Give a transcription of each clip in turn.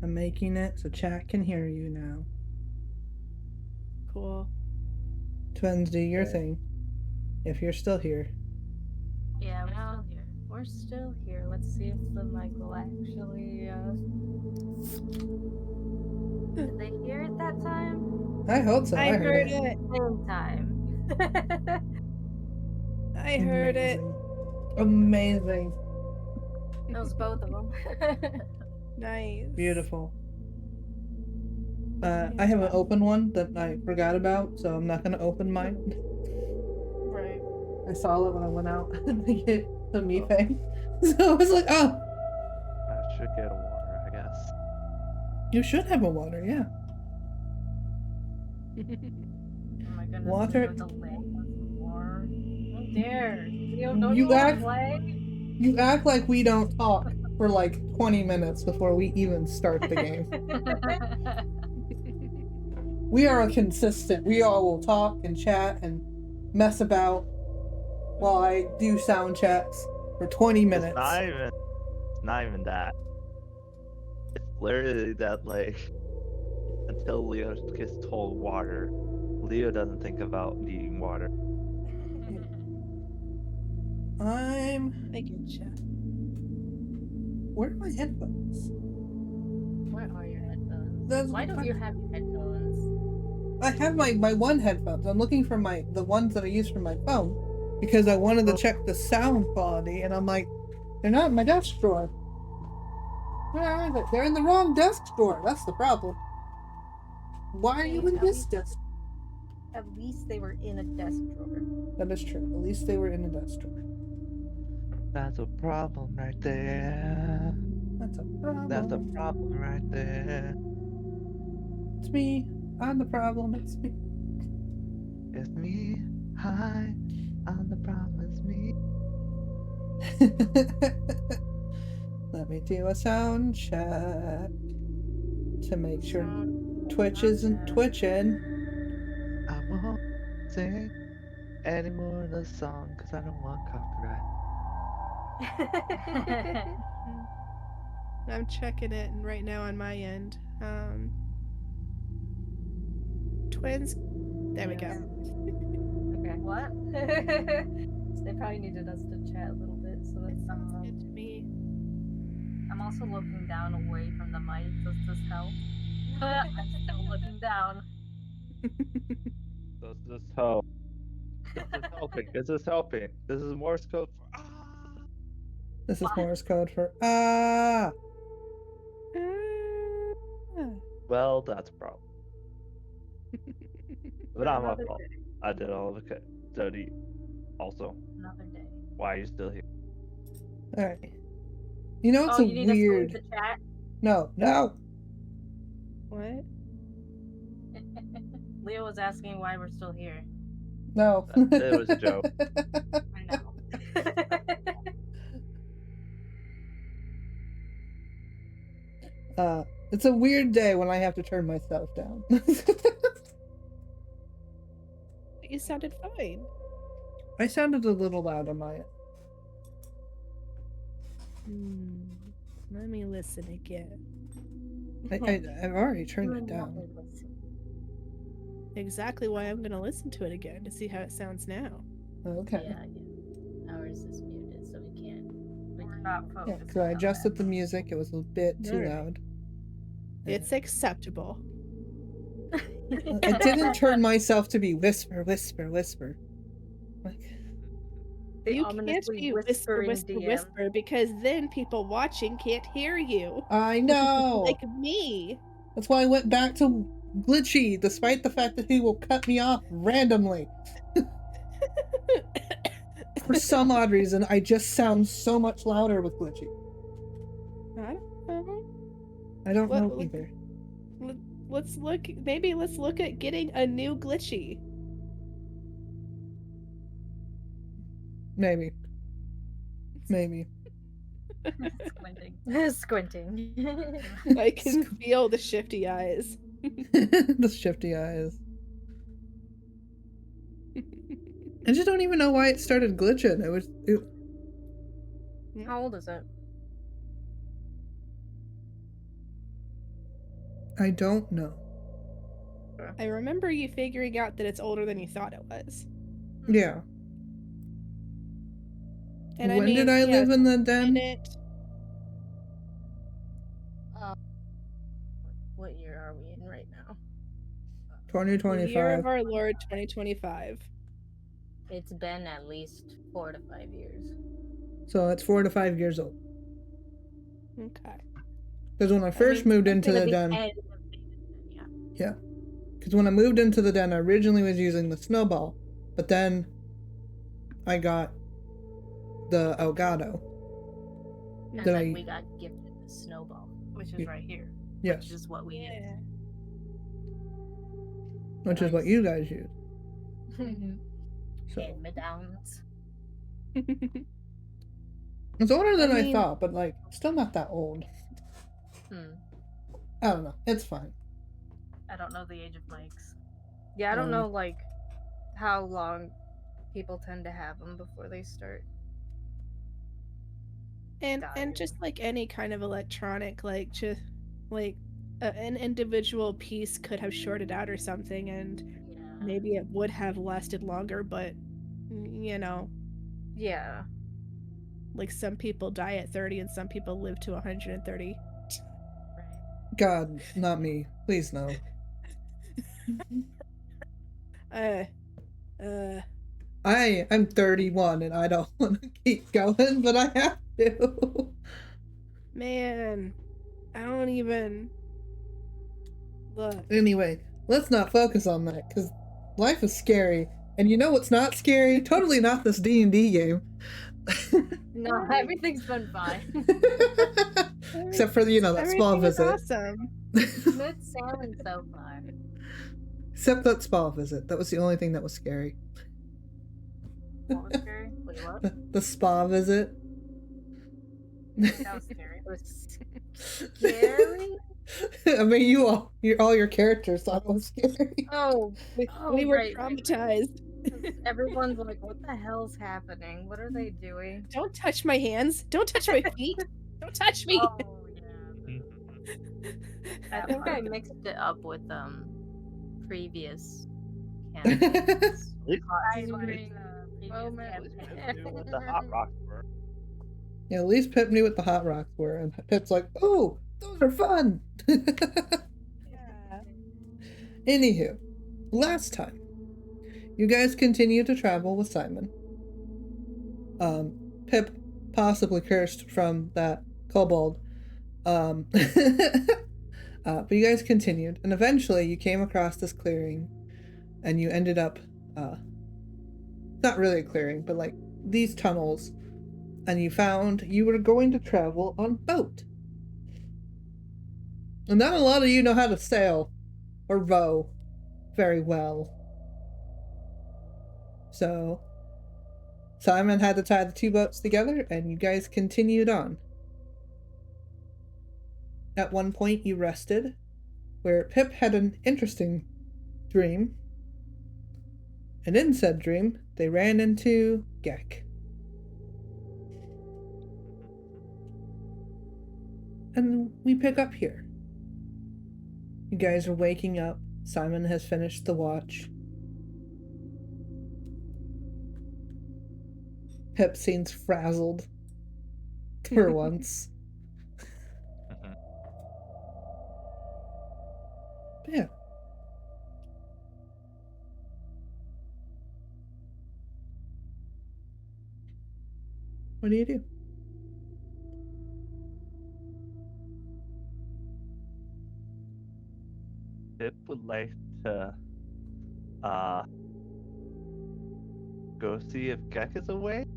I'm making it so chat can hear you now. Cool. Twins, do your thing. If you're still here. Yeah, we're still here. We're still here. Let's see if the mic will actually. Did they hear it that time? I hope so. I heard it. Same time. I heard it. Amazing. It was both of them. Nice. Beautiful. I have an open one that I forgot about, so I'm not gonna open mine. Right. I saw it when I went out to get the me thing. So I was like, oh. I should get a water, I guess. You should have a water, yeah. Oh my goodness. Water. More. Oh dear. Leo, don't You you want act- to play? You act like we don't talk for like 20 minutes before we even start the game. We are consistent. We all will talk and chat and mess about while I do sound checks for 20 minutes. It's not even that. It's literally that, like, until Leo gets told water, Leo doesn't think about needing water. I get you. Where are my headphones? Where are your headphones? That's Why don't you have your headphones? I have my one headphones. I'm looking for the ones that I use for my phone because I wanted to check the sound quality, and I'm like, they're not in my desk drawer. Where are they? They're in the wrong desk drawer. That's the problem. Why are you in this desk? At least they were in a desk drawer. That is true. At least they were in a desk drawer. That's a problem right there. That's a problem. That's a problem right there. It's me. I'm the problem. It's me. It's me. Hi. I'm the problem. It's me. Let me do a sound check to make sure Twitch isn't twitching. I won't sing any more of the song because I don't want copyright. I'm checking it right now on my end. Twins. There we go. Okay, what? They probably needed us to chat a little bit, so It that's sounds good to me. I'm also looking down away from the mic. Does this help? I'm still looking down. Does this help? This is helping. This is helping. This is Morse code for This is Morse code for ah. Well, that's a problem. But not my Another fault. day. I did all of it. Jody, also, Another day. why are you still here? All right. You know it's Oh, a you need us to weird. leave the chat? No. What? Leo was asking why we're still here. No. It was a joke. I know. It's a weird day when I have to turn myself down. You sounded fine. I sounded a little loud on my end. Let me listen again. I've already turned it down. Exactly why I'm gonna listen to it again to see how it sounds now. Okay. Yeah. Ours is muted, so we can't. We're not Yeah, focused. because I adjusted the music. It was a bit too Alright. loud. It's acceptable. I didn't turn myself to be whisper, whisper, whisper. Like, You can't be whisper, whisper, whisper because then people watching can't hear you. I know. Like me. That's why I went back to Glitchy, despite the fact that he will cut me off randomly. For some odd reason, I just sound so much louder with Glitchy. I don't know. I don't know either. Let's look. Maybe let's look at getting a new Glitchy. Maybe. Squinting. I can feel the shifty eyes. The shifty eyes. I just don't even know why it started glitching. How old is it? I don't know. I remember you figuring out that it's older than you thought it was. Yeah. And when did I live in the den? What year are we in right now? 2025. The year of our Lord 2025. It's been at least 4 to 5 years. So it's 4 to 5 years old. Okay. Because when I first moved into the den, yeah. Because when I moved into the den, I originally was using the snowball, but then I got the Elgato. And then we got gifted the snowball, which is right here. Yes. Which is what we use. Which is what you guys use. So. Hand-me-downs. It's older than I thought, but like still not that old. I don't know. It's fine. I don't know the age of mics. Yeah, I don't know like how long people tend to have them before they start. And just like any kind of electronic, like just like an individual piece could have shorted out or something, and maybe it would have lasted longer, but you know. Yeah. Like some people die at 30 and some people live to 130. God, not me. Please no. I'm 31 and I don't want to keep going, but I have to. Man, I don't even look. Anyway, let's not focus on that because life is scary, and you know what's not scary? Totally not this D&D game. No, everything's been fine. Except for that spa visit. Awesome. Smooth sailing so far. Except that spa visit. That was the only thing that was scary. What was scary? Wait, what? The spa visit. That was scary. It was scary? I mean, all your characters thought it was scary. Oh, we were traumatized. Right. Everyone's like, what the hell's happening? What are they doing? Don't touch my hands. Don't touch my feet. Don't touch me. Oh, yeah. I think I mixed it up with previous campaigns. With the hot rocks were. Yeah, at least Pip knew what the hot rocks were, and Pip's like, "Oh, those are fun." Yeah. Anywho, last time, you guys continued to travel with Simon. Pip possibly cursed from that kobold. But you guys continued, and eventually you came across this clearing, and you ended up, not really a clearing, but like these tunnels, and you found you were going to travel on boat. And not a lot of you know how to sail or row very well. So Simon had to tie the two boats together, and you guys continued on. At one point you rested, where Pip had an interesting dream. And in said dream, they ran into Gek. And we pick up here. You guys are waking up. Simon has finished the watch. Pip seems frazzled. For once. But yeah. What do you do? Pip would like to go see if Gek is away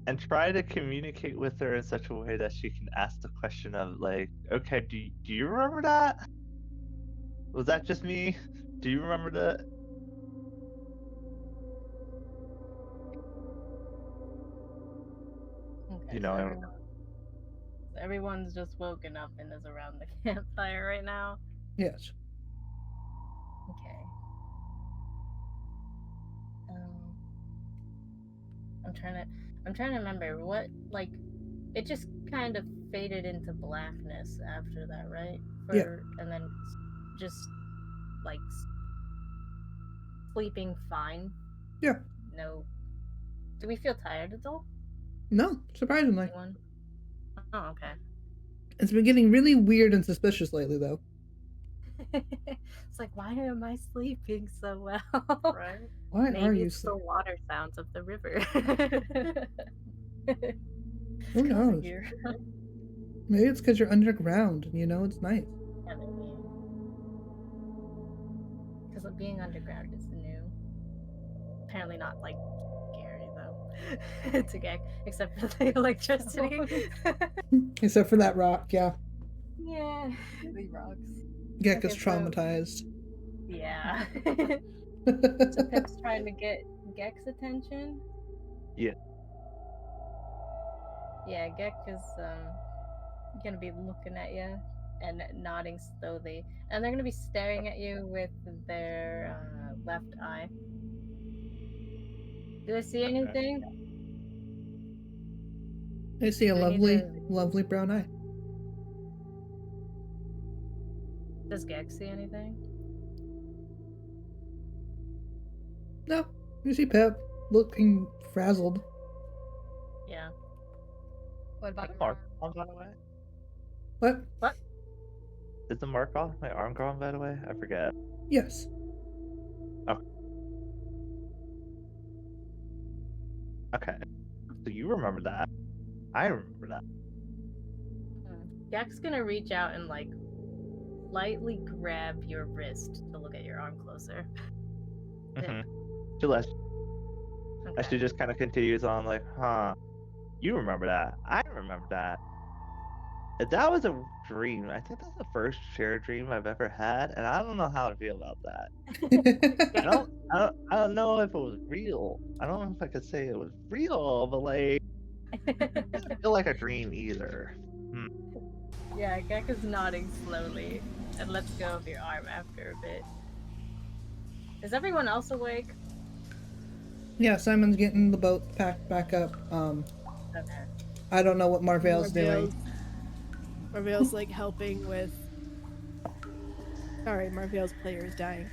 and try to communicate with her in such a way that she can ask the question of like, okay, do you remember that? Was that just me? Do you remember that? Okay, You know, everyone's just woken up and is around the campfire right now. Yes. Okay. I'm trying to remember what, like, it just kind of faded into blackness after that, right? for and then just like sleeping fine. Yeah. No. Do we feel tired at all? No, surprisingly. Anyone? Oh, okay. It's been getting really weird and suspicious lately, though. It's like, why am I sleeping so well? Right? Why are Maybe you it's the sleeping? water sounds of the river. Who knows? Here. Maybe it's because you're underground and you know it's nice. Because being underground is new. Apparently not like scary though to get, except for the electricity. Except for that rock, yeah. Yeah. The rocks. Gek is Okay, so- traumatized. Yeah. So Pip's trying to get Gek's attention. Yeah. Yeah, Gek is gonna be looking at you and nodding slowly, and they're gonna be staring at you with their left eye. Do they see anything? I see a Do we need lovely, to- lovely brown eye. Does Gek see anything? No, you see Pep looking frazzled. Yeah. What about Is Mark gone, by the way? What? Is the mark off my arm gone, by the way? I forget. Yes. Okay. So you remember that. I remember that. Gek's gonna reach out and like lightly grab your wrist to look at your arm closer. Mm-hmm. Celeste, Okay. she just kind of continues on like, huh, you remember that. I remember that. That was a dream. I think that's the first shared dream I've ever had, and I don't know how to feel about that. I don't know if it was real. I don't know if I could say it was real, but like, it doesn't feel like a dream either. Yeah, Gek is nodding slowly and lets go of your arm after a bit. Is everyone else awake? Yeah, Simon's getting the boat packed back up. Okay. I don't know what Marvell's doing. Marvell's like helping with. Sorry, Marvell's player is dying.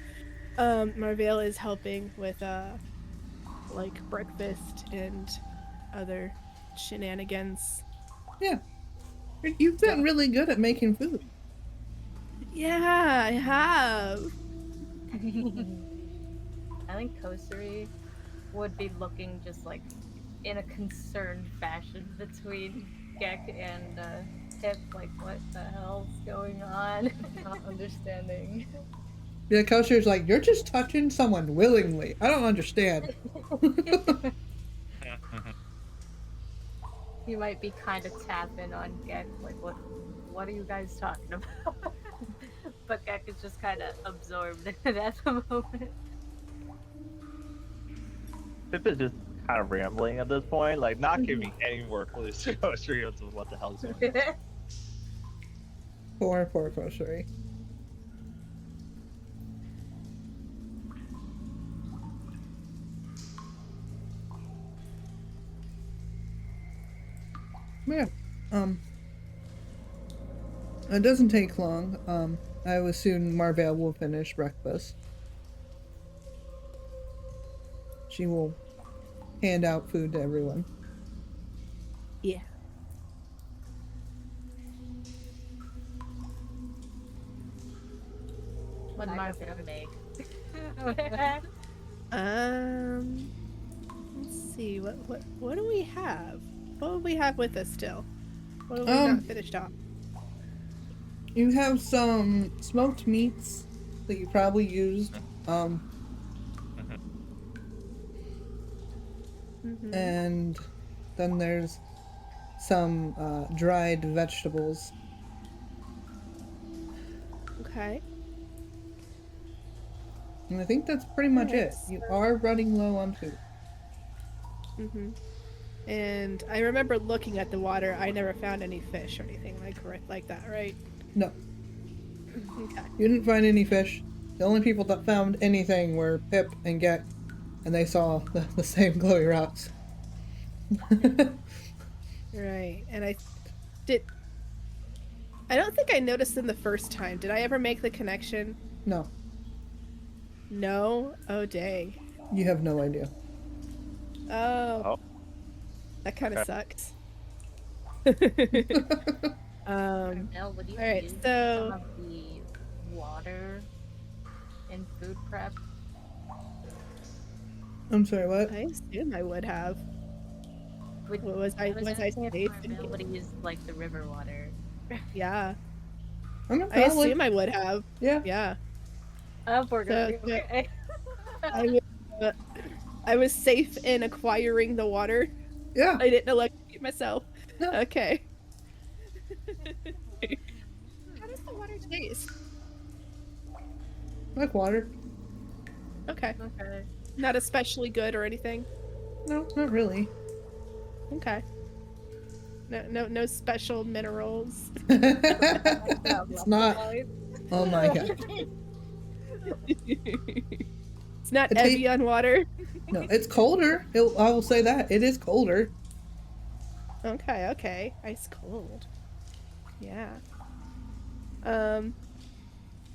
Marvell is helping with like breakfast and other shenanigans. Yeah. You've been really good at making food. Yeah, I have. I think Kosari would be looking just like in a concerned fashion between Gek and Pip, like what the hell's going on? Not understanding. Yeah, Kosher's like, you're just touching someone willingly. I don't understand. He might be kind of tapping on Gek, like what are you guys talking about? But Gek is just kind of absorbed in it at the moment. Pip is just kind of rambling at this point, like not giving any more clues to go straight into what the hell's going on. Poor Kosher. Yeah. It doesn't take long. I would assume Marvell will finish breakfast. She will hand out food to everyone. Yeah. What did Marvell make? Let's see. What do we have? What do we have with us still? What have we not finished off? You have some smoked meats that you probably used. And then there's some dried vegetables. Okay. And I think that's pretty much it. Nice. You are running low on food. And I remember looking at the water. I never found any fish or anything like that, right? No, Okay. you didn't find any fish. The only people that found anything were Pip and Gek, and they saw the same glowy rocks. Right. And I did. I don't think I noticed them the first time. Did I ever make the connection? No, No? Oh, dang. you have no idea. Oh, Oh, that kind of okay. sucks. Mel, would you Alright, use so- some of the water in food prep? I'm sorry, what? I assume I would have. Would, Was I was was gonna I say if safe? Maribel would use like the river water. Yeah. I'm I probably. assume I would have. Yeah. Yeah. Oh, we're gonna So- be okay. I was safe in acquiring the water. Yeah. I didn't electrocute myself. No. Okay. How does the water taste? Like water. Okay. Okay. Not especially good or anything. No, not really. Okay. No special minerals. It's not. Oh my god. It's not It ta- Evian water. No, it's colder. I will say that. It is colder. Okay. Ice cold. Yeah.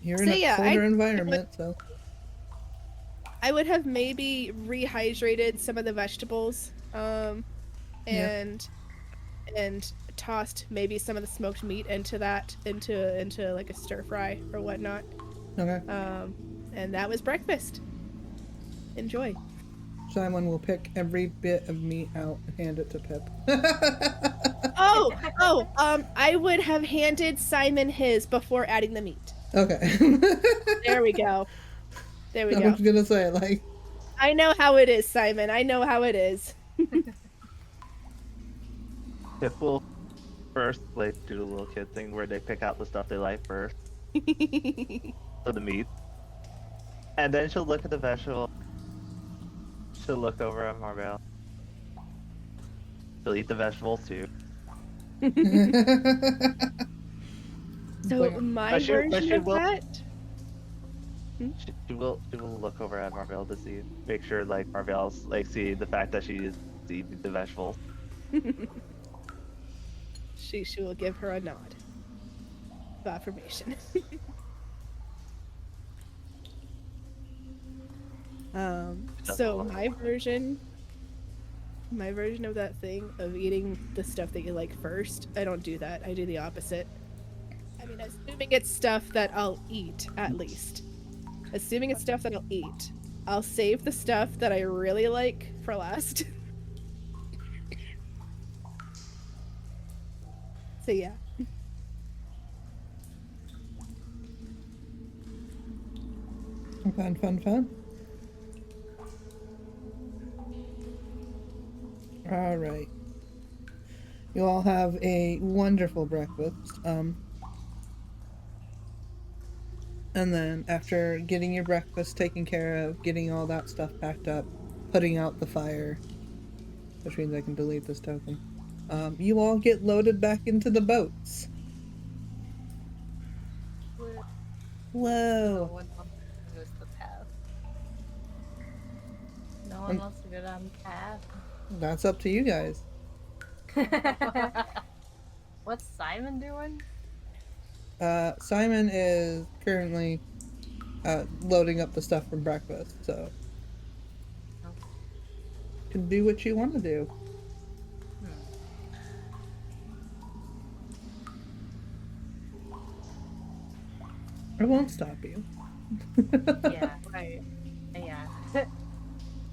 You're in So a yeah, colder environment, so. I would have maybe rehydrated some of the vegetables, and tossed maybe some of the smoked meat into like a stir fry or whatnot. Okay. And that was breakfast. Enjoy. Simon will pick every bit of meat out and hand it to Pip. I would have handed Simon his before adding the meat. Okay. There we go. There we I go. was gonna say, like, I know how it is, Simon. I know how it is. Pip will first like do the little kid thing where they pick out the stuff they like first, so the meat, and then she'll look at the vegetable. She'll look over at Maribel. She'll eat the vegetables too. So Like, my But she version of will- that. She will look over at Maribel to see, make sure like Maribel's like see the fact that she is eating the vegetables. She will give her a nod of affirmation. So my version of that thing of eating the stuff that you like first, I don't do that. I do the opposite. I mean, assuming it's stuff that I'll eat, at least. Assuming it's stuff that I'll eat, I'll save the stuff that I really like for last. So yeah. Fun. Alright. You all have a wonderful breakfast. And then after getting your breakfast taken care of, getting all that stuff packed up, putting out the fire, which means I can delete this token, you all get loaded back into the boats. No Whoa. one wants to go to the path. No one wants to go down the path. That's up to you guys. What's Simon doing? Simon is currently loading up the stuff from breakfast, so Oh. you can do what you want to do. I won't stop you. Yeah, right. Yeah.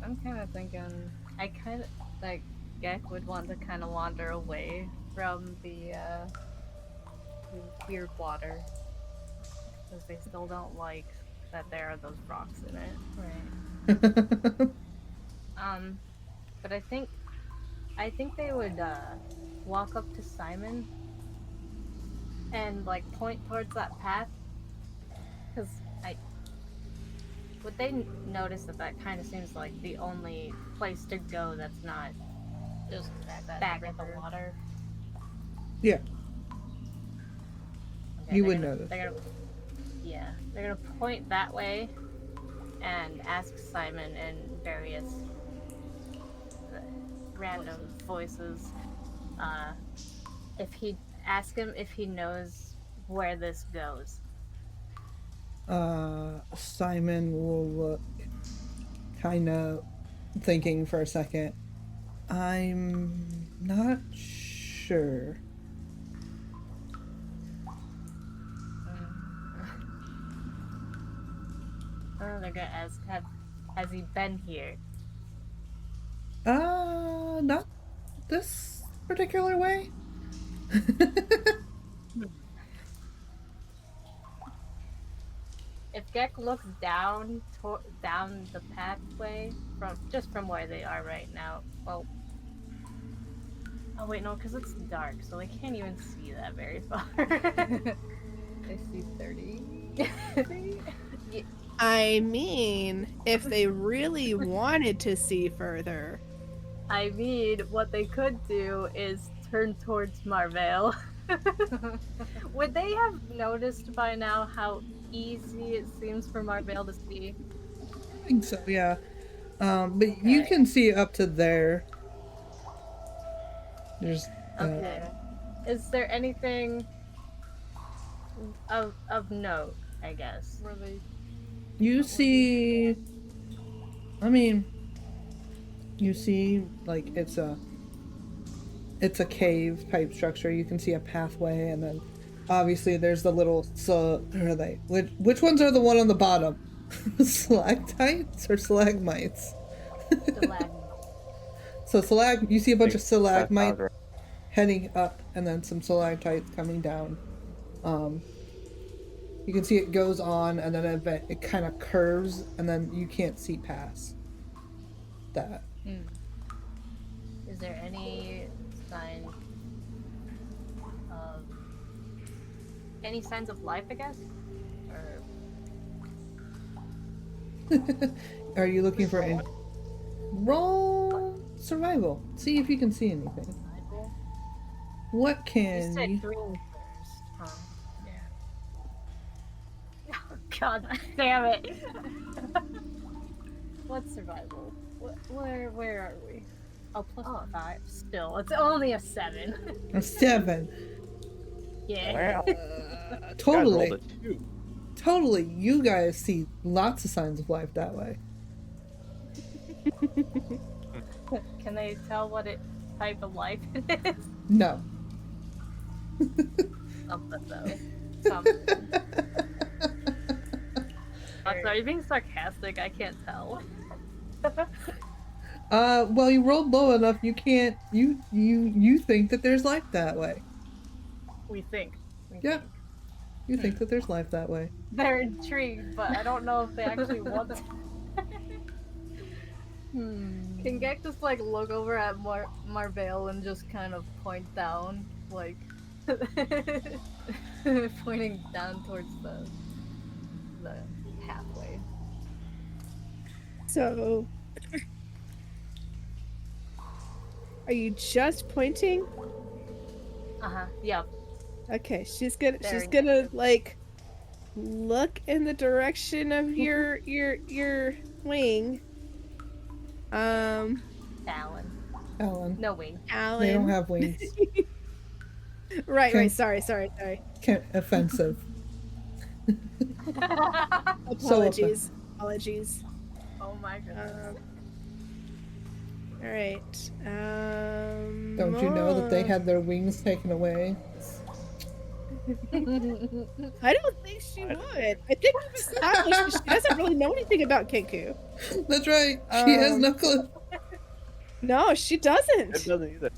I'm kind of thinking, I kind of, like, Gek would want to kind of wander away from the weird water. Because they still don't like that there are those rocks in it. Right. But I think they would, walk up to Simon and, like, point towards that path. Because would they notice that kind of seems like the only place to go that's not just back at the water? Yeah. Okay, You they're would gonna- notice. They're gonna point that way and ask Simon in various random voices if he knows where this goes. Simon will look, kind of thinking for a second. I'm not sure. They're gonna ask, has he been here? Not this particular way. If Gek looks down down the pathway from where they are right now, well, oh wait, no, because it's dark, so they can't even see that very far. I see 30. I mean, if they really wanted to see further. I mean, what they could do is turn towards Marvale. Would they have noticed by now how easy it seems for Marvale to see? I think so, yeah. But you Okay. can see up to there. There's Okay. Is there anything of note, I guess? Were they? you see, I mean, you see like it's a cave type structure. You can see a pathway, and then obviously there's the little, so where are they? Which ones are the one on the bottom? Stalactites or stalagmites? So you see a bunch of stalagmites heading up, and then some stalactites coming down. You can see it goes on, and then it kind of curves, and then you can't see past that. Is there any sign of signs of life, I guess? Or Are you looking for a roll survival? See if you can see anything. survival? What You can said you? green first, huh? Yeah. Oh, God damn it! What's survival? Where are we? Oh, plus 5. Still, it's only a 7. A 7. Yeah. Wow. Totally. Guys rolled a 2. Totally. You guys see lots of signs of life that way. Can they tell what type of life it is? No. Something though. Something. I'm sorry, being sarcastic, I can't tell. Well, you rolled low enough. You can't. You think that there's life that way. We think. Yeah. You think that there's life that way. They're intrigued, but I don't know if they actually want to. Can Gek just like look over at Marvale and just kind of point down, like pointing down towards the pathway? So, are you just pointing? Yep. Okay, she's gonna Very like look in the direction of your wing. Talon. Alan. No wing. Alan. They don't have wings. Right. Sorry. Offensive. Apologies. Oh my goodness. All right. Don't you know that they had their wings taken away? I don't think she would. I think we've established she doesn't really know anything about Kenku. That's right. She has no clue. No, she It doesn't. doesn't either.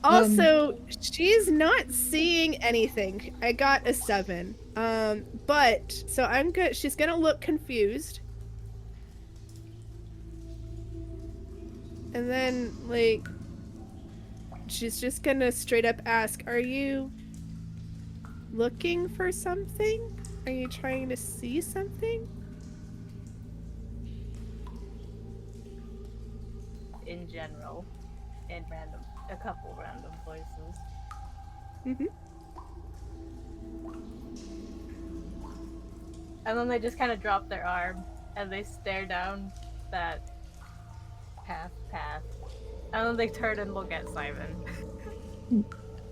Also, she's not seeing anything. I got a 7. But so I'm good. She's gonna look confused. And then, like, she's just gonna straight up ask, are you looking for something? Are you trying to see something? In general. In a couple random voices. Mm-hmm. And then they just kind of drop their arm and they stare down that path. And then they turn and look at Simon.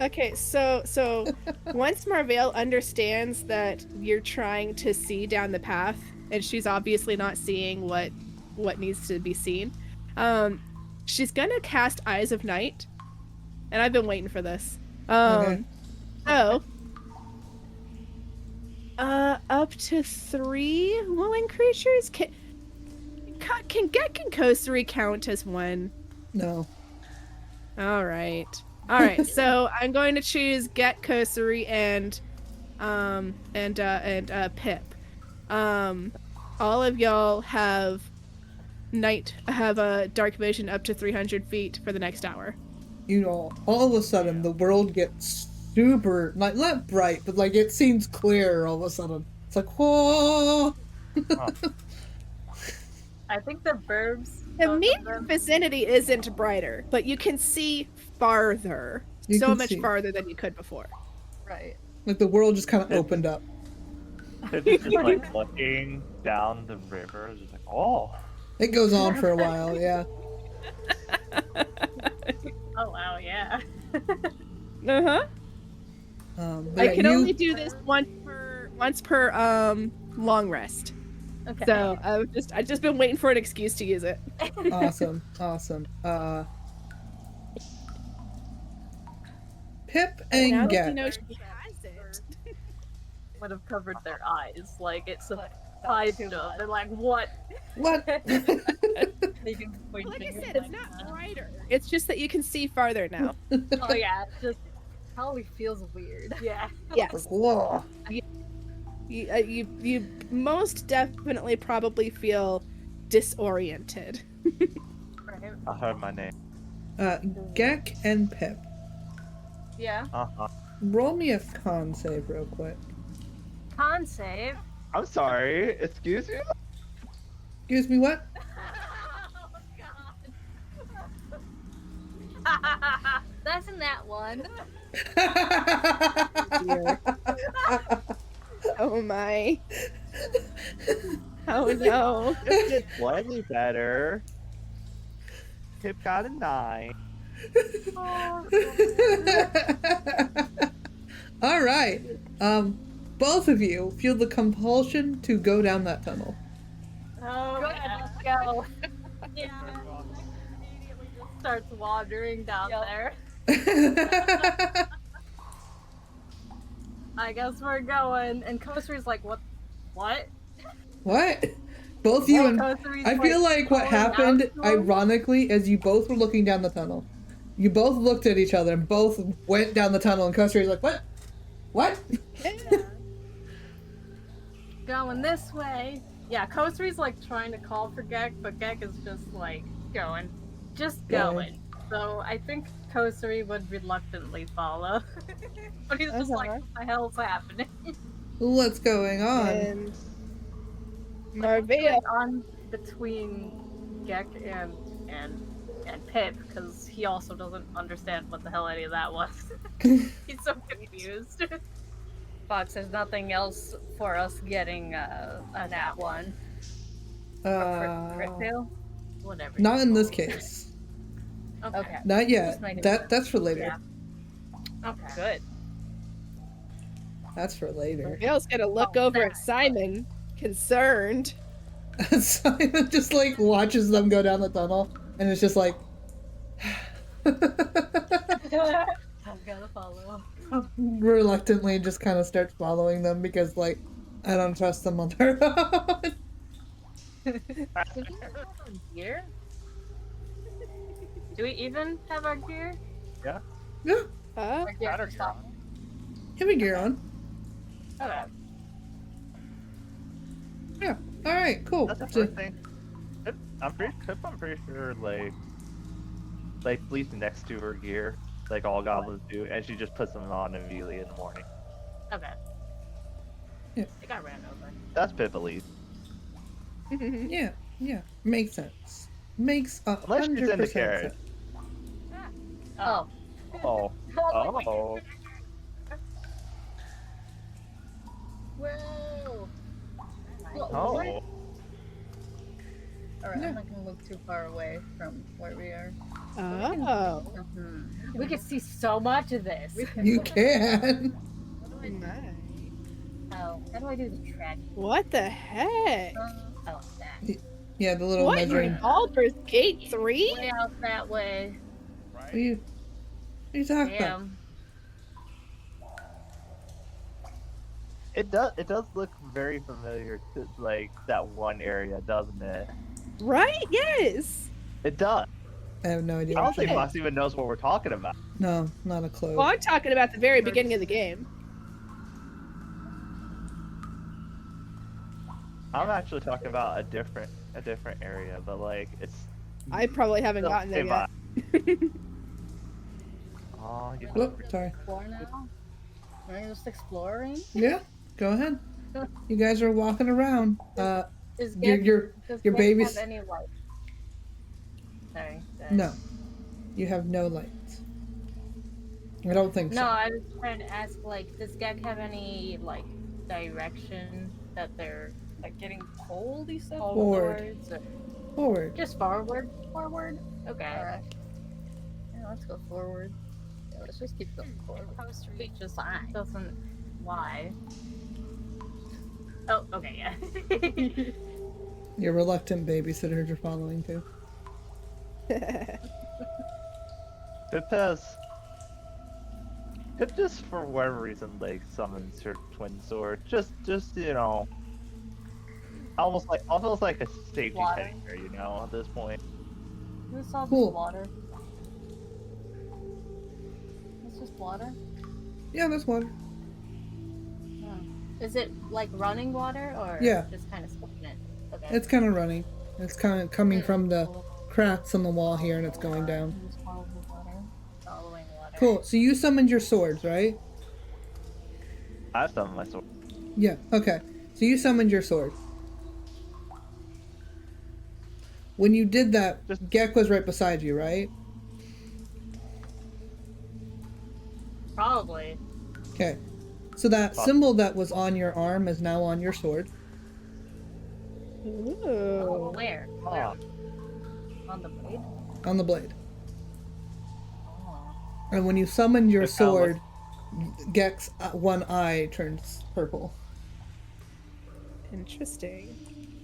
Okay, so once Marvale understands that you're trying to see down the path, and she's obviously not seeing what needs to be seen, she's gonna cast Eyes of Night, and I've been waiting for this. Okay. So, up to 3 willing creatures can Gek and Kosari count as one? No. All right. So I'm going to choose Get Kosari and Pip. All of y'all have a dark vision up to 300 feet for the next hour. You know, all of a sudden the world gets super, like, not bright, but like it seems clear all of a sudden. It's like, whoa! I think the burbs. The both of immediate them- vicinity isn't brighter, but you can see farther. You So can much see. farther than you could before. Right. Like the world just kind of opened up. Pip is just like looking down the river, just like, oh. It goes on for a while, yeah. Oh wow, yeah. Uh-huh. But I yeah, can you- only do this once per long rest. Okay. So I've just been waiting for an excuse to use it. Awesome. Pip Now and that you Get. know she has it. Would have covered their eyes. Like it's surprised them. They're like, what? What? They can point Like I fingers said, it's like not that. brighter. It's just that you can see farther now. Oh yeah, it's just Probably feels weird. yeah. Yes. Whoa. You most definitely probably feel disoriented. Right. I heard my name. Gek and Pip. Yeah. Roll me a con save real quick. Con save. I'm sorry. Excuse you. Excuse me, what? Oh god. That's in that one. Oh my. Oh no. Pip did slightly better. Pip got a 9. All right. Both of you feel the compulsion to go down that tunnel. Oh, Go yeah. ahead, let's go. Yeah. Immediately just starts wandering down Yup. there. I guess we're going. And Kosari's like, what? What? What? Both you and Kosari's I feel like what calling out happened, to him. ironically, as you both were looking down the tunnel, you both looked at each other and both went down the tunnel, and Kosari's like, "What? What?" Going this way. Yeah, Kosari's like trying to call for Gek, but Gek is just like going. Just going. So I think Kosari would reluctantly follow. But he's just like, what the hell's happening? What's going on? And What's Marvea. going on between Gek and Pip, because he also doesn't understand what the hell any of that was. He's so confused. Fox, there's nothing else for us getting a nat one. Tail? Whatever. Not you in this call it. case. Okay. Not yet. Just making That's for later. Yeah. Okay. Good. That's for later. Marvea's gonna look Oh, over there. at Simon, concerned. Simon just like watches them go down the tunnel, and it's just like. I'm gonna follow. Reluctantly just kind of starts following them because like I don't trust them on their own. Gear? Do we even have our gear? Yeah, Huh? Our gear Better for stop. have a gear on. Okay. Yeah. All right. Cool. That's the So- first thing. I'm pretty sure like at least next to her gear, like all goblins do, and she just puts them on immediately in the morning. Okay. Yeah. I got ran over. That's Pip at least. yeah. Makes sense. Makes Unless she's in the 100% carriage. sense. Oh. Oh. Oh. Whoa. Oh. Alright, Yeah. I'm not gonna look too far away from where we are. Oh. Mhm. We can see so much of this. You can. Nice. Oh, how do I do the track? What the heck? Oh, that. Yeah, the little What measuring. in Baldur's Gate 3? Way out that way. What are you talking about? Damn. It does look very familiar to like that one area, doesn't it? Right? Yes. It does. I have no idea. I don't what think you- Fox even knows what we're talking about. No, not a clue. Well, I'm talking about the very beginning of the game. I'm actually talking about a different area, but like it's I probably haven't still gotten there same yet. vibe. Oh, you Oh, sorry. Explore now? Are you just exploring? Yeah, go ahead. You guys are walking around. Does Your Gek- your does your Gek baby's- have any light? Sorry. no. You have no lights. I don't think No, so. I was trying to ask, like, does Gek have any, like, direction that they're, like, getting cold, you said? Forward. Towards, or Forward. just forward? Forward? Okay. Alright. Yeah, let's go forward. Yeah, let's just keep going forward. It just doesn't... Why? Oh, okay, yeah. Your reluctant babysitter you're following too. Pip just for whatever reason like summons her twin sword. Just you know, almost like a safety Water. tanker, you know, at this point. This all Cool. just water. It's just water? Yeah, that's one. Is it, like, running water, or Yeah. just kind of stagnant? Okay. It's kind of running. It's kind of coming from the cracks on the wall here, and it's going down. Just follow the water. Following water. Cool. So you summoned your swords, right? I've summoned my sword. Yeah. Okay. So you summoned your sword. When you did that, Gek was right beside you, right? Probably. Okay. So that symbol that was on your arm is now on your sword. Oh, Ooh. where? Oh, On the blade? On the blade. Oh. And when you summoned your It kinda sword, Gek's one eye turns purple. Interesting.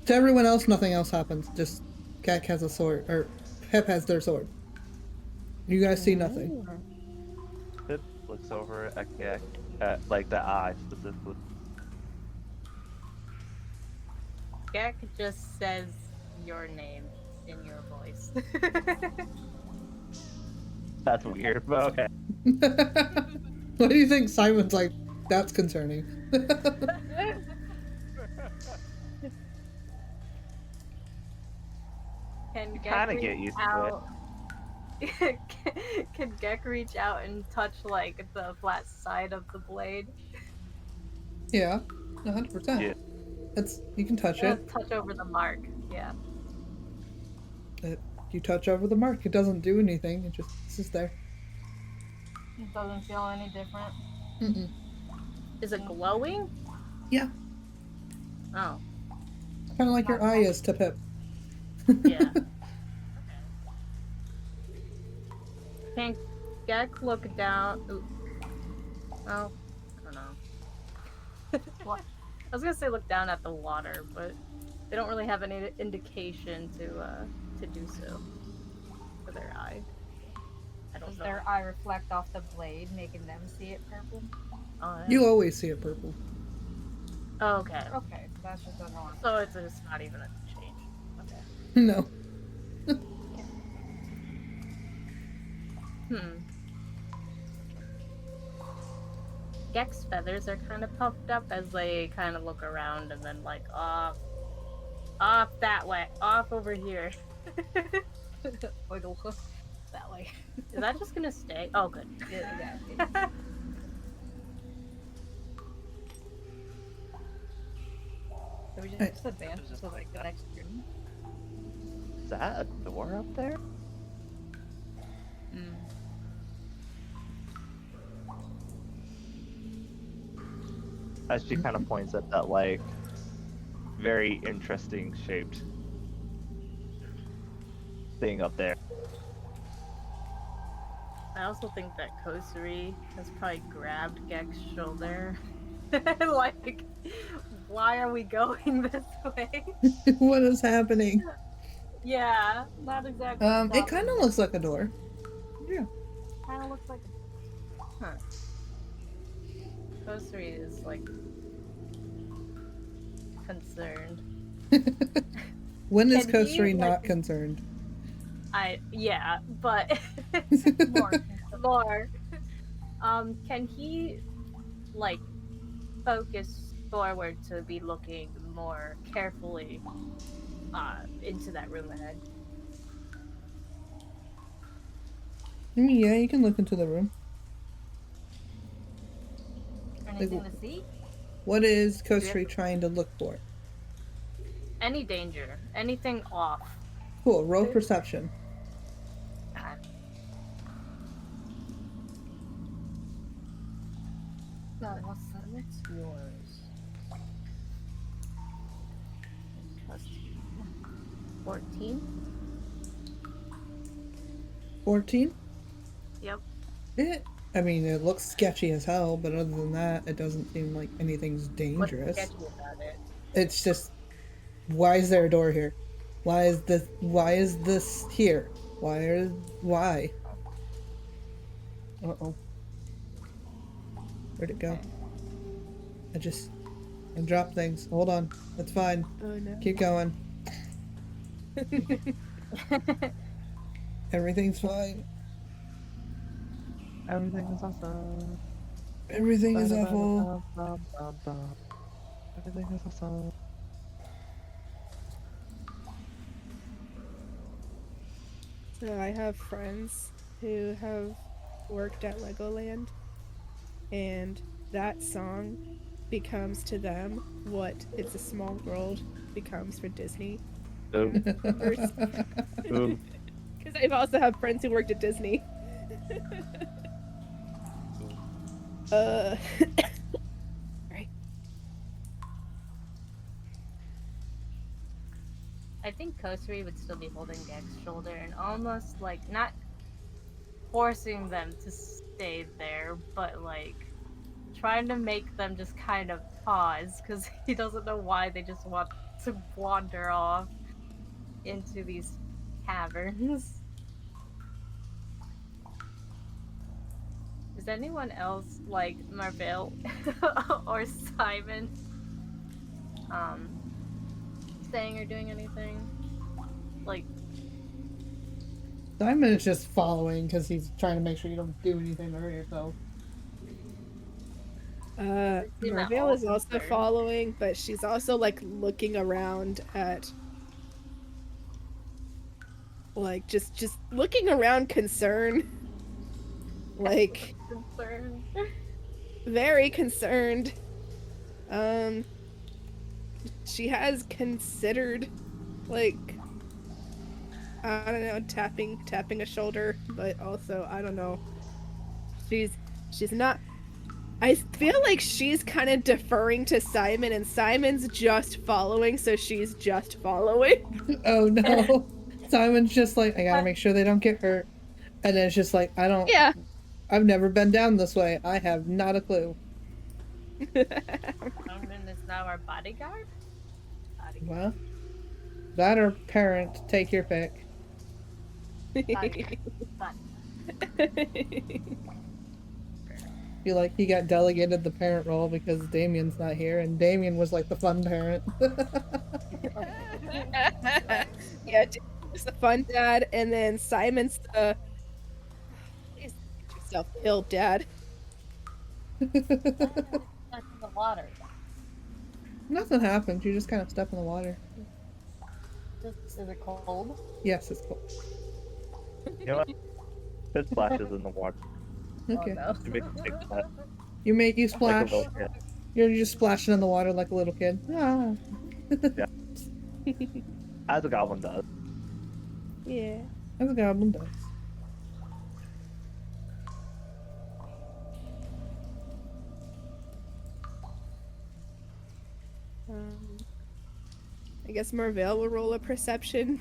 To everyone else, nothing else happens. Just Gek has a sword, or Pep has their sword. You guys see nothing. Pip looks over at Gek, at like the eye specifically. Gek just says your name in your voice. That's weird, but okay. What do you think Simon's like? That's concerning. Can You Gek kinda reach get used to it. out? Can Gek reach out and touch, like, the flat side of the blade? Yeah, 100%. Yeah. It's you can touch it. Touch over the mark, yeah. You touch over the mark. It doesn't do anything. It just it's just there. It doesn't feel any different. Mm-mm. Is it glowing? Yeah. Oh, Kind of like your eye is to Pip. yeah. Can Gek look down? Ooh. Oh, I don't know. What? I was gonna say look down at the water, but they don't really have any indication to do so for their eye. I don't Does know. their eye reflect off the blade, making them see it purple? You always see it purple. Oh, okay. Okay, so that's just a norm. So it's just not even a change. Okay. No. Gek's feathers are kind of puffed up as they kind of look around and then like off that way, off over here. Wiggle that way. Is that just gonna stay? Oh, good. Yeah. So we just advance to like the next room. Is that a door up there? As she kind of points at that like very interesting shaped thing up there. I also think that Kosuri has probably grabbed Gek's shoulder. Like, why are we going this way? What is happening? Yeah, not exactly. It kind of looks like a door. Yeah. Kind of looks like a... Huh. Kosuri is, like, concerned. When is Can he, Kosuri like- not concerned? Yeah, but... More. Can he, like, focus forward to be looking more carefully into that room ahead? I mean, yeah, you can look into the room. Anything to see? What is Kosuri trying to look for? Any danger? Anything off? Cool, roll perception. What's yours? Plus 14? 14? Yep. I mean, it looks sketchy as hell, but other than that, it doesn't seem like anything's What's dangerous. sketchy about it? It's just, why is there a door here? Why is this here? Why? Uh-oh. Where'd it go? I dropped things. Hold on. That's fine. Oh no. Keep going. Everything's fine. Everything is awesome. Everything is awful. Everything is awesome. So I have friends who have worked at Legoland, and that song becomes to them what It's a Small World becomes for Disney. Ooh. Because Ooh. I also have friends who worked at Disney. Right. I think Kosuri would still be holding Gek's shoulder and almost like not forcing them to stay there, but like trying to make them just kind of pause because he doesn't know why they just want to wander off into these caverns. Is anyone else like Marvell or Simon saying or doing anything? Like, Simon is just following because he's trying to make sure you don't do anything to hurt yourself. Seem that Marvell is all also concerned. following, but she's also like looking around at like just looking around concerned. Like concerned. very concerned. She has considered like I don't know, tapping a shoulder, but also I don't know. She's not I feel like she's kind of deferring to Simon and Simon's just following, so she's just following. Oh no. Simon's just like, I gotta make sure they don't get hurt. And then it's just like, Yeah. I've never been down this way. I have not a clue. Simon is now our bodyguard? Well, that or parent, take your pick. Bodyguard. Feel like he got delegated the parent role because Damien's not here, and Damien was like the fun parent. Yeah, just the fun dad, and then Simon's the please get yourself ill dad. That's in the water. Nothing happened. You just kind of step in the water. Is it cold? Yes, it's cool. You know what? It splashes in the water. Okay. Oh, You make a big splash. You splash. Like a little kid. You're just splashing in the water like a little kid. Ah. As a goblin does. Yeah. As a goblin does. I guess Marvell will roll a perception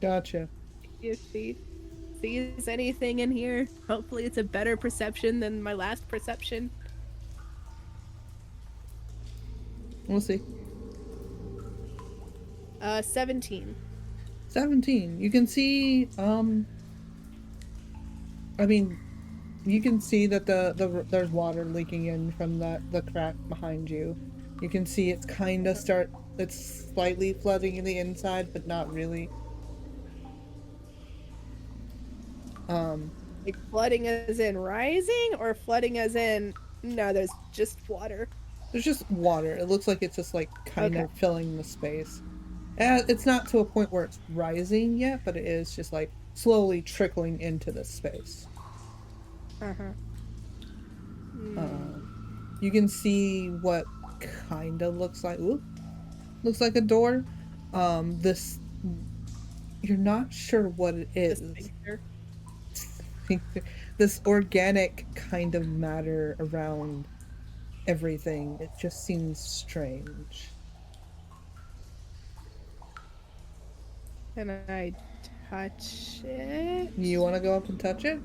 Gotcha. if she sees anything in here. Hopefully it's a better perception than my last perception. We'll see. 17. 17. You can see, I mean, you can see that there's water leaking in from the crack behind you. You can see it's it's slightly flooding in the inside, but not really. Like flooding as in rising, or flooding as in no, there's just water. There's just water. It looks like it's just like kind Okay. of filling the space. It's not to a point where it's rising yet, but it is just like slowly trickling into the space. Uh-huh. You can see what kind of looks like a door. You're not sure what it is. This organic kind of matter around everything. It just seems strange. Can I touch it? You want to go up and touch it?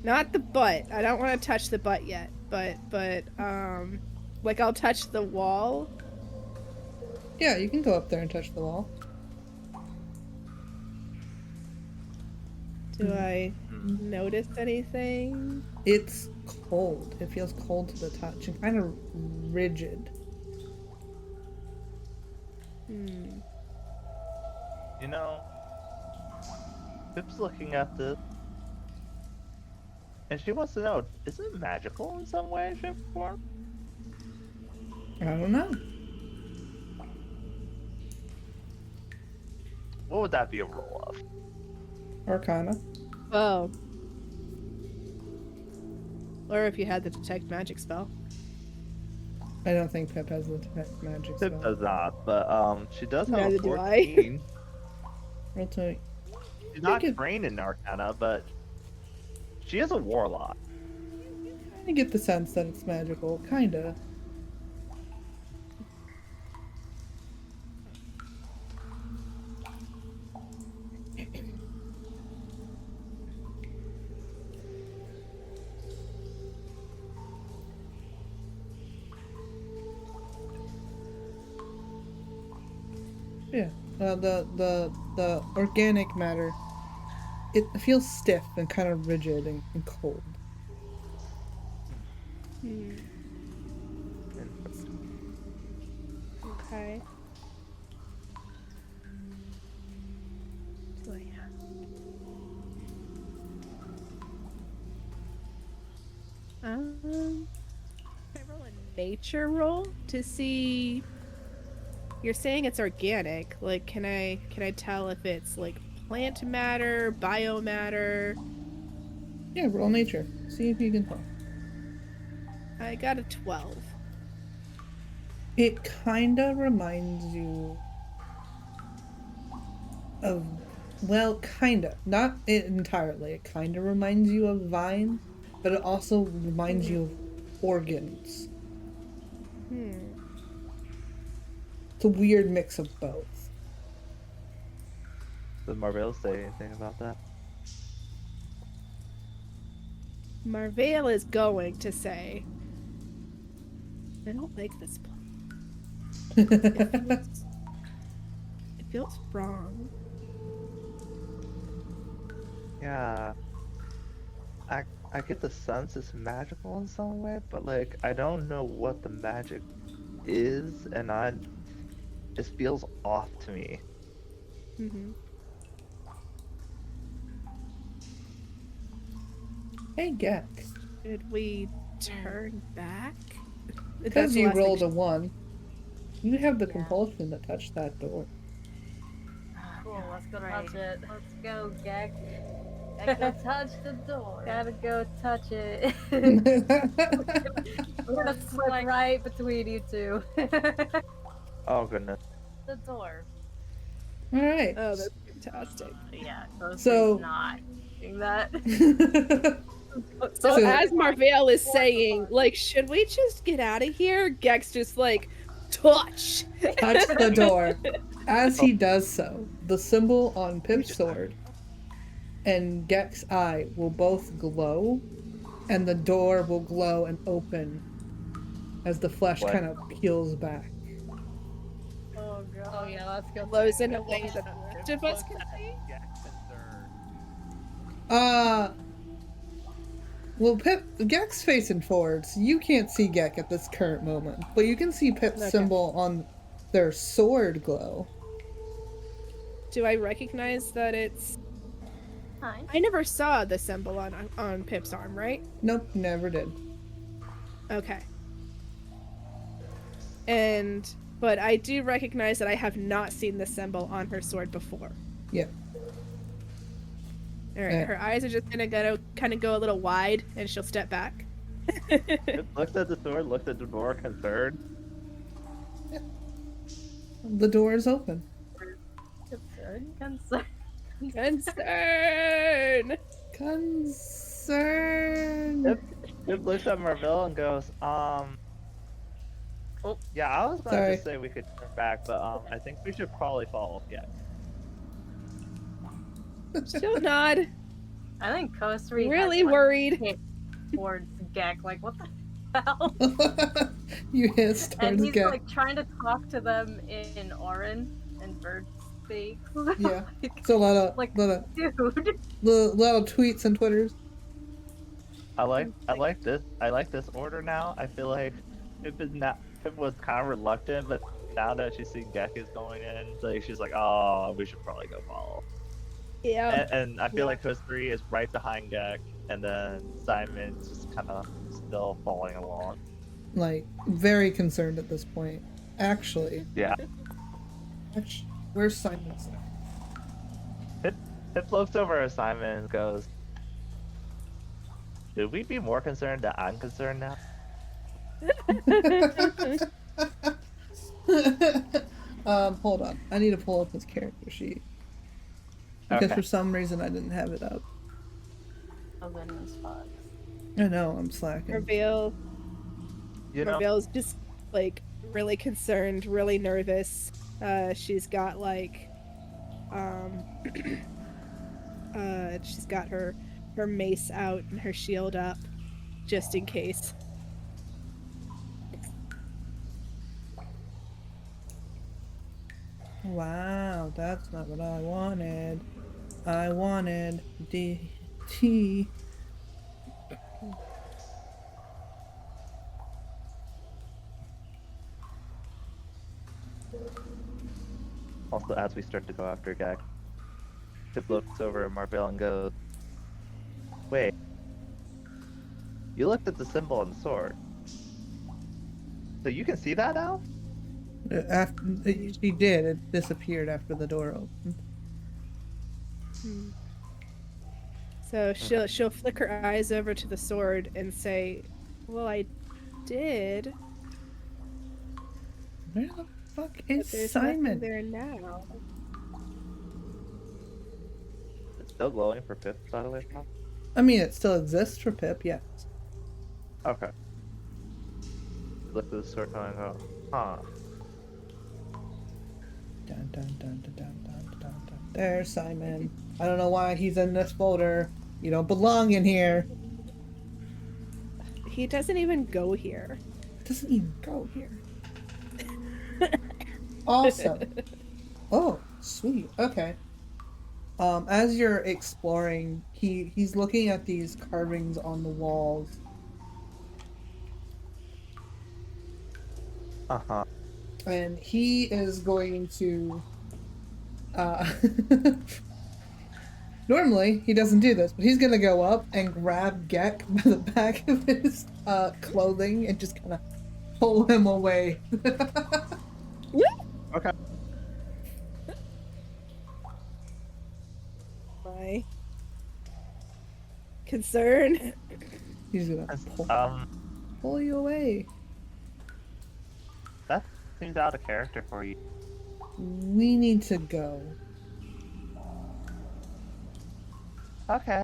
Not the butt. I don't want to touch the butt yet. But like I'll touch the wall. Yeah, you can go up there and touch the wall. Do I notice anything? It's cold. It feels cold to the touch and kind of rigid. You know, Pip's looking at this, and she wants to know, is it magical in some way, shape, or form? I don't know. What would that be a roll of? Arcana. Oh. Or if you had the detect magic spell. I don't think Pip has the detect magic spell. Pip does not, but she does have Neither a do I. 14. Roll to She's not it- trained in Arcana, but she is a warlock. I get the sense that it's magical, kinda. Yeah, the organic matter, it feels stiff and kind of rigid and cold. Okay. Do I have... Can I roll a nature roll to see? You're saying it's organic. Like, can I tell if it's like plant matter, biomatter? Yeah, roll nature. See if you can tell. I got a 12. It kinda reminds you of, well, kinda. Not entirely. It kinda reminds you of vine, but it also reminds you of organs. It's a weird mix of both. Did Marvell say anything about that? Marvell is going to say, I don't like this place. It feels wrong. Yeah. I get the sense it's magical in some way, but like I don't know what the magic is, and it just feels off to me. Hey, Gex. Should we turn back? Because That's the you last thing rolled a 1, you have the compulsion to touch that door. Cool, let's go Right. touch it. Let's go, Gek. Gotta go touch the door. Gotta go touch it. We're gonna slip like- right between you two. Oh goodness. The door. Alright. Oh, that's fantastic. Yeah, Ghost So- is not doing that. So So- as Marvell is saying, like, should we just get out of here? Gex just like touch. Touch the door. As he does so, the symbol on Pip's sword and Gek's eye will both glow, and the door will glow and open as the flesh What? kind of peels back. Oh god. Oh yeah, let's go. Glows in a way that the rest of us can see. Well, Gek's facing forward, so you can't see Gek at this current moment, but you can see Pip's Okay. symbol on their sword glow. Do I recognize that it's? Hi. I never saw the symbol on Pip's arm, right? Nope, never did. Okay. But I do recognize that I have not seen the symbol on her sword before. Yeah. All right, Yeah. her eyes are just gonna kind of go a little wide, and she'll step back. It looks at the sword, looks at the door, concerned. The door is open. Concern. Concern. Concern. It looks at Marvell and goes, Oh. yeah, I was about Sorry. to say we could turn back, but I think we should probably follow Gek. She'll nod. I think Kosri Really has, like, worried. hit towards Gek, like what the hell? You hissed And towards he's Gek. like trying to talk to them in Orin and bird speak. Yeah. Like, So a lot of, like, lot dude. of tweets and Twitters. I like this. I like this order now. I feel like Pip was kind of reluctant, but now that she's seen Gek is going in, like she's like, oh, we should probably go follow. Yeah. And I feel like Kosri is right behind Gek, and then Simon's just kind of still following along. Like, very concerned at this point. Actually, Yeah. where's Simon's? Pip looks over at Simon and goes, should we be more concerned that I'm concerned now? Hold on. I need to pull up his character sheet. Because Okay. for some reason I didn't have it up. Oh goodness, fuck. I know, I'm slacking. Reveal. You know, Reveal's just like really concerned, really nervous. She's got like, she's got her mace out and her shield up, just in case. Wow, that's not what I wanted. I wanted DT. also as we start to go after Gek, Pip looks over at Marvell and goes, wait, you looked at the symbol on the sword. So you can see that now? After she did, it disappeared after the door opened. So she'll flick her eyes over to the sword and say, "Well, I did. Where the fuck But is there's nothing Simon? there now." It's still glowing for Pip, by the way. Pop? I mean, it still exists for Pip, yes. Okay. Look at the sword and go, huh. Dun, dun, dun, dun, dun, dun, dun, dun. There's Simon. I don't know why he's in this folder. You don't belong in here. He doesn't even go here. It doesn't even go here. Awesome. Oh, sweet. Okay. As you're exploring, he's looking at these carvings on the walls. Uh-huh. And he is going to normally he doesn't do this, but he's gonna go up and grab Gek by the back of his clothing and just kind of pull him away. Okay. My concern. He's gonna pull you away. That seems out of character for you. We need to go. Okay.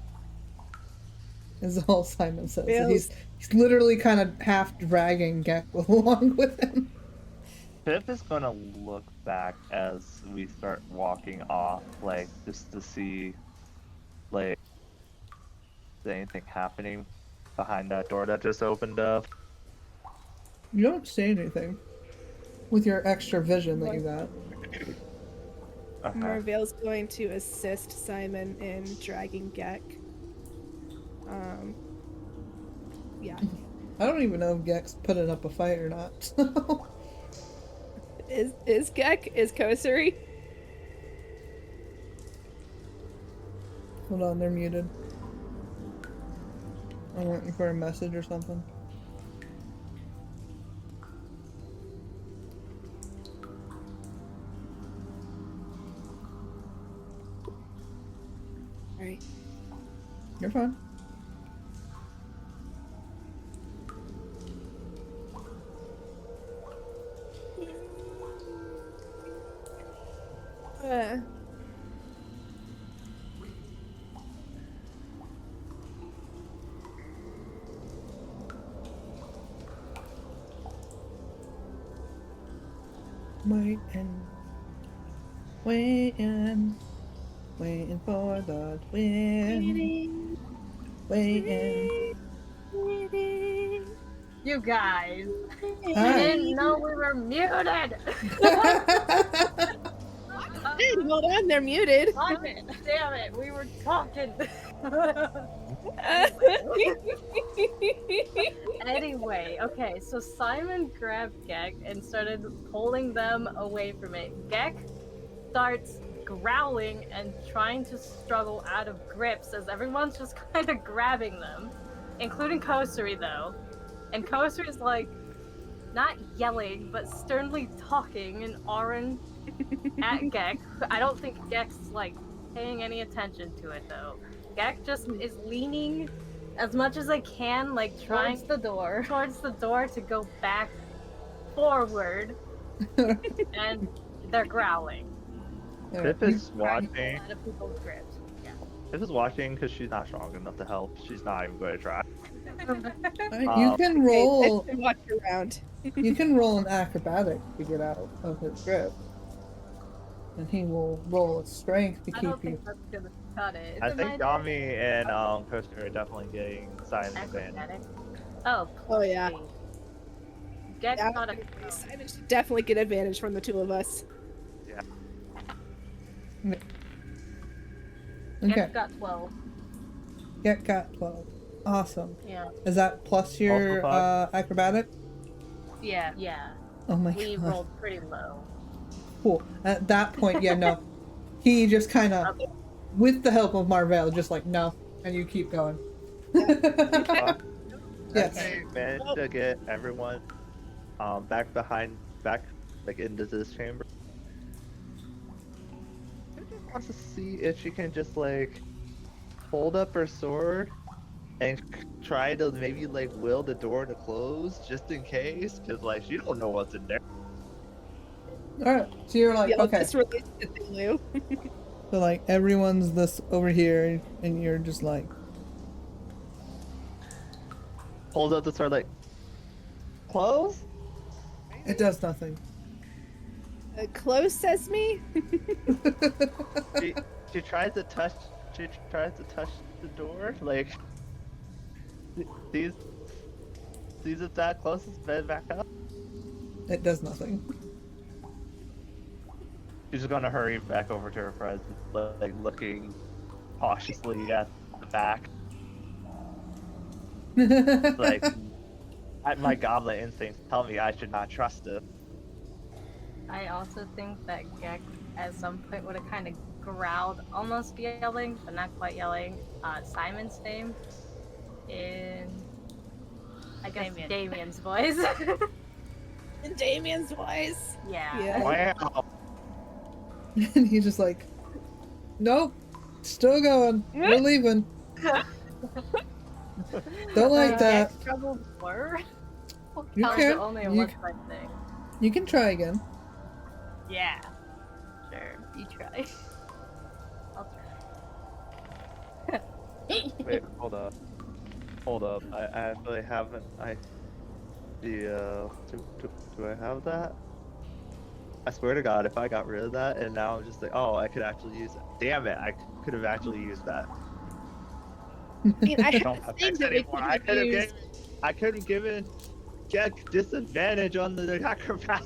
Is all Simon says. And Feels- he's literally kind of half dragging Gek along with him. Pip is gonna look back as we start walking off, like just to see, like, is anything happening behind that door that just opened up. You don't say anything with your extra vision that you got. Okay. Marvale's going to assist Simon in dragging Gek. Yeah. I don't even know if Gek's putting up a fight or not. Is Gek? Is Kosuri? Hold on, they're muted. I'm waiting for a message or something. Alright. You're fine. Waiting for the wind. Waiting. You guys, I Hi. didn't know we were muted. Hey, hold on, they're muted. Damn it, we were talking. Anyway, okay, so Simon grabbed Gek and started pulling them away from it. Gek starts growling and trying to struggle out of grips as everyone's just kind of grabbing them, including Kosuri though. And Kosuri's like, not yelling, but sternly talking in Auran at Gek. I don't think Gek's like paying any attention to it though. Gek just is leaning as much as I can, like trying Towards the door. towards the door to go back forward, and they're growling. Pip is watching. Out of people's grips. Yeah. Pip is watching because she's not strong enough to help. She's not even going to try. You can roll. Hey, watch around. You can roll an acrobatic to get out of his grip, and he will roll a strength to I keep don't you. think that's gonna cut it. I Isn't think that Yami and Coaster are definitely getting signs of advantage. acrobatic? Oh, Oh yeah. Get Yeah, not a Simon should definitely get advantage from the two of us. Okay, Get got 12. Get got 12. Awesome. Yeah. Is that plus your Also acrobatic? Yeah. Yeah. Oh my We god. rolled pretty low. Cool. At that point, yeah, no. He just kind of, Okay. with the help of Marvell, just like, no. And you keep going. Yes. They managed to get everyone back like into this chamber. She just wants to see if she can just like hold up her sword and try to maybe like will the door to close just in case, because like she don't know what's in there. Alright, so you're like, Yeah, okay. just release it to you. So like everyone's this over here, and you're just like, Hold up the sword like close. it does nothing. Close, says me. She tries to touch. She tries to touch the door. Like these if that closes bed back up. It does nothing. She's just gonna hurry back over to her friends, like looking cautiously at the back. Like, my goblin instincts tell me I should not trust it. I also think that Gek at some point would have kind of growled, almost yelling, but not quite yelling, Simon's name in, I guess, Damien's voice. In Damien's voice. Yeah. Yeah. Wow. And he's just like, nope, still going. We're leaving. Don't like that. Gek's trouble were? You That was can. only a You, one-time thing. you can try again. Yeah. Sure. You try. I'll try. Wait, hold up. I really haven't. Do I have that? I swear to God, if I got rid of that and now I'm just like, oh, I could actually use it. Damn it, I could have actually used that. I mean, I I have don't a have thing Hex that we anymore. could I could have given Gek disadvantage on the acrobat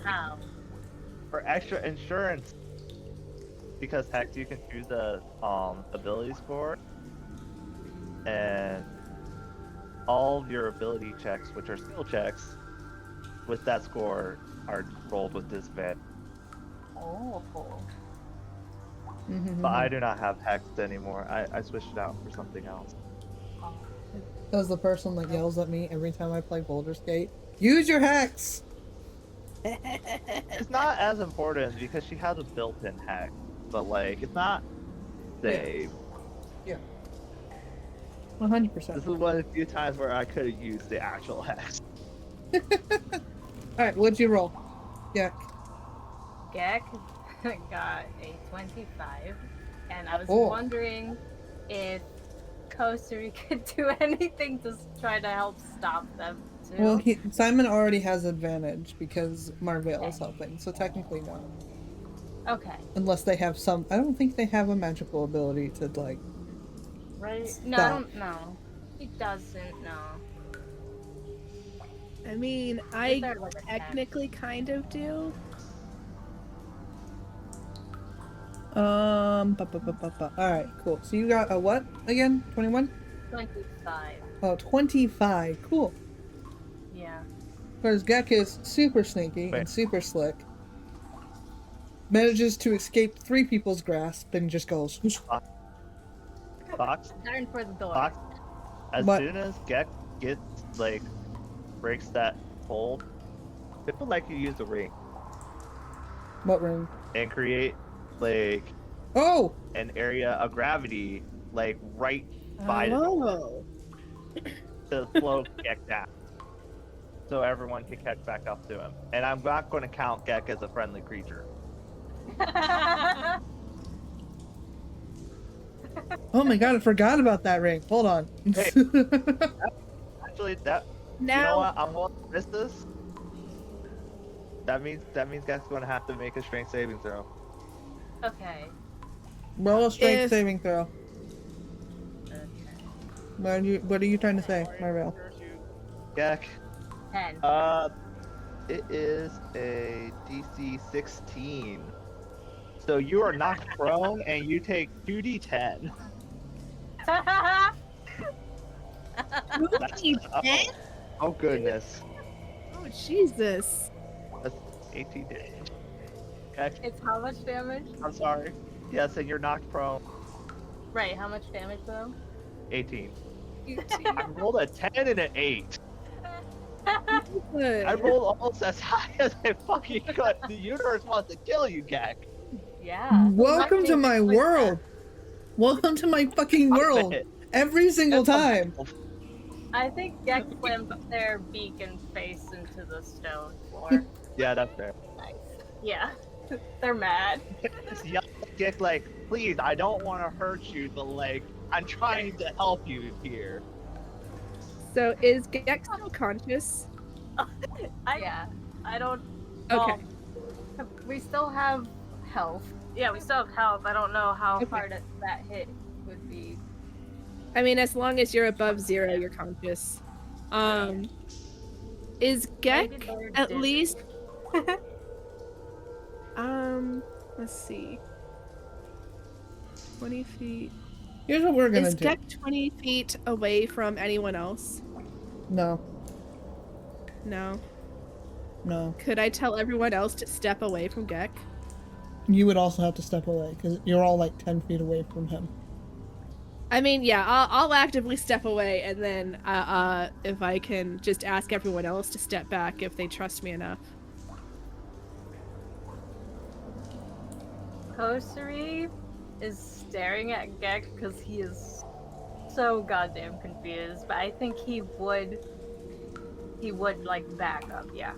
How? for extra insurance. Because Hex, you can choose a ability score, and all of your ability checks, which are skill checks, with that score are rolled with disadvantage. Oh. But I do not have Hex anymore. I switched it out for something else. Does the person that yells at me every time I play Baldur's Gate, use your hex? It's not as important because she has a built-in Hex, but like it's not save. 100%. This is one of the few times where I could have used the actual Hex. Alright, what'd you roll? Yeah. Gek got a 25, and I was Oh. wondering if Kosuri could do anything to try to help stop them too. Well, Simon already has advantage because Marvell is helping, so technically no. Okay. Unless they have some. I don't think they have a magical ability to, like. Right? Stop. No, I don't know. He doesn't know. I mean, Is I there, like, a tag? technically kind of do. Alright, cool. So you got a what again? 21? 25. Oh, 25. Cool. Yeah. Whereas Gek is super sneaky Wait. and super slick. Manages to escape 3 people's grasp and just goes. Fox, Turn for the door. Fox. As What? soon as Gek gets like breaks that hold, it would like you use the ring What ring? and create like Oh! an area of gravity like right by the door Oh. to slow Gek down, so everyone can catch back up to him. And I'm not going to count Gek as a friendly creature. Oh my god, I forgot about that ring. Hold on. Hey. Actually, that you know Now, what? I'm willing to miss this. That means Gek's going to have to make a strength saving throw. Okay. Roll a strength If- saving throw. What are you trying to say, Marvell? Gek, 10. it is a DC 16. So you are knocked prone and you take 2d10. ten? Oh goodness. Oh Jesus! That's 18 damage. Gek, It's how much damage? I'm sorry. Yes, and you're knocked prone. Right, how much damage though? 18. I rolled a 10 and an 8. Good. I rolled almost as high as I fucking could. The universe wants to kill you, Gek. Yeah. Welcome to my Like world! Welcome to my fucking world! Every single time! I think Gek slammed their beak and face into the stone floor. Yeah, that's fair. Nice. Yeah. They're mad. Just yell at Gek like, please, I don't want to hurt you, but like, I'm trying to help you here. So is Gek still conscious? Yeah. I don't. Okay. We still have health. Yeah, we still have health. I don't know how Okay. hard that hit would be. I mean, as long as you're above 0, you're conscious. Is Maybe Gek they're at dizzy. least? Let's see. 20 feet. Here's what we're gonna Is do. Gek 20 feet away from anyone else? No. No. No. Could I tell everyone else to step away from Gek? You would also have to step away, because you're all like 10 feet away from him. I mean, yeah, I'll actively step away, and then if I can just ask everyone else to step back if they trust me enough. Kosuri is staring at Gek because he is so goddamn confused, but I think he would like back up, yeah.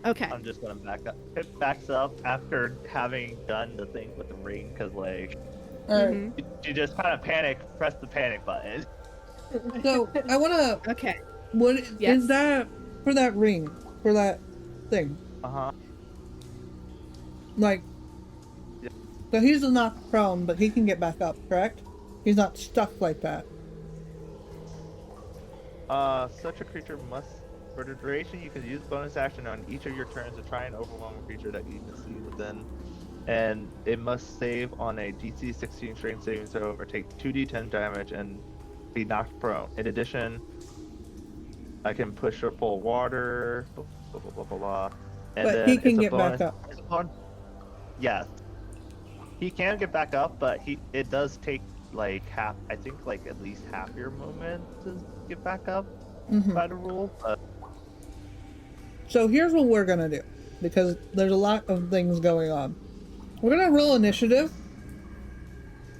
Okay. I'm just gonna back up. Pip backs up after having done the thing with the ring, cause like, Alright, Mhm. you just kind of press the panic button. so I wanna. Okay. What is Yes. that for that ring? for that thing. Uh-huh. Like, Yep. so he's knocked prone, but he can get back up, correct? He's not stuck like that. Such a creature must, for the duration, you can use bonus action on each of your turns to try and overwhelm a creature that you can see within. And it must save on a DC 16 strength saving throw or take 2d10 damage and be knocked prone. In addition, I can push or pull water, blah, blah, blah, blah, blah, blah. And But then he can it's a get back bonus- up. it's upon- Yes. He can get back up, but it does take like half, I think like at least half your movement to get back up Mhm. by the rule. But So here's what we're gonna do, because there's a lot of things going on. We're gonna roll initiative.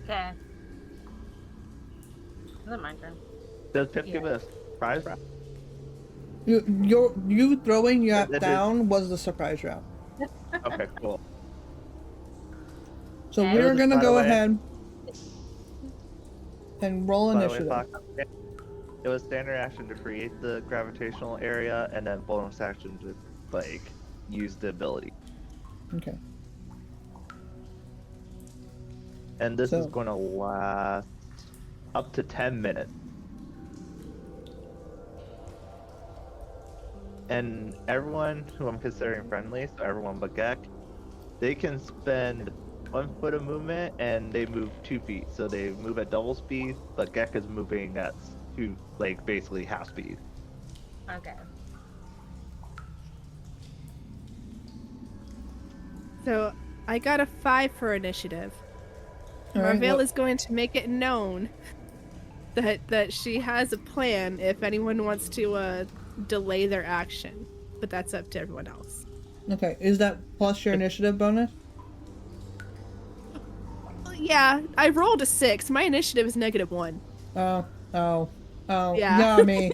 Okay. Is it my turn? does Pip give a surprise round? You throwing that that is- down was the surprise round. Okay, cool. So Okay. we're It was- gonna by the go way- ahead and roll By the way, initiative. Fox, it was standard action to create the gravitational area, and then bonus action to like use the ability. Okay. And this is So- going to last up to 10 minutes. And everyone who I'm considering friendly, so everyone but Gek, they can spend 1 foot of movement and they move 2 feet. So they move at double speed, but Gek is moving at like basically half speed. Okay. So I got a 5 for initiative. All right, Marvell what- is going to make it known that she has a plan if anyone wants to delay their action, but that's up to everyone else. Okay, is that plus your initiative bonus? Yeah, I rolled a 6. My initiative is -1. Oh, Yeah. yummy,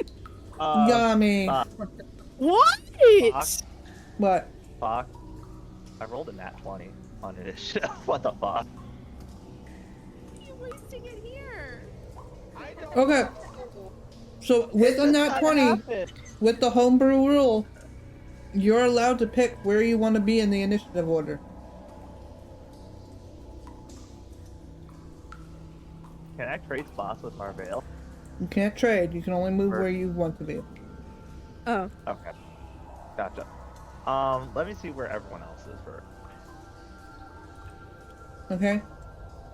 Uh, yummy. What? What? Fuck. I rolled a nat 20 on initiative. What the fuck? You wasting it here. Okay. So with a nat 20, with the homebrew rule, you're allowed to pick where you want to be in the initiative order. Can I trade spots with Marvell? You can't trade. You can only move Sure. where you want to be. Oh, Okay. Gotcha. Let me see where everyone else is first. Okay.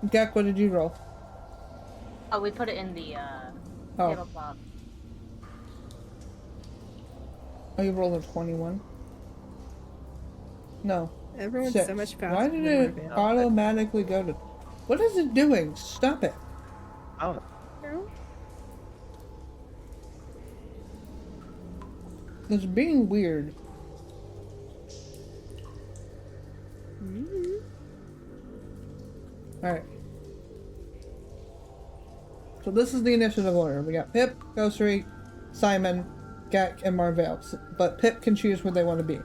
Gak, what did you roll? Oh, we put it in the Oh, tablecloth. oh, you rolled a 21. No. everyone's Six. so much faster. Why did than it Marvell. automatically go to? What is it doing? Stop it. I don't know. It's being weird. Mhm. Alright. So this is the initiative order. We got Pip, Ghostry, Simon, Gak, and Marvell. But Pip can choose where they want to be.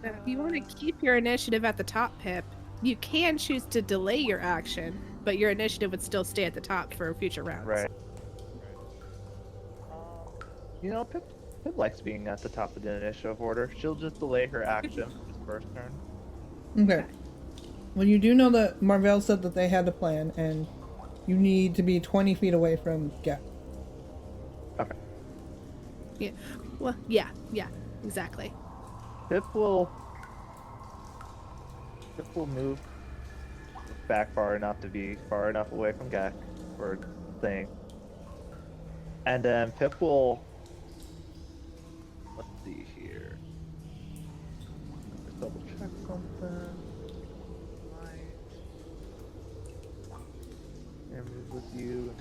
Now, if you want to keep your initiative at the top, Pip, you can choose to delay your action, but your initiative would still stay at the top for future rounds. Right. You know, Pip likes being at the top of the initiative order. She'll just delay her action for his first turn. Okay. Well, you do know that Marvell said that they had a plan, and you need to be 20 feet away from Gak. Yeah. Well, yeah, exactly. Pip will move back far enough to be far enough away from Gak for thing. And then Pip will, let's see here. Just double check something. And move with you.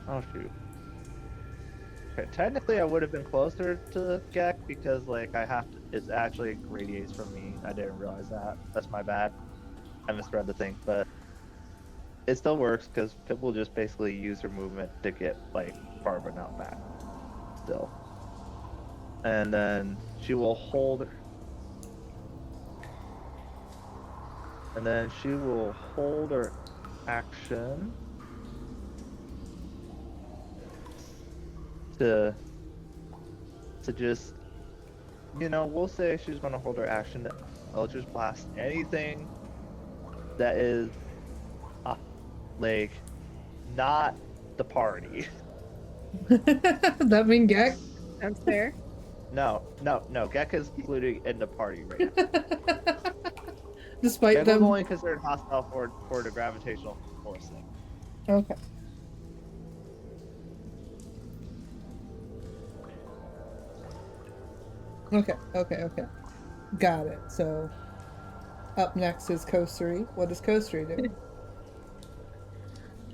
Oh shoot. Okay, technically I would have been closer to Gek because like I have to, it actually radiates from me. I didn't realize that. That's my bad. I misread the thing, but it still works because Pip will just basically use her movement to get like far enough back. Still. And then she will hold. And then she will hold her action to just, we'll say she's gonna hold her action to Eldritch Blast anything that is like not the party. That mean Gek? Sounds fair. No, Gek is included in the party right now. Despite Gek was them. only considered hostile for the gravitational force thing. Okay. Okay. Got it. So, up next is Kosuri. What does Kosuri do?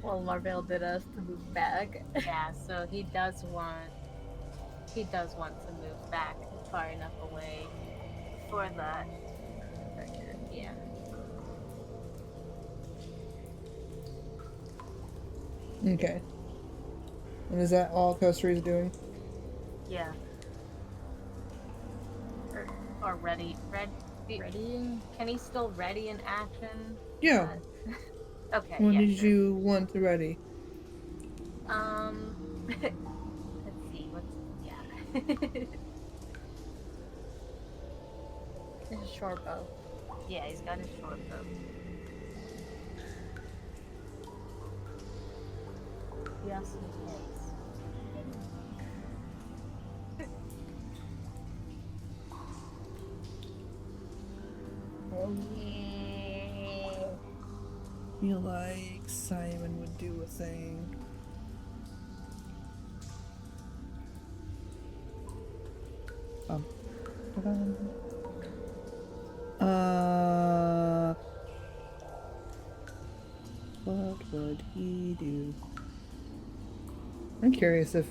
Well, Marvell did ask to move back. Yeah, so he does want to move back far enough away for that. Yeah. Okay. And is that all Kosuri's doing? Yeah. Or ready. Readying? Can he still ready in action? Yeah. Okay. When yeah, did sure. you want to ready? Let's see. Yeah. It's a short bow. Yeah, he's got his short bow. Just in case. Feel like Simon would do a thing. What would he do? I'm curious if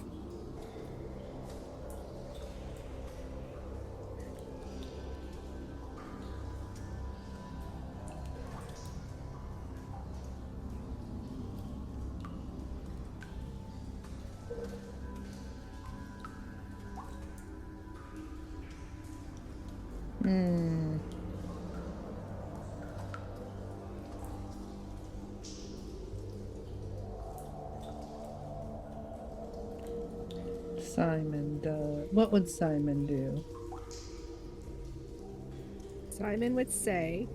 Simon does. What would Simon do? Simon would say,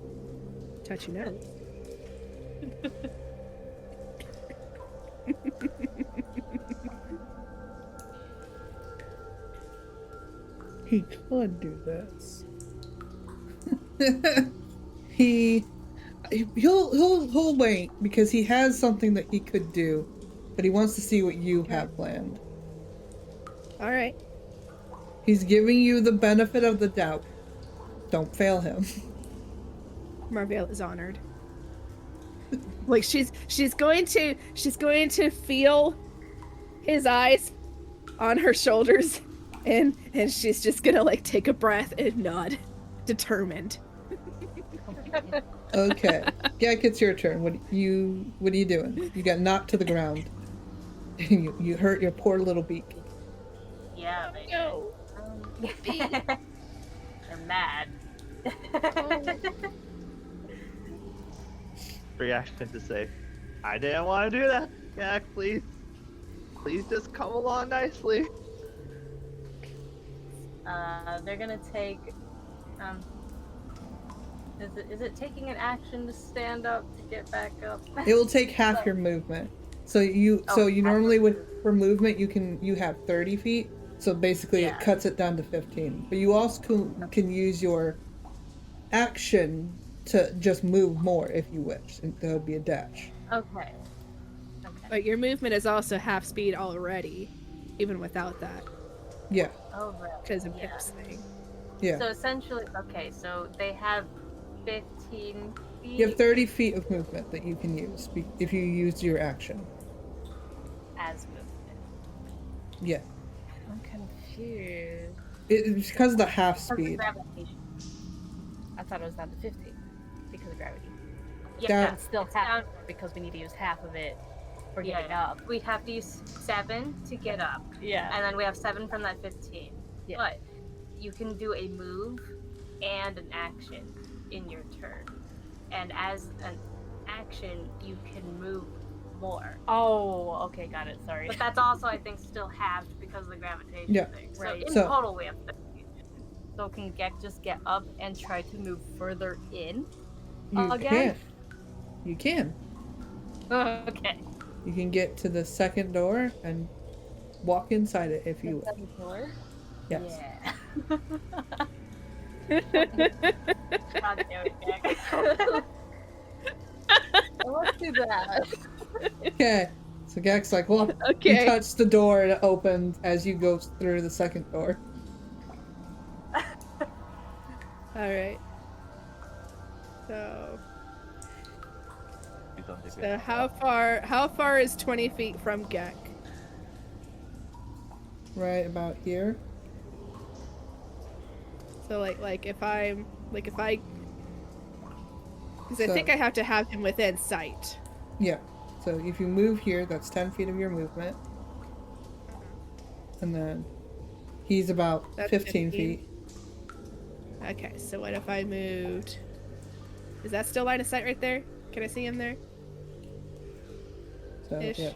touch your nose. He could do this. He'll wait because he has something that he could do, but he wants to see what you have planned. All right. He's giving you the benefit of the doubt. Don't fail him. Marvell is honored. Like she's going to feel his eyes on her shoulders, and she's just gonna like take a breath and nod, determined. Okay. Gek, it's your turn. What are you doing? You got knocked to the ground. You hurt your poor little beak. Yeah, they No. They're mad. Reaction to say, I didn't want to do that. Gek, please just come along nicely. They're gonna take. Is it taking an action to stand up to get back up? It will take half your movement. So you normally for movement you have 30 feet. So basically Yeah. it cuts it down to 15. But you also can use your action to just move more if you wish. And that would be a dash. Okay. But your movement is also half speed already, even without that, Yeah. Oh, right. because of Yeah. Pip's thing. Yeah. So essentially, okay, so they have 15 feet. You have 30 feet of movement that you can use if you use your action. as movement. Yeah. I'm confused. It's because of the half Because of speed. gravitation. I thought it was down to 50 because of gravity. Yeah, That- It's still it's half down- because we need to use half of it for Yeah. getting up. We'd have to use 7 to get up, Yeah. and then we have 7 from that 15. Yeah. But you can do a move and an action in your turn. And as an action, you can move more. Oh, okay, got it. Sorry. But that's also, I think, still halved because of the gravitation Yeah. thing. So Right. in So- total, we have 30. So can Gek just get up and try to move further in? You Again? can. You can. Okay. You can get to the second door and walk inside it if you will. Door? Yes. Yeah. God damn it, Gek. Let's do that. Okay. So Gek's like, well, you Okay. touch the door and it opens as you go through the second door. All right. So, You don't think we so have how far is 20 feet from Gek? Right about here. So like if I, because I So- think I have to have him within sight. Yeah. So if you move here, that's 10 feet of your movement. And then he's about That's 15 15. feet. Okay, so what if I moved? Is that still line of sight right there? Can I see him there? So, Ish. yeah.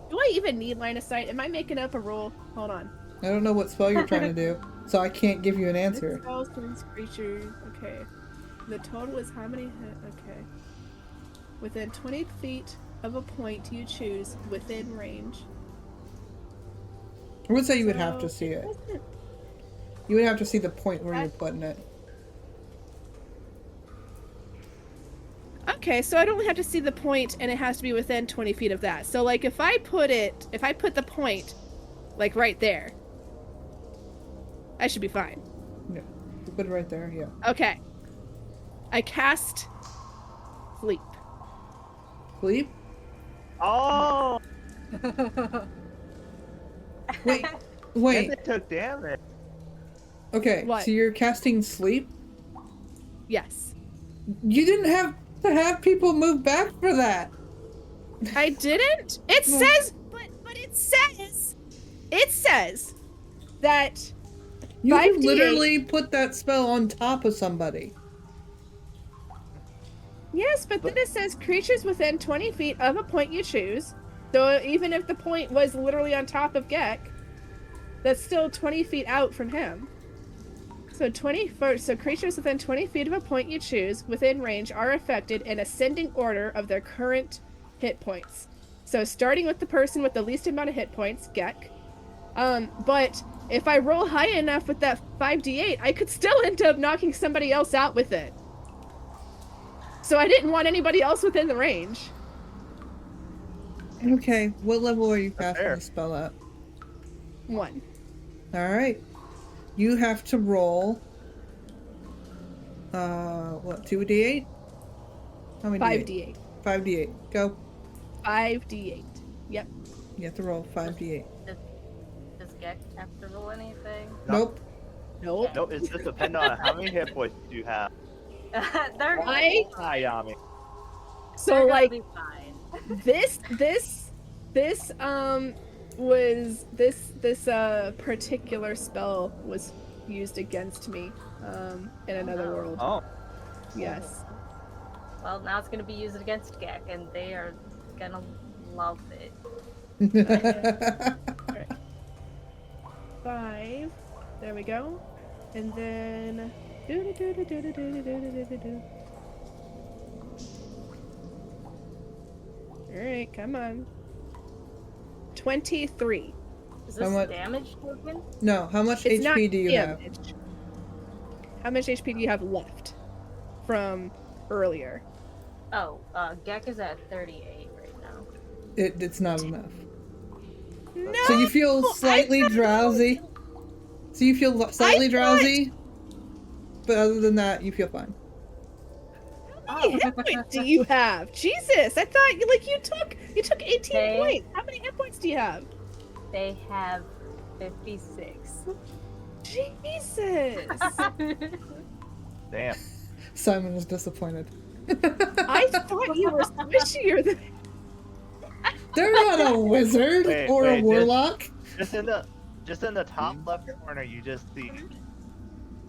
Do I even need line of sight? Am I making up a rule? Hold on. I don't know what spell you're trying to do, so I can't give you an This answer. spell turns creatures. Okay. The total is how many hit? Okay. Within 20 feet of a point you choose within range. I would say you would have to So, see it. doesn't- You would have to see the point where you're putting it. Okay, so I'd only have to see the point, and it has to be within 20 feet of that. So, like, if I put the point, like, right there, I should be fine. You put it right there, yeah. Okay. I cast Sleep. Sleep? Oh! Wait, And wait. they took damage. Okay, What? so you're casting sleep? Yes. You didn't have to have people move back for that. I didn't? It No. says, but it says that You can 5d8. literally put that spell on top of somebody. Yes, but then it says creatures within 20 feet of a point you choose. So even if the point was literally on top of Gek, that's still 20 feet out from him. So so creatures within 20 feet of a point you choose within range are affected in ascending order of their current hit points. So starting with the person with the least amount of hit points, Gek. But if I roll high enough with that 5d8, I could still end up knocking somebody else out with it. So I didn't want anybody else within the range. Okay, what level are you That's casting fair. the spell at? 1. Alright. You have to roll... what, 2d8? How many 5d8. 5d8. Go. 5d8. Yep. You have to roll 5d8. Does Gek have to roll anything? Nope. Nope. No, it's just dependent on how many hit points you have. They're I- Hi, Yami. So they're gonna like be fine. this particular spell was used against me in another world. Oh. Yes. Well, now it's gonna be used against Gek, and they are gonna love it. 5. There we go. And then Alright, come on. 23. Is How this much- damage token? No, how much It's not HP do you have? damage. How much HP do you have left from earlier? Oh, Gek is at 38 right now. It's not enough. No. So you feel slightly thought- drowsy. So you feel slightly thought- drowsy, but other than that, you feel fine. How many hit points do you have? Jesus, I thought you took 18 Hey. points. How many hit points do you have? They have 56. Jesus. Damn. Simon is disappointed. I thought you were squishier than They're not a wizard Wait, or wait, a this- warlock. Just in the top left corner, you just see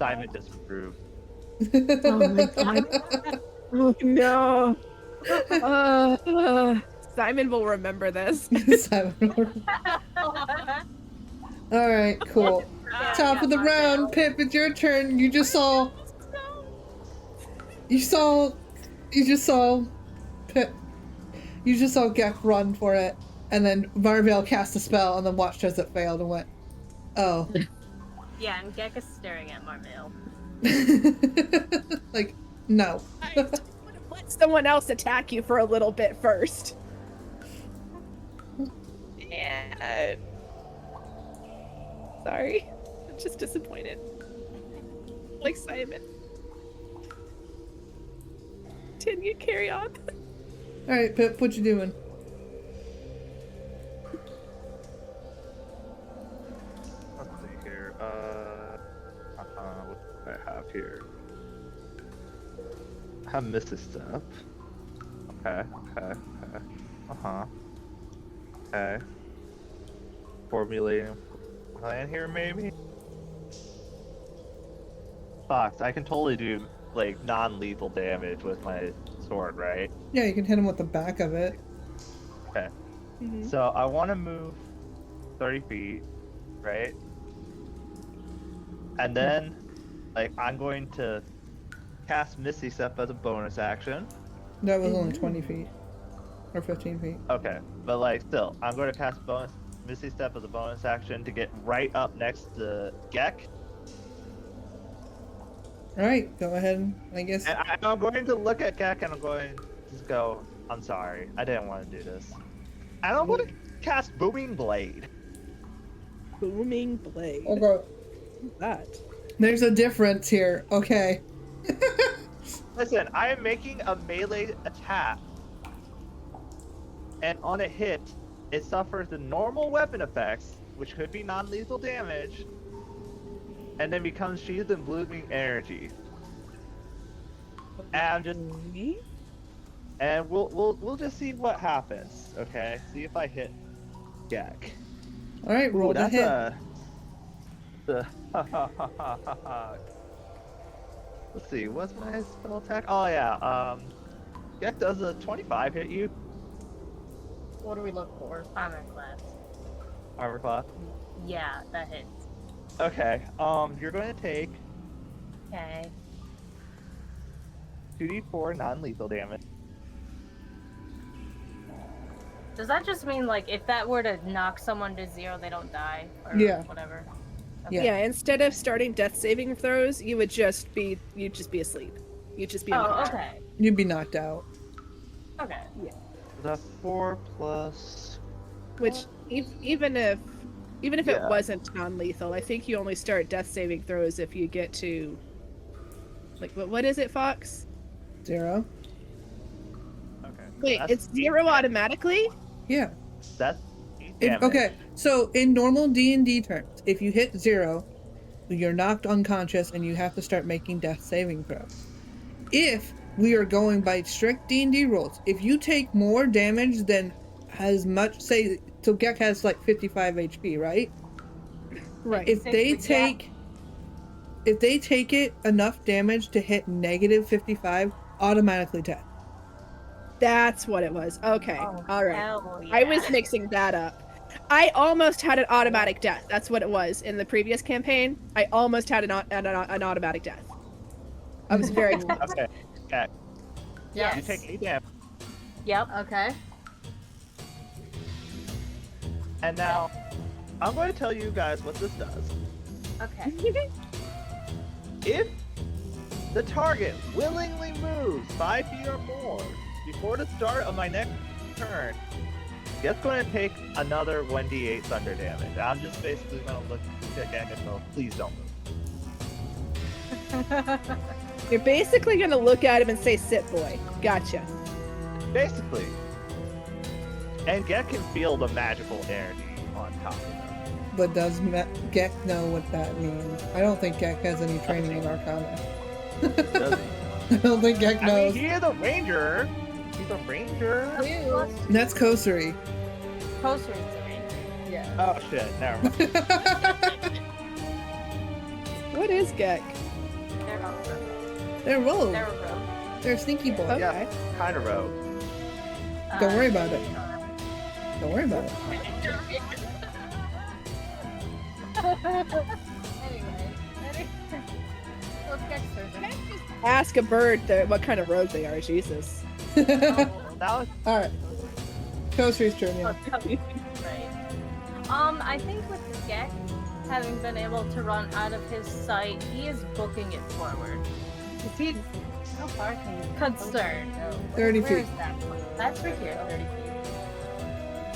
Simon disapproved. Oh my god. Oh no. Simon will remember this. Simon. All right, cool. Top of the round, Pip. It's your turn. You just saw Pip. You just saw Gek run for it, and then Marvell cast a spell, and then watched as it failed, and went, "Oh." Yeah, and Gek is staring at Marvell. Like, no. I would have let someone else attack you for a little bit first. Yeah. Sorry. I'm just disappointed. Like Simon. Continue, carry on. All right, Pip. What you doing? Let's see here. What do I have here? I have Mrs. Step. Okay. Okay. Formulating a plan here, maybe? Fox, I can totally do, like, non-lethal damage with my sword, right? Yeah, you can hit him with the back of it. Okay. Mhm. So I want to move 30 feet, right? And then, like, I'm going to cast Misty Step as a bonus action. That was only 20 feet. Or 15 feet. Okay, but like, still, I'm going to cast Misty Step as a bonus action to get right up next to Gek. Alright, go ahead, I guess. And I'm going to look at Gek and I'm going to just go, I'm sorry, I didn't want to do this. And I'm going to cast Booming Blade. Booming blade. Okay. What's that? There's a difference here, okay. Listen, I am making a melee attack. And on a hit, it suffers the normal weapon effects, which could be non-lethal damage, and then becomes sheathed in blooming energy. And we'll just see what happens, okay? See if I hit Gek. Alright, roll the hit. Let's see, what's my spell attack? Oh yeah, Gek, does a 25 hit you? What do we look for? Armor class. Armor class? Yeah, that hits. Okay, you're going to take Okay. 2d4 non-lethal damage. Does that just mean, like, if that were to knock someone to 0, they don't die? Or Yeah. whatever? Yeah. Yeah, instead of starting death saving throws, you'd just be asleep. You'd just be Oh, unconscious. okay. You'd be knocked out. Okay. That's 4 plus... Which even if it Yeah. wasn't non-lethal, I think you only start death saving throws if you get to, like, what is it, Fox? 0. Okay. Wait, that's it's 0 automatically? Yeah. That's 8 damage. Okay, so in normal D&D terms, if you hit 0, you're knocked unconscious and you have to start making death saving throws. If we are going by strict D&D rules, if you take more damage than as much, say, so Gek has like 55 HP, right? Right. If they take it enough damage to hit negative 55, automatically dead. That's what it was. Okay. Oh, All right. hell I was yeah. mixing that up. I almost had an automatic death. That's what it was in the previous campaign. I almost had an automatic death. I was very close. Okay. Okay. Yes. You take 8 damage. Yep. Okay. And now, I'm going to tell you guys what this does. Okay. If the target willingly moves 5 feet or more before the start of my next turn, Gek's going to take another 1d8 thunder damage. I'm just basically going to look at Gek and go, please don't move. You're basically gonna look at him and say, "Sit, boy." Gotcha. Basically. And Gek can feel the magical energy on top of him. But does Gek know what that means? I don't think Gek has any training in Arcana. Does he? I don't think Gek I mean, knows. he is a ranger. He's a ranger. Ew. That's Kosari. Closer is the ranger. Yeah. Oh shit, never mind. What is Gek? They're a rogue. They're rogue. They're a rogue. They're a sneaky boy. Okay. Yeah, kind of rogue. Don't worry about it. they are- Don't worry about it. Anyway. Let's get started. Ask a bird what kind of rogue they are. Jesus. Oh, That was Alright. Kostri's turn, yeah. right. I think with Gek having been able to run out of his sight, he is booking it forward. Is he? How far can you? Concerned. 30 Where feet. is that one? That's right here. 30 feet.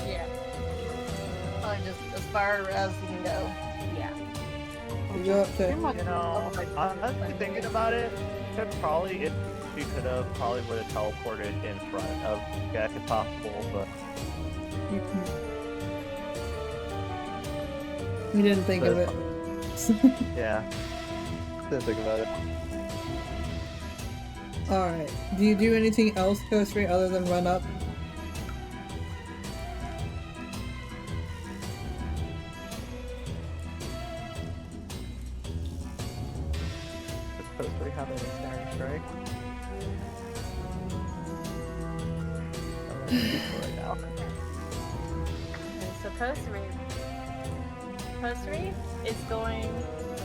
Yeah. Just as far as you can go. Yeah. You go up to. you know, honestly thinking about it, could probably if she could have probably would have teleported in front of Gek if possible, but We didn't think of it. yeah. Didn't think about it. Alright. Do you do anything else, Kostri, other than run up? Does Costa have any snaring strike? Right now. And so Kosri is going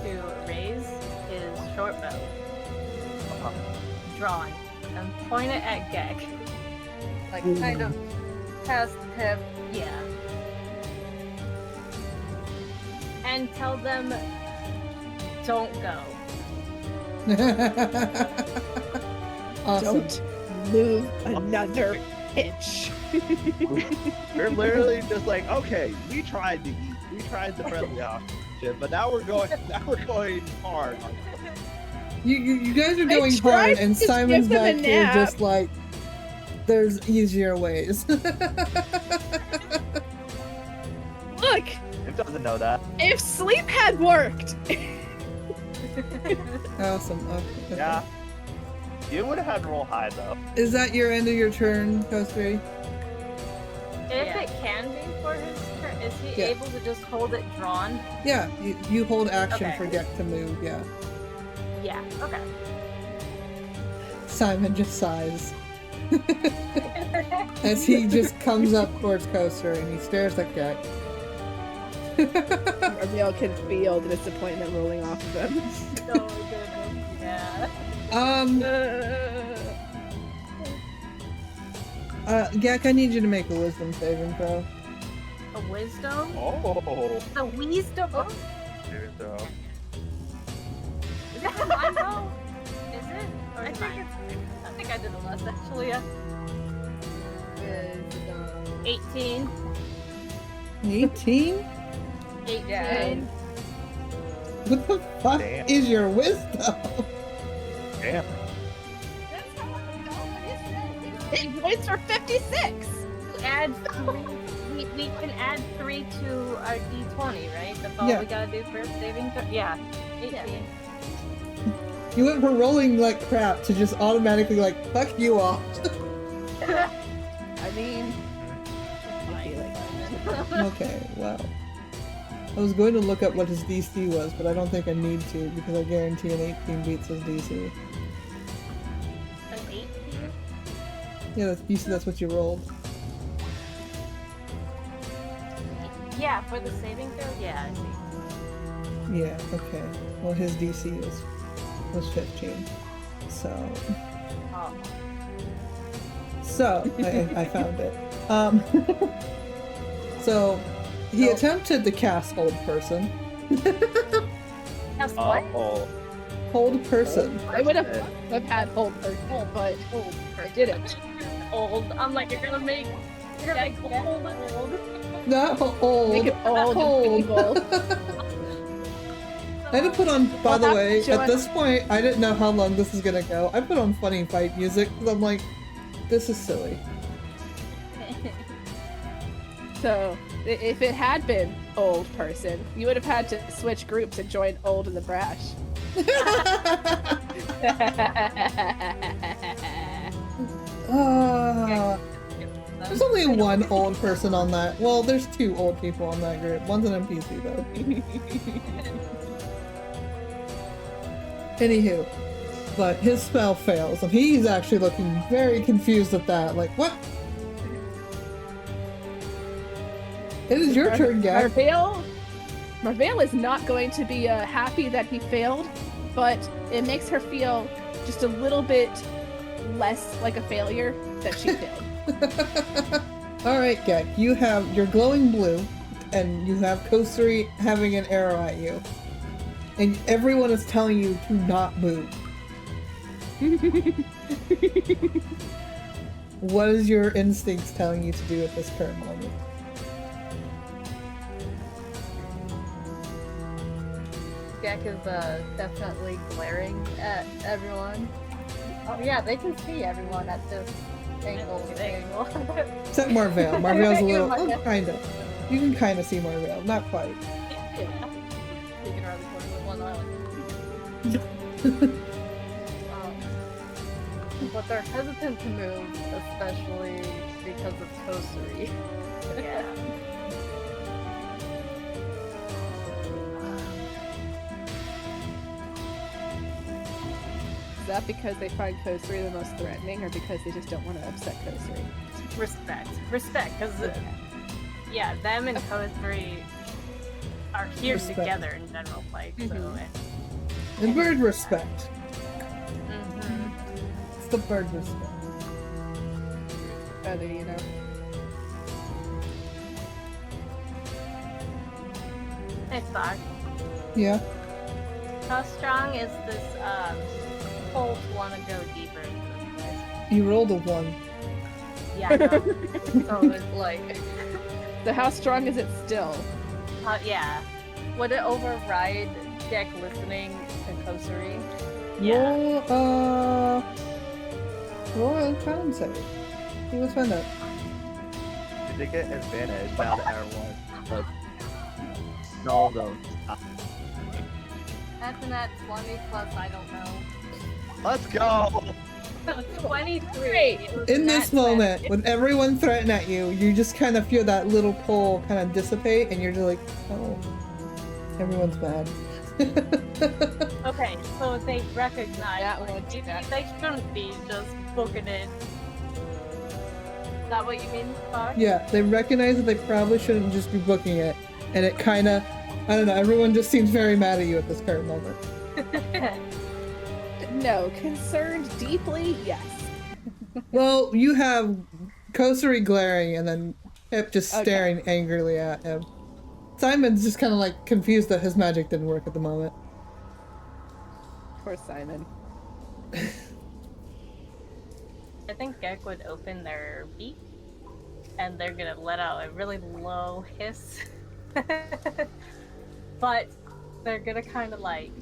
to raise his short bow, drawn, and point it at Gek. Like, kind of past hip. Yeah. And tell them, don't go. Awesome. Don't move another inch. We're literally just like, okay, we tried the friendly option, but now we're going hard. You guys are I going tried hard, to and just Simon's give them a back here nap. just like, there's easier ways. Look, It doesn't know that. if sleep had worked. Awesome. Okay. Yeah. You would have had to roll high though. Is that your end of your turn, Kostri? If Yeah. it can be for his turn, is he Yeah. able to just hold it drawn? Yeah, you hold action Okay. for Gek to move, yeah. Yeah, okay. Simon just sighs. As he just comes up towards Coaster and he stares at Gek. Armiel can feel the disappointment rolling off of him. So good. Yeah. Gek, I need you to make a wisdom saving throw. A wisdom? Oh. A wisdom? Oh, There you go. is it mine though? Is it? Or I think I did the less actually, yeah. 18. 18? 18. Yeah. What the fuck Damn. is your wisdom? Damn. It points for 56. Add 3. We can add 3 to our d20, right? That's all Yeah. we gotta do for saving throw? Yeah. 18. You went from rolling like crap to just automatically like, fuck you all. I mean, Okay, well. I was going to look up what his DC was, but I don't think I need to because I guarantee an 18 beats his DC. An 18? Yeah, you said that's what you rolled. Yeah, for the saving throw? Yeah, I see. Yeah, okay. Well, his DC was 15. So, Oh. I found it. So, he Oh. attempted to cast Hold Person. That's what? Oh. Hold Person. I would have had hold person, but I didn't. Old. I'm like, you're gonna make old. Not hold. Make it old and Hold. feeble. I had to put on, by the Well, way, that's what at this point, I didn't know how long this is gonna go. I put on funny fight music because I'm like, this is silly. So, if it had been old person, you would have had to switch groups and join old and the brash. There's only one old person on that. Well, there's two old people on that group. One's an NPC though. Anywho, but his spell fails, and he's actually looking very confused at that. Like, what? It is your turn, Gak. Marvale is not going to be happy that he failed, but it makes her feel just a little bit less like a failure that she failed. Alright, Gek, you have your glowing blue, and you have Kosuri having an arrow at you. And everyone is telling you to not move. What is your instincts telling you to do at this current moment? Gek is definitely glaring at everyone. Oh yeah, they can see everyone at this angle. Except Marvale. Marvale's a little, kinda. You can kinda see Marvale, not quite. Yeah. You can hardly put it with one island. But they're hesitant to move, especially because of Kosuri. Yeah. Is that because they find Kosuri the most threatening, or because they just don't want to upset Kosuri? Respect, because yeah, them and Kosuri are here Respect. together in general, like so. And bird respect. Mhm. It's the bird respect. Other, you know. Hey, Fox. Yeah. How strong is this pull to want to go deeper into this place? You rolled a 1. Yeah, I know. So it's like, So how strong is it still? Yeah. would it override Gek listening to Kosuri? Yeah. Roll a con save. See what's find out. Did they get advantage now that everyone like all those? That's an at 20 plus, I don't know. Let's go! 23. In this moment, with everyone threatening at you, you just kind of feel that little pull kind of dissipate, and you're just like, oh, everyone's mad. Okay, so they recognize That like, one, maybe that- they shouldn't be just booking it. Is that what you mean, Fox? Yeah, they recognize that they probably shouldn't just be booking it, and it kind of, I don't know, everyone just seems very mad at you at this current moment. No, concerned deeply, yes. Well, you have Kosuri glaring, and then Hip just Okay. staring angrily at him. Simon's just kind of like confused that his magic didn't work at the moment. Poor Simon. I think Gek would open their beak, and they're gonna let out a really low hiss. But they're gonna kind of like.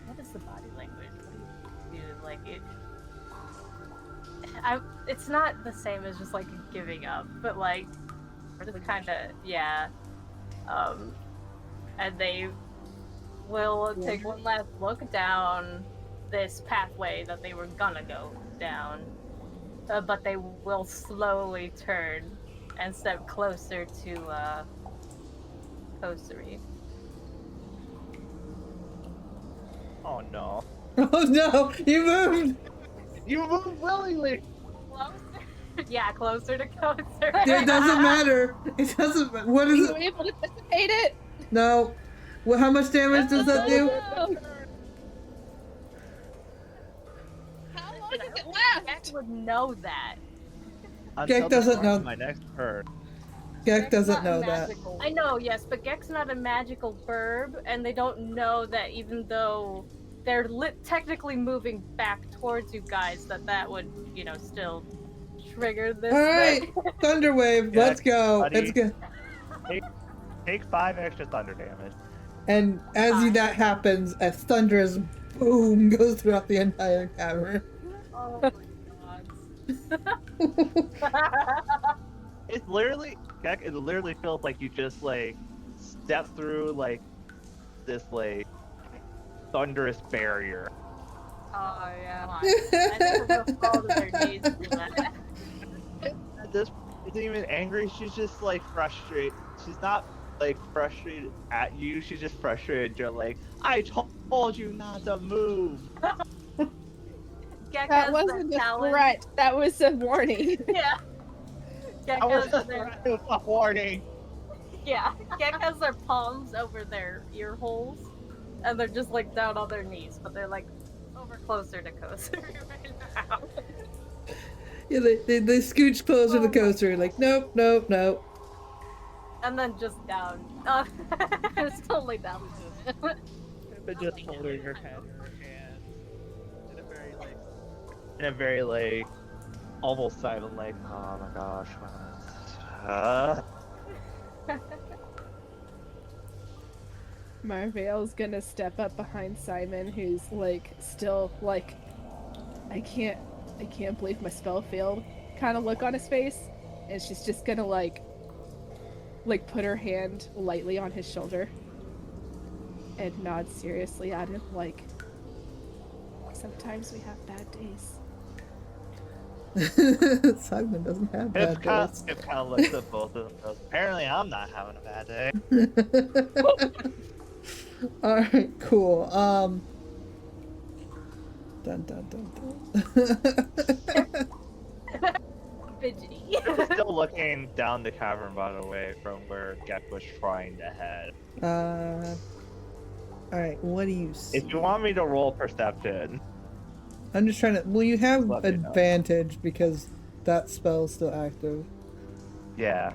What is the body language? What do you do? Like it. It's not the same as just like giving up, but like, it's kind of yeah. And they will take one last look down this pathway that they were gonna go down, but they will slowly turn and step closer to Kosuri. Oh no! Oh no, you moved! You moved willingly. Closer? Yeah, closer to Kosuri. It doesn't matter. It doesn't. What Were is you it? able to dissipate it? No. Well, how much damage does that do? How long does it Gek last? would know that. Until doesn't the know. My next turn. Gek Gek's doesn't not know that. magical. I know, yes, but Gek's not a magical verb, and they don't know that even though they're technically moving back towards you guys, that would, you know, still trigger this. Alright, thing. Thunderwave, Yeah, let's go. buddy. Let's go. Take 5 extra thunder damage. And as that happens, a thunderous boom goes throughout the entire cavern. Oh my god. It's literally, Gek, it literally feels like you just like step through like this like thunderous barrier. Oh yeah. I think they'll fall to their knees for that. At this isn't even angry. She's just like frustrated. She's not like frustrated at you. She's just frustrated. You're like, I told you not to move. Gek That has wasn't their a talons. threat. That was a warning. Yeah. Gek I was has just their a warning. yeah. Gek has their palms over their ear holes, and they're just like down on their knees, but they're like over closer to Kosuri right now. Yeah, they scooch closer to the coaster, like, nope, nope, nope. And then just down. It's totally down to it. But just holding her head in her hand in a very like almost silent, like, oh my gosh. Marvale's gonna step up behind Simon, who's like still like, I can't believe my spell failed kind of look on his face, and she's just gonna like put her hand lightly on his shoulder and nod seriously at him, like, sometimes we have bad days. Simon doesn't have It bad kind days. of looks at both of them. Apparently, I'm not having a bad day. All right, cool. Dun dun dun dun. Fidgety. Still looking down the cavern, by the way, from where Gek was trying to head. All right, what do you see? If you want me to roll perception, I'm just trying to. Well, you have Let me know. advantage because that spell's still active. yeah.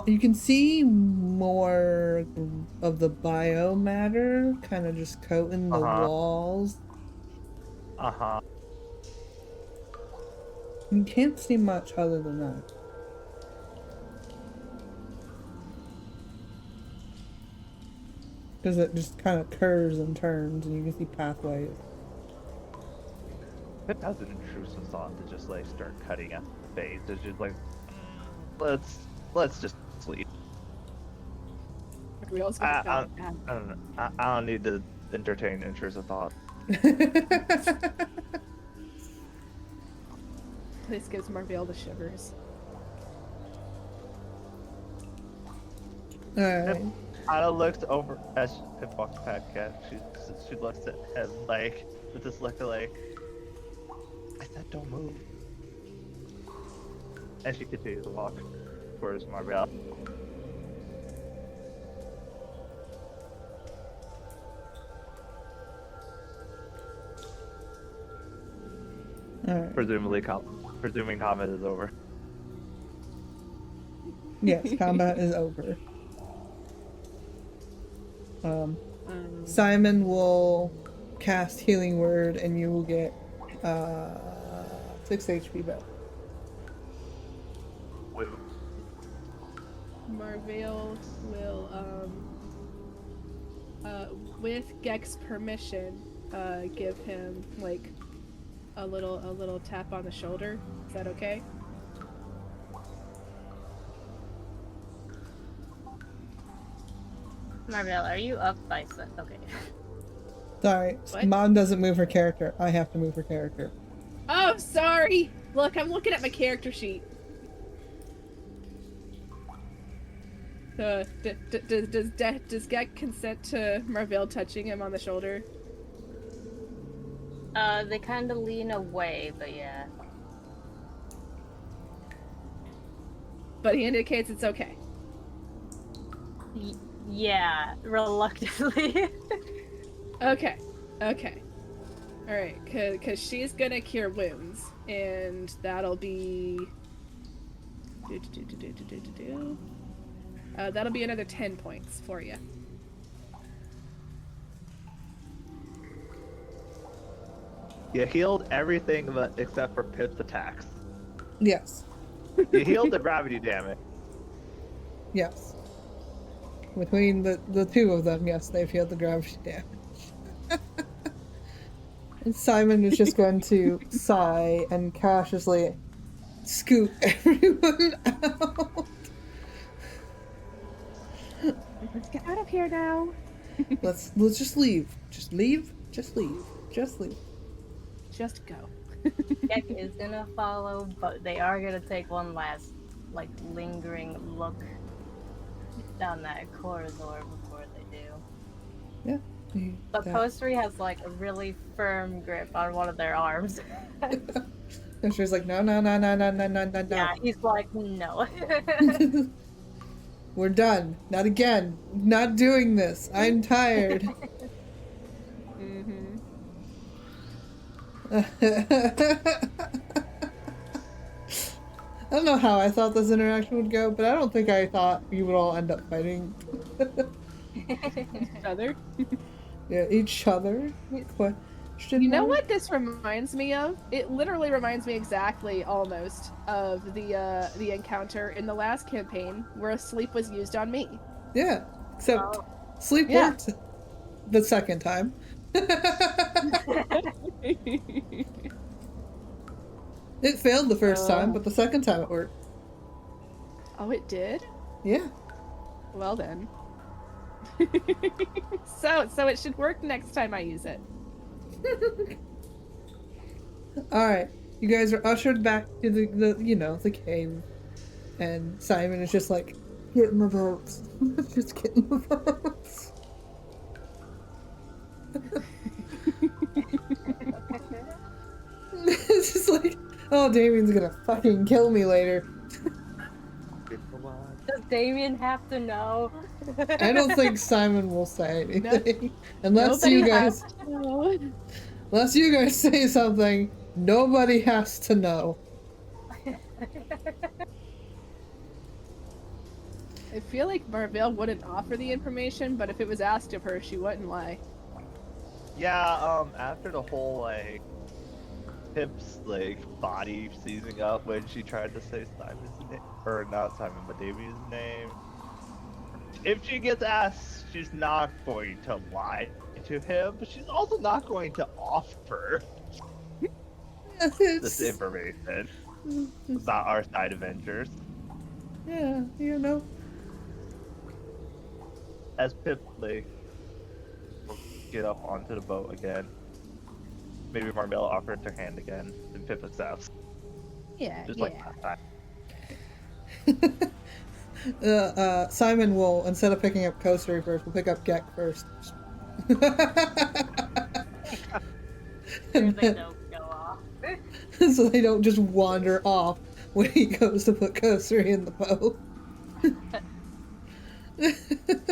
You can see more of the biomatter kind of just coating the Uh-huh. walls. Uh-huh. You can't see much other than that. Because it just kind of curves and turns, and you can see pathways. It has an intrusive thought to just like start cutting at the face. It's just like, let's just sleep. Marvale's I gonna feel bad. don't know. I don't need to entertain intrusive thought. This gives Marvale the shivers. Alright. Anna looks over as Pip walks past Kat. She looks at him like with this look of like, I said don't move. And she continues to walk towards Marvell. Alright. Presuming combat is over. Yes, combat is over. Simon will cast Healing Word and you will get 6 HP back. Woo. Marvale will, with Gek's permission, give him like a little tap on the shoulder. Is that okay? Marvell, are you up by okay. Sorry, What? Mom doesn't move her character. I have to move her character. Oh, sorry. Look, I'm looking at my character sheet. Does Gek consent to Marvale touching him on the shoulder? They kind of lean away, but yeah. But he indicates it's okay. Yeah, reluctantly. Okay. Alright, cause she's gonna cure wounds, and that'll be... that'll be another 10 points for you. You healed everything except for Pip's attacks. Yes. You healed the gravity damage. Yes. Between the two of them, yes, they've healed the gravity damage. And Simon is just going to sigh and cautiously scoot everyone out. Let's get out of here now. Let's just leave. Just leave. Just leave. Just leave. Just go. Gek is gonna follow, but they are gonna take one last, like, lingering look down that corridor before they do. Yeah. But Kosri has like a really firm grip on one of their arms. And she's like, no, no, no, no, no, no, no, no, Yeah, he's like, no. no. We're done. Not again. Not doing this. I'm tired. Mm-hmm. I don't know how I thought this interaction would go, but I don't think I thought you would all end up fighting. Other. Yeah, each other. Question You know mark? what this reminds me of? It literally reminds me exactly, almost, of the encounter in the last campaign where sleep was used on me. Yeah, except Oh. sleep Yeah. worked the second time. It failed the first time, but the second time it worked. Oh, it did? Yeah. Well then. So it should work next time I use it. Alright. You guys are ushered back to the cave. And Simon is just like, get in the boats. Just get in the boats. It's just like, oh, Damien's gonna fucking kill me later. Does Damien have to know? I don't think Simon will say anything. Unless Nobody you guys has to know. unless you guys say something, nobody has to know. I feel like Marvell wouldn't offer the information, but if it was asked of her, she wouldn't lie. Yeah, after the whole, like, Pip's, like, body seizing up when she tried to say Simon's name, or not Simon, but Damien's name. If she gets asked, she's not going to lie to him, but she's also not going to offer this information about our side adventures. Yeah, you know. As Pip, like, will get up onto the boat again, maybe Marmel offers her hand again, and Pip accepts. Yeah, Just like last time. Simon will, instead of picking up Kosri first, will pick up Gek first. Sure they don't go off. So they don't just wander off when he goes to put Kosri in the boat.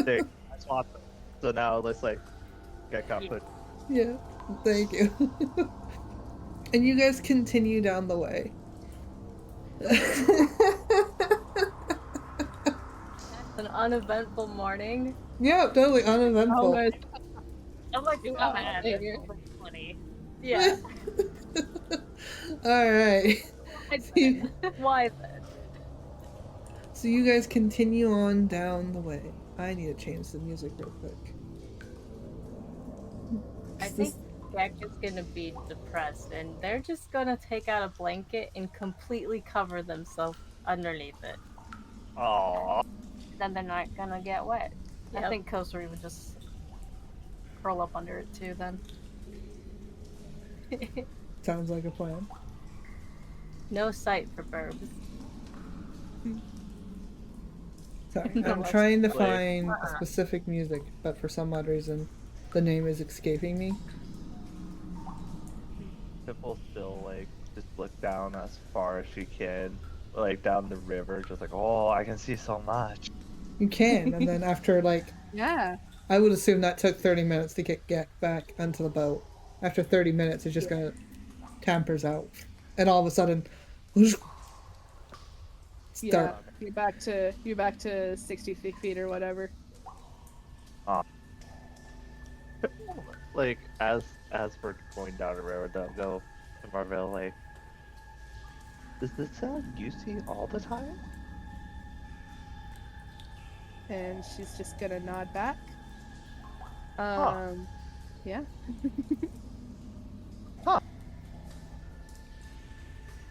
There, I swapped them. So now let's like get got put. Yeah, thank you. And you guys continue down the way. An uneventful morning. Yeah, totally uneventful. Almost. I'm like, oh Oh, man, there. this will be funny. Yeah. Alright. Why then? So you guys continue on down the way. I need to change the music real quick. I think Jack is gonna be depressed, and they're just gonna take out a blanket and completely cover themselves underneath it. Aww. Then they're not gonna get wet. I Yep. think Kosari would just curl up under it too then. Sounds like a plan. No sight for burbs. Sorry, No, I'm that's trying to like- find a specific music, but for some odd reason, the name is escaping me. Pip will still like just look down as far as she can, like down the river, just like, oh, I can see so much. You can, and then after like, Yeah. I would assume that took 30 minutes to get Gek back onto the boat. After 30 minutes, it's just gonna tampers out, and all of a sudden, Yeah. start. You're back to 60 feet or whatever. Like as we're going down the river, they'll go to Marvel like, does this sound you see all the time? And she's just gonna nod back. Huh. Yeah.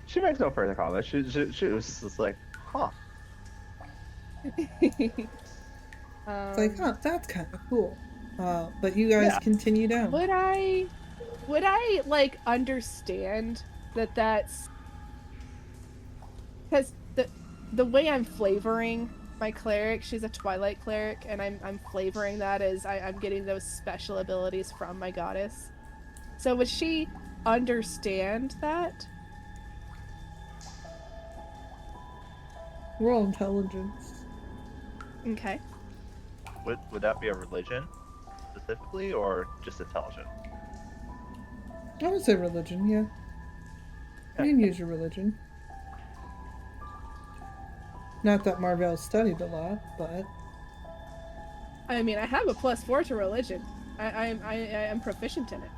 She makes no further comment. She was just like, huh. It's like, huh, that's kind of cool. But you guys Yeah. continue down. Would I like understand that's because the way I'm flavoring my cleric, she's a Twilight cleric, and I'm flavoring that as I'm getting those special abilities from my goddess. So would she understand that? Roll intelligence. Okay. Would that be a religion specifically, or just intelligent? I would say religion, yeah. You can use your religion. Not that Marvell studied a lot, but I mean, I have a +4 to religion. I am proficient in it.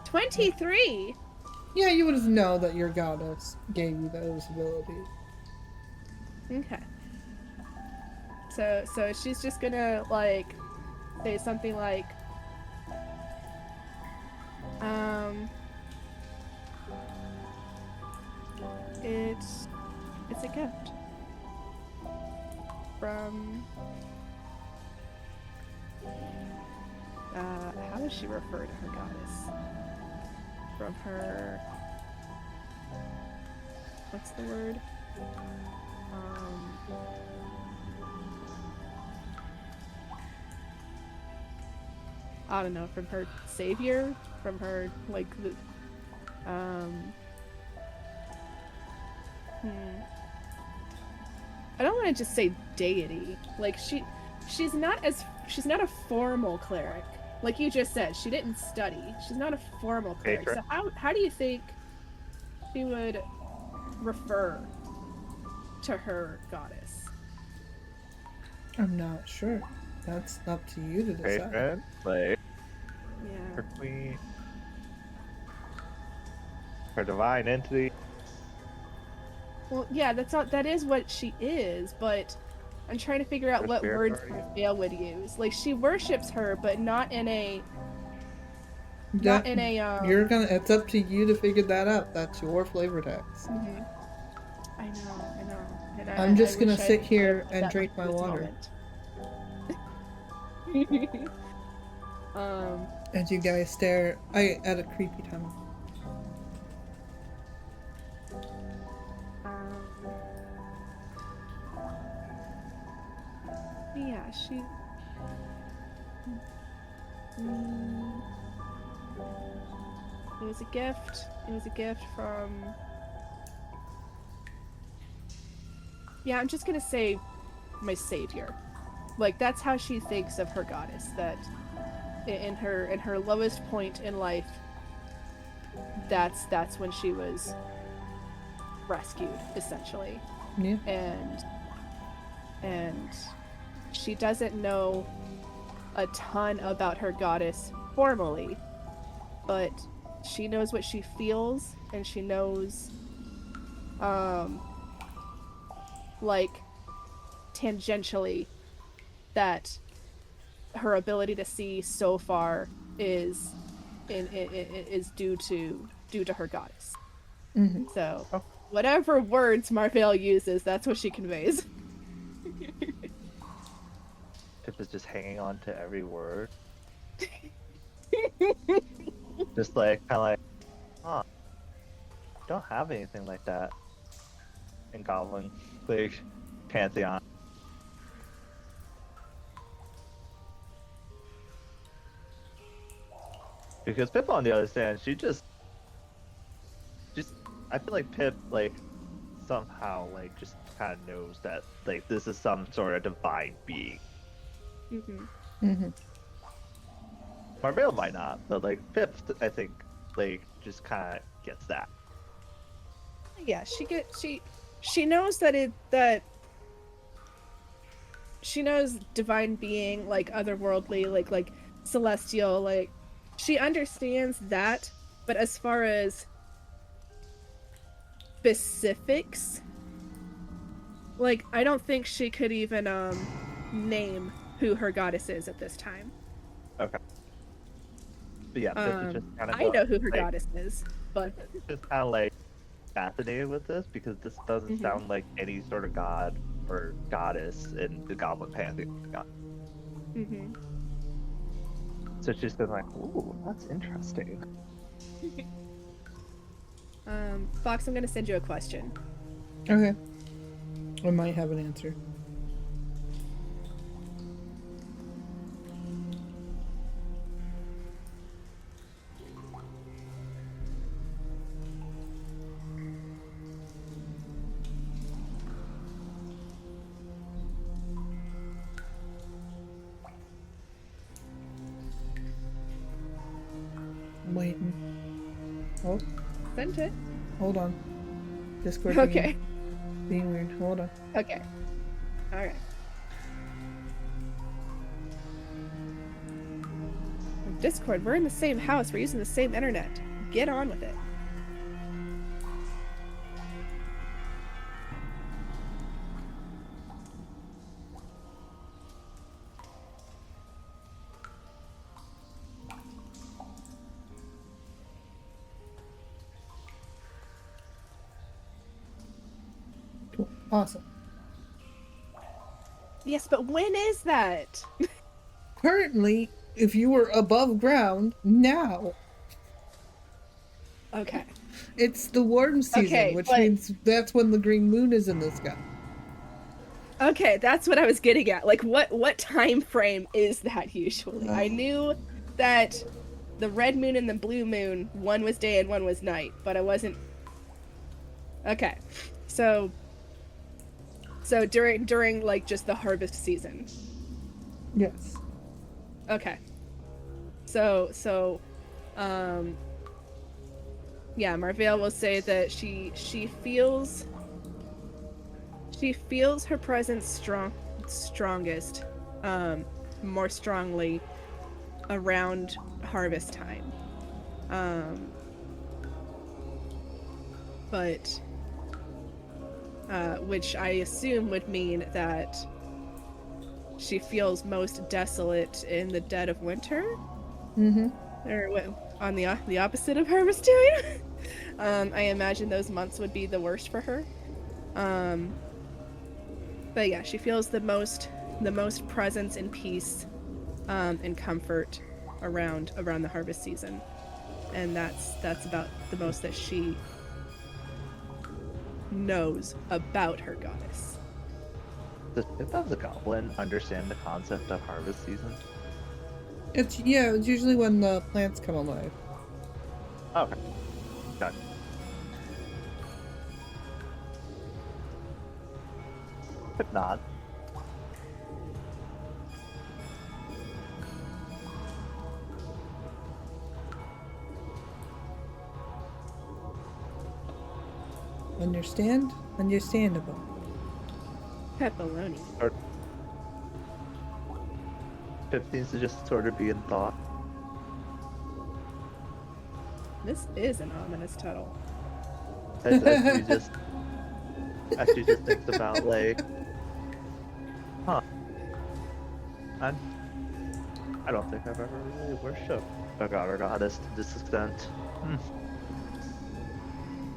23. yeah, you would know that your goddess gave you those abilities. Okay. So she's just gonna like say something like, it's a gift from how does she refer to her goddess? From her, what's the word? I don't know, from her savior, from her like the I don't want to just say deity. Like she's not a formal cleric. Like you just said, she didn't study. She's not a formal cleric. Patron. So how do you think she would refer to her goddess? I'm not sure. That's up to you to decide. Patron, like Yeah. her queen, her divine entity. Well, yeah, that is what she is, but I'm trying to figure out Her what spirit words guardian. Raphael would use. Like she worships her, but not in a That- You're it's up to you to figure that out. That's your flavor text. Mhm. I know. And I'm just gonna wish I sit had here clarified and that drink my this water. moment. As you guys stare at a creepy tunnel. Yeah, she. It was a gift. It was a gift from. Yeah, I'm just gonna say my savior. Like that's how she thinks of her goddess. That in her lowest point in life, that's when she was rescued, essentially. Yeah. And she doesn't know a ton about her goddess formally, but she knows what she feels, and she knows like tangentially that her ability to see so far is due to her goddess. Mm-hmm. So whatever words Marvell uses, that's what she conveys. Pip is just hanging on to every word. Just like kind of like, huh? Don't have anything like that in Goblin like Pantheon. Because Pip, on the other hand, she just I feel like Pip like somehow like just kind of knows that like this is some sort of divine being. Mm-hmm. Mm-hmm. Marvell might not, but like Pip, I think like just kind of gets that. Yeah, she knows that she knows divine being, like otherworldly, like celestial, like she understands that, but as far as specifics, like I don't think she could even name who her goddess is at this time. Okay. But yeah, Pip is just kind of I know who her like, goddess is, but just kind of like fascinated with this because this doesn't Mhm. sound like any sort of god or goddess in the Goblin Pantheon. mhm. So she's been like, ooh, that's interesting. Fox, I'm gonna send you a question. Okay. I might have an answer. waiting. Oh, Sent it. hold on. Discord Okay. being weird. Hold on. Okay. All right. Discord, we're in the same house. We're using the same internet. Get on with it. Cool. Awesome. Yes, but when is that? Currently, if you were above ground, now Okay. it's the warm season, Okay, which but- means that's when the green moon is in the sky. Okay, that's what I was getting at. Like, what time frame is that usually? I knew that the red moon and the blue moon, one was day and one was night, but I wasn't. Okay, so during like just the harvest season. Yes. Okay. So, yeah, Marvale will say that she feels her presence strongest, more strongly around harvest time. But which I assume would mean that she feels most desolate in the dead of winter, Mm-hmm. or on the opposite of harvest time. I imagine those months would be the worst for her. But yeah, she feels the most presence and peace, and comfort around the harvest season, and that's about the most that she knows about her goddess. Does Pip as a goblin understand the concept of harvest season? It's usually when the plants come alive. Okay. Got it. Pip nod. Understand? Understandable. Pepperoni. Pip seems to just sort of be in thought. This is an ominous tunnel. As she just thinks about like, I don't think I've ever really worshipped a god or goddess to this extent.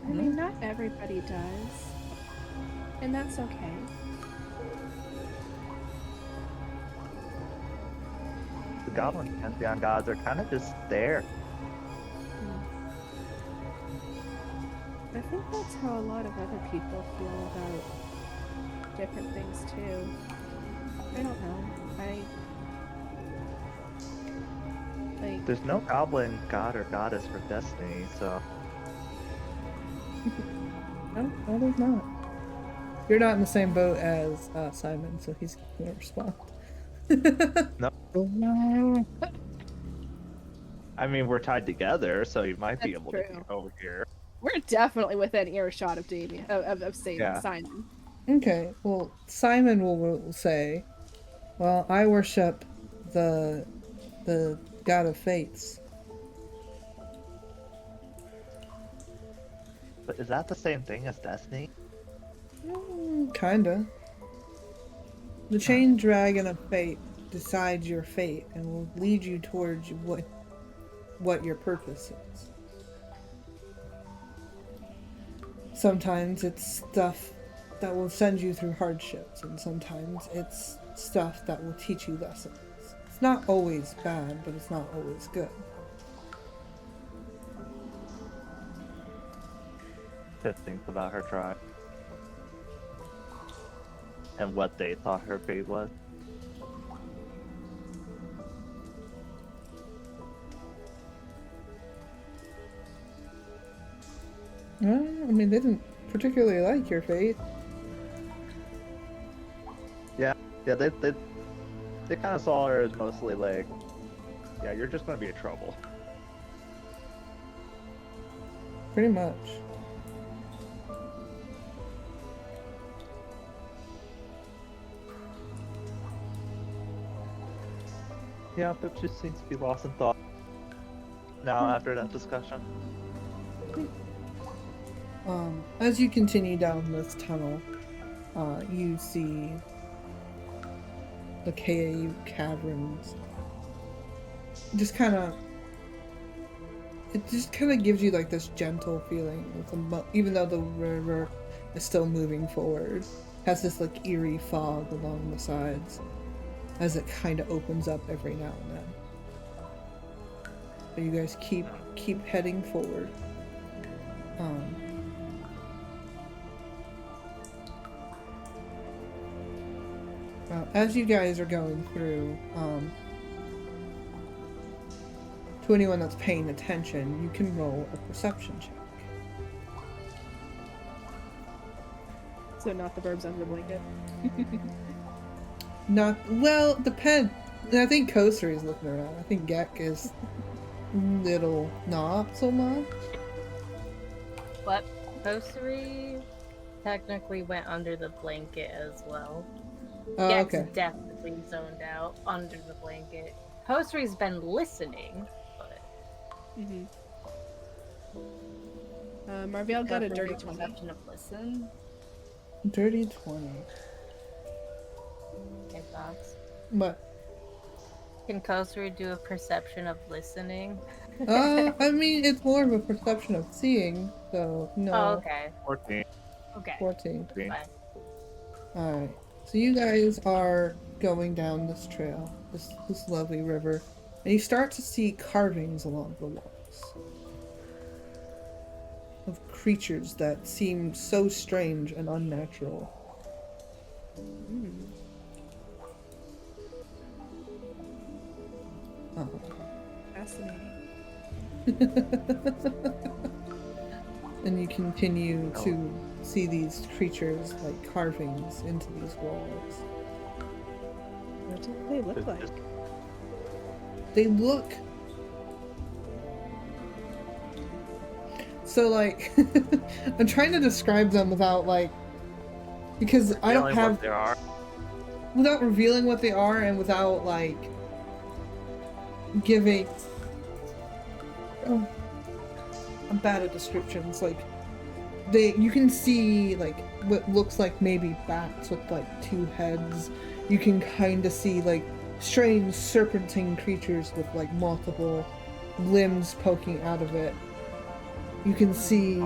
I mean, not everybody does, and that's okay. The goblin pantheon gods are kind of just there. I think that's how a lot of other people feel about different things too. I don't know. There's no goblin god or goddess for destiny, so No, there's not. You're not in the same boat as Simon, so he's gonna respond. no. I mean, we're tied together, so you might be That's able to true. be over here. We're definitely within earshot of Damien, of Satan, Yeah. Simon. Okay, well, Simon will say, well, I worship the god of fates. But is that the same thing as destiny? Kinda. The chain dragon of fate decides your fate and will lead you towards what your purpose is. Sometimes it's stuff that will send you through hardships, and sometimes it's stuff that will teach you lessons. It's not always bad, but it's not always good. Pip thinks about her tribe. And what they thought her fate was. Well, I mean, they didn't particularly like your fate. Yeah, they kind of saw her as mostly like, yeah, you're just gonna be in trouble. Pretty much. Yeah, Pip just seems to be lost in thought now after that discussion. As you continue down this tunnel, you see the cave caverns. It just kind of gives you like this gentle feeling, even though the river is still moving forward. Has this like eerie fog along the sides as it kind of opens up every now and then. But you guys keep heading forward. As you guys are going through, to anyone that's paying attention, you can roll a perception check. So not the verbs under the blanket. Not well, depend. I think Kosari is looking around. I think Gek is little not so much. But Kosari technically went under the blanket as well. Oh, Gek's okay. definitely zoned out under the blanket. Kosari's been listening, but Mm-hmm. Marvel got a dirty 20. perception of listen. Dirty 20. Okay, thoughts. But Can Kosari do a perception of listening? I mean, it's more of a perception of seeing, so no. Oh, okay. 14. Okay. 14. Fine. Alright. So you guys are going down this trail, this lovely river, and you start to see carvings along the walls of creatures that seem so strange and unnatural. Fascinating. And you continue to see these creatures like carvings into these walls. What do they look like? They look so like I'm trying to describe them without like because I don't have There are. without revealing what they are and without like giving I'm bad at descriptions. Like you can see like what looks like maybe bats with like two heads. You can kind of see like strange serpentine creatures with like multiple limbs poking out of it. You can see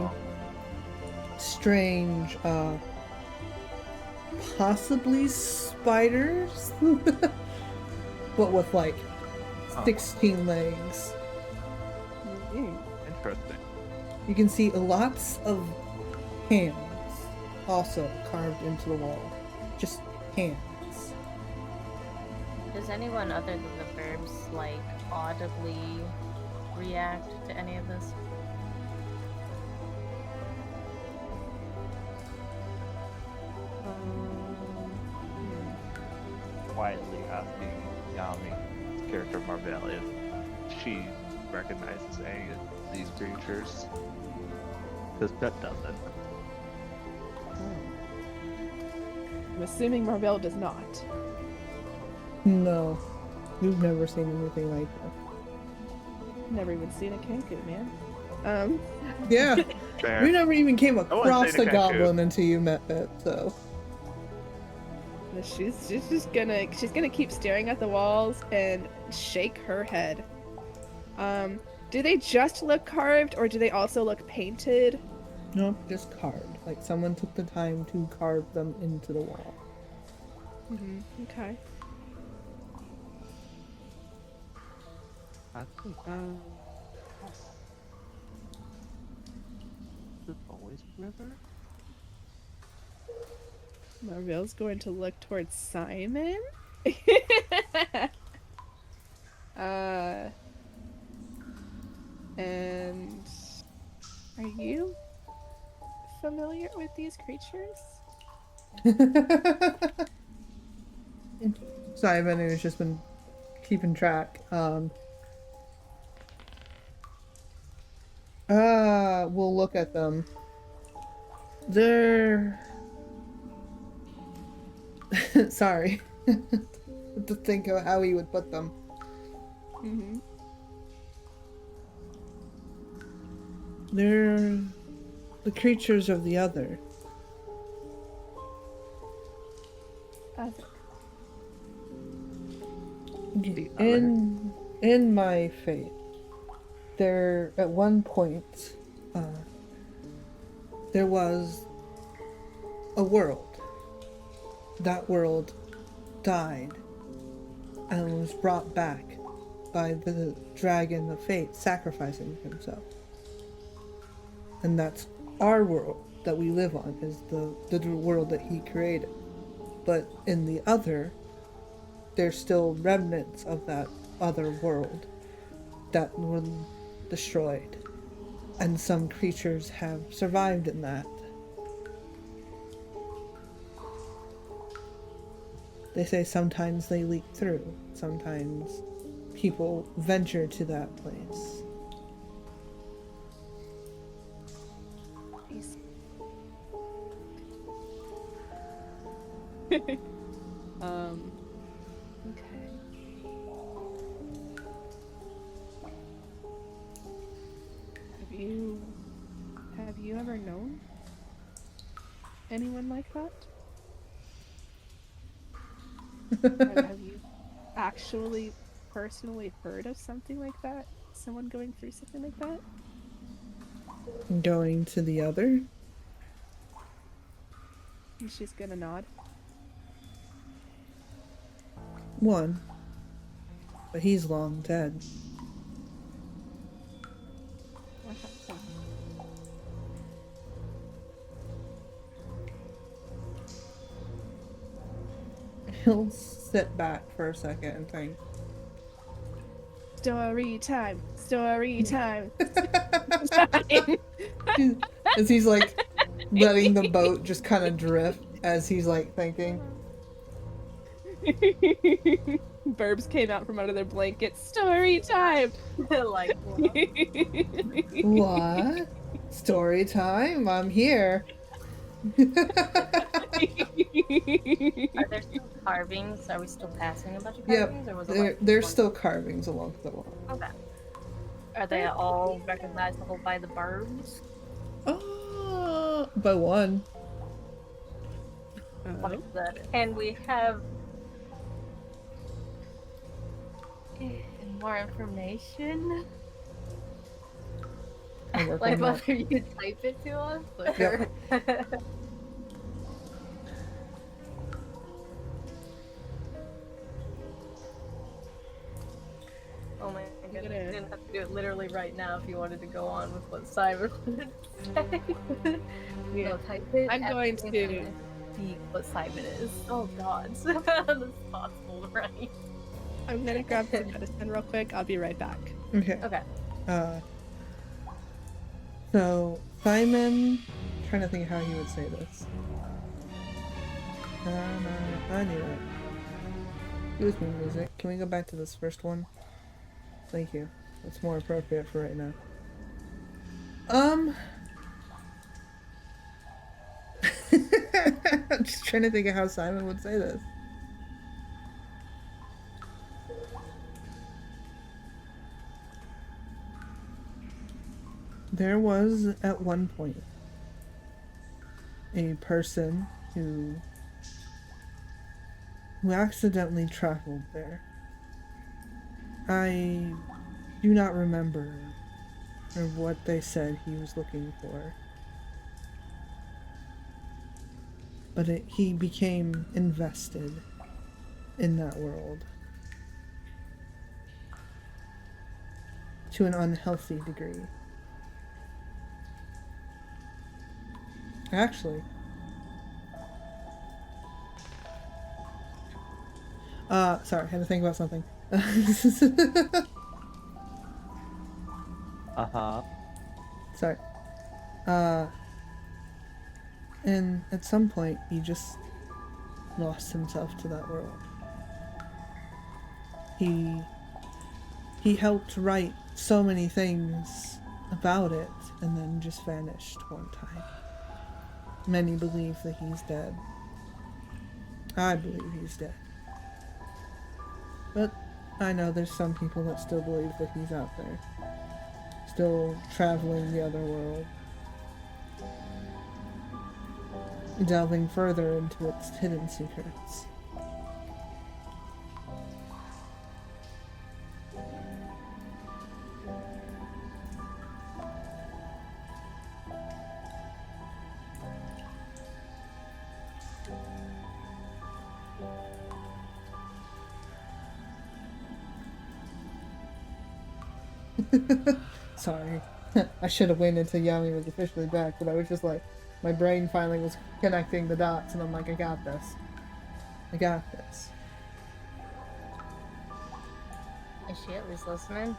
strange possibly spiders but with like 16 legs. Interesting. You can see lots of hands also carved into the wall. Just hands. Does anyone other than the verbs like audibly react to any of this? Quietly asking Yami's character Marvel if she recognizes any of these creatures. Because Pep doesn't. I'm assuming Marvel does not. No. We've never seen anything like that. Never even seen a Kenku, man. Yeah. Fair. We never even came wouldn't across say a the goblin until you met it, so. She's just gonna keep staring at the walls and shake her head. Do they just look carved or do they also look painted? Nope, just carved. Like someone took the time to carve them into the wall. Mm-hmm. Okay. I think the always river? Marvel's going to look towards Simon. And are you familiar with these creatures? Simon, who's just been keeping track, We'll look at them. They're... Sorry. To think of how he would put them. Mm-hmm. They're the creatures of the other. Other. The In my faith, there at one point, there was a world. That world died and was brought back by the dragon of fate sacrificing himself. And that's our world that we live on, is the world that he created. But in the other, there's still remnants of that other world that were destroyed. And some creatures have survived in that. They say sometimes they leak through, sometimes people venture to that place. Okay. Have you ever known anyone like that? Have you actually personally heard of something like that? Someone going through something like that? Going to the other? And she's gonna nod. One. But he's long dead. What happened? He'll sit back for a second and think. Story time! Story time! As he's like letting the boat just kind of drift as he's like thinking. Burbs came out from under their blanket. Story time! Like, what? What? Story time? I'm here. Are there still carvings? Are we still passing a bunch of Yep, carvings? Or was it like there's one? still carvings along the wall. Okay. Are they all recognizable by the burbs? By one. Like that. And we have more information? I'll work Like on that. whether you type it to us? Or... Yep. Oh my goodness, you didn't have to do it literally right now if you wanted to go on with what Simon wanted to say. Yeah. No, type it. I'm at going the same to- time as see what Simon is. Oh god. That's possible, right? I'm gonna grab some medicine real quick. I'll be right back. Okay. Okay. So Simon, trying to think how he would say this. I knew it. Excuse me, music. Can we go back to this first one? Thank you. That's more appropriate for right now. I'm just trying to think of how Simon would say this. There was, at one point, a person who accidentally traveled there. I do not remember or what they said he was looking for. But he became invested in that world. To an unhealthy degree. Actually. Sorry, I had to think about something. Uh-huh. Sorry. And at some point, he just lost himself to that world. He helped write so many things about it and then just vanished one time. Many believe that he's dead. I believe he's dead. But I know there's some people that still believe that he's out there. Still traveling the other world. Delving further into its hidden secrets. Sorry. I should have waited until Yami was officially back, but I was just like, my brain finally was connecting the dots, and I'm like, I got this. I got this. Is she at least listening?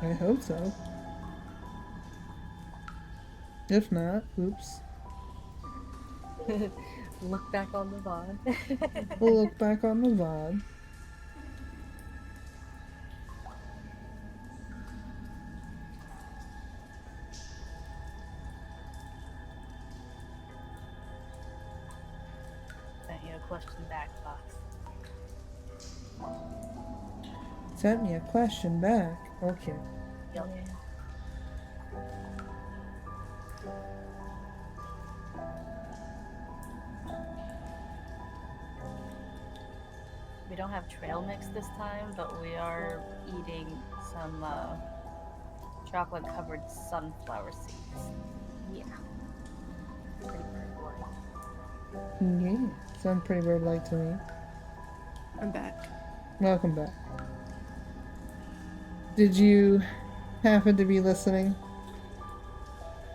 I hope so. If not, oops. Look back on the VOD. We'll look back on the VOD. Sent you a question back, Fox. Sent me a question back. Okay. Yep. We don't have trail mix this time, but we are eating some chocolate covered sunflower seeds. Yeah. Pretty bird-like. Yeah, sounds pretty bird-like to me. I'm back. Welcome back. Did you happen to be listening?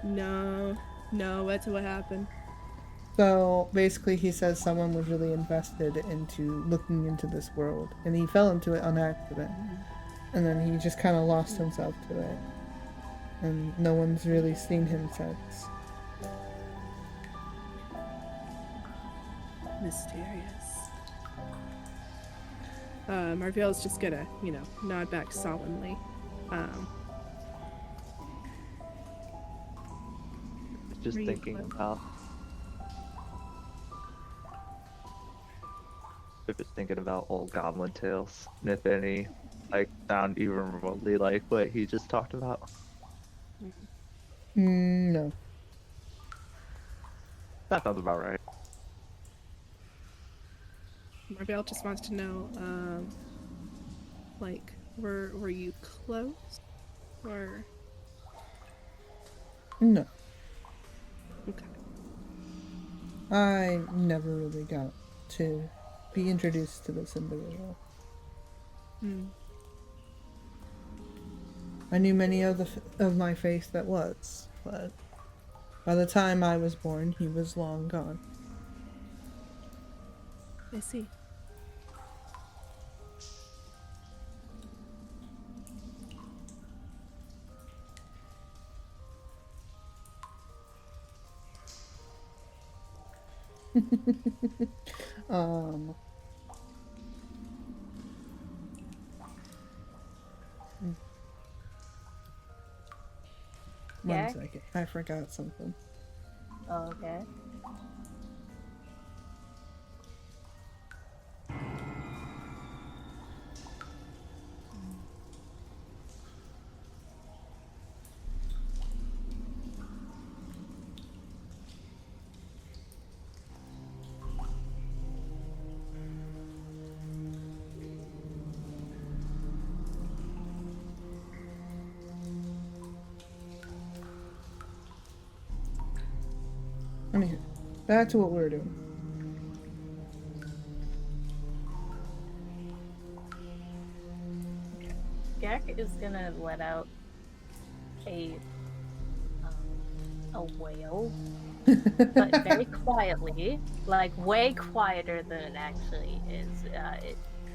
No, that's what happened. So basically he says someone was really invested into looking into this world, and he fell into it on accident, and then he just kind of lost himself to it, and no one's really seen him since. Mysterious. Marvell's just gonna, nod back solemnly. Just Read thinking what? about. I'm just thinking about old goblin tales, and if any, sound even remotely like what he just talked about. No. That sounds about right. Marvell just wants to know, were you close? Or No. okay. I never really got to be introduced to this individual. Hmm. I knew many of my faith that was, but by the time I was born, he was long gone. I see. um. Yeah? 1 second. I forgot something. Oh, okay. Anywho, back to what we were doing. Gak is gonna let out a wail, but very quietly, like way quieter than it actually is.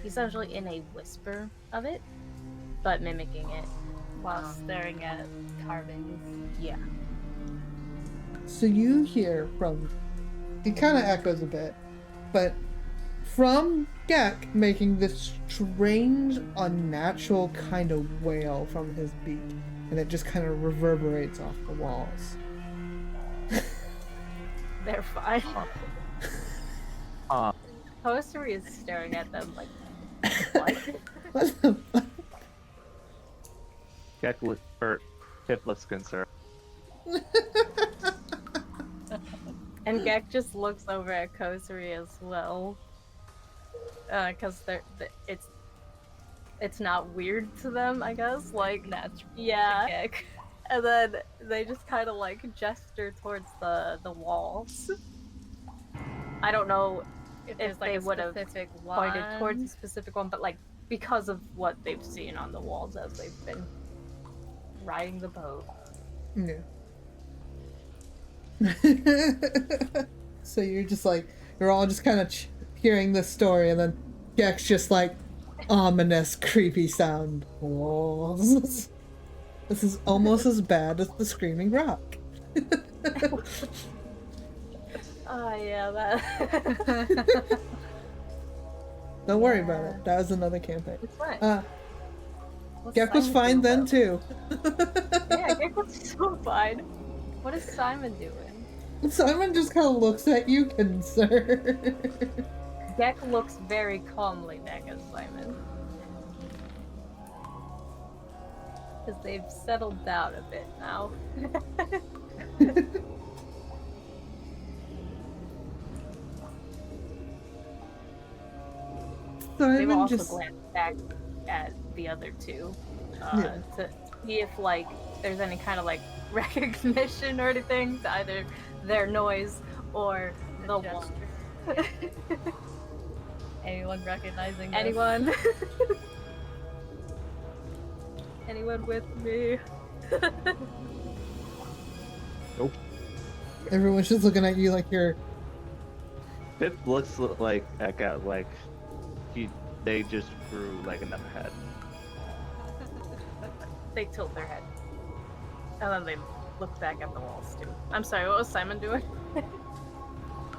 He's essentially in a whisper of it, but mimicking it while staring at carvings. Yeah. So you hear from, it kind of echoes a bit, but from Gek making this strange, unnatural kind of wail from his beak. and it just kind of reverberates off the walls. They're fine. Uh, Hosuri is staring at them like, what? What the fuck? Gek looks hurt. Pip looks concerned. And Gek just looks over at Kosuri as well. Because it's not weird to them, I guess. Like, Natural. yeah. Gek. And then they just kind of like gesture towards the walls. I don't know If if there's like they a would have specific pointed towards a one. specific one, but like because of what they've seen on the walls as they've been riding the boat. Yeah. So you're just like, you're all just kind of hearing this story, and then Gek's just like, ominous, creepy sound. Oh, this is almost as bad as the Screaming Rock. Oh yeah, that. Don't worry about it. That was another campaign. It's fine. What's Gek was Simon fine doing, then though? too. Yeah, Gek was so fine. What is Simon doing? Simon just kind of looks at you, concerned. Gek looks very calmly back at Simon. Because they've settled down a bit now. They've Simon also just glanced back at the other two Yeah. to see if like there's any kind of like recognition or anything to either their noise or the wall. Anyone recognizing this? Anyone? Anyone with me? everyone's just looking at you like you're. Pip looks like Eka, like they just grew like another head. They tilt their head. And then they look back at the walls too. I'm sorry, what was Simon doing?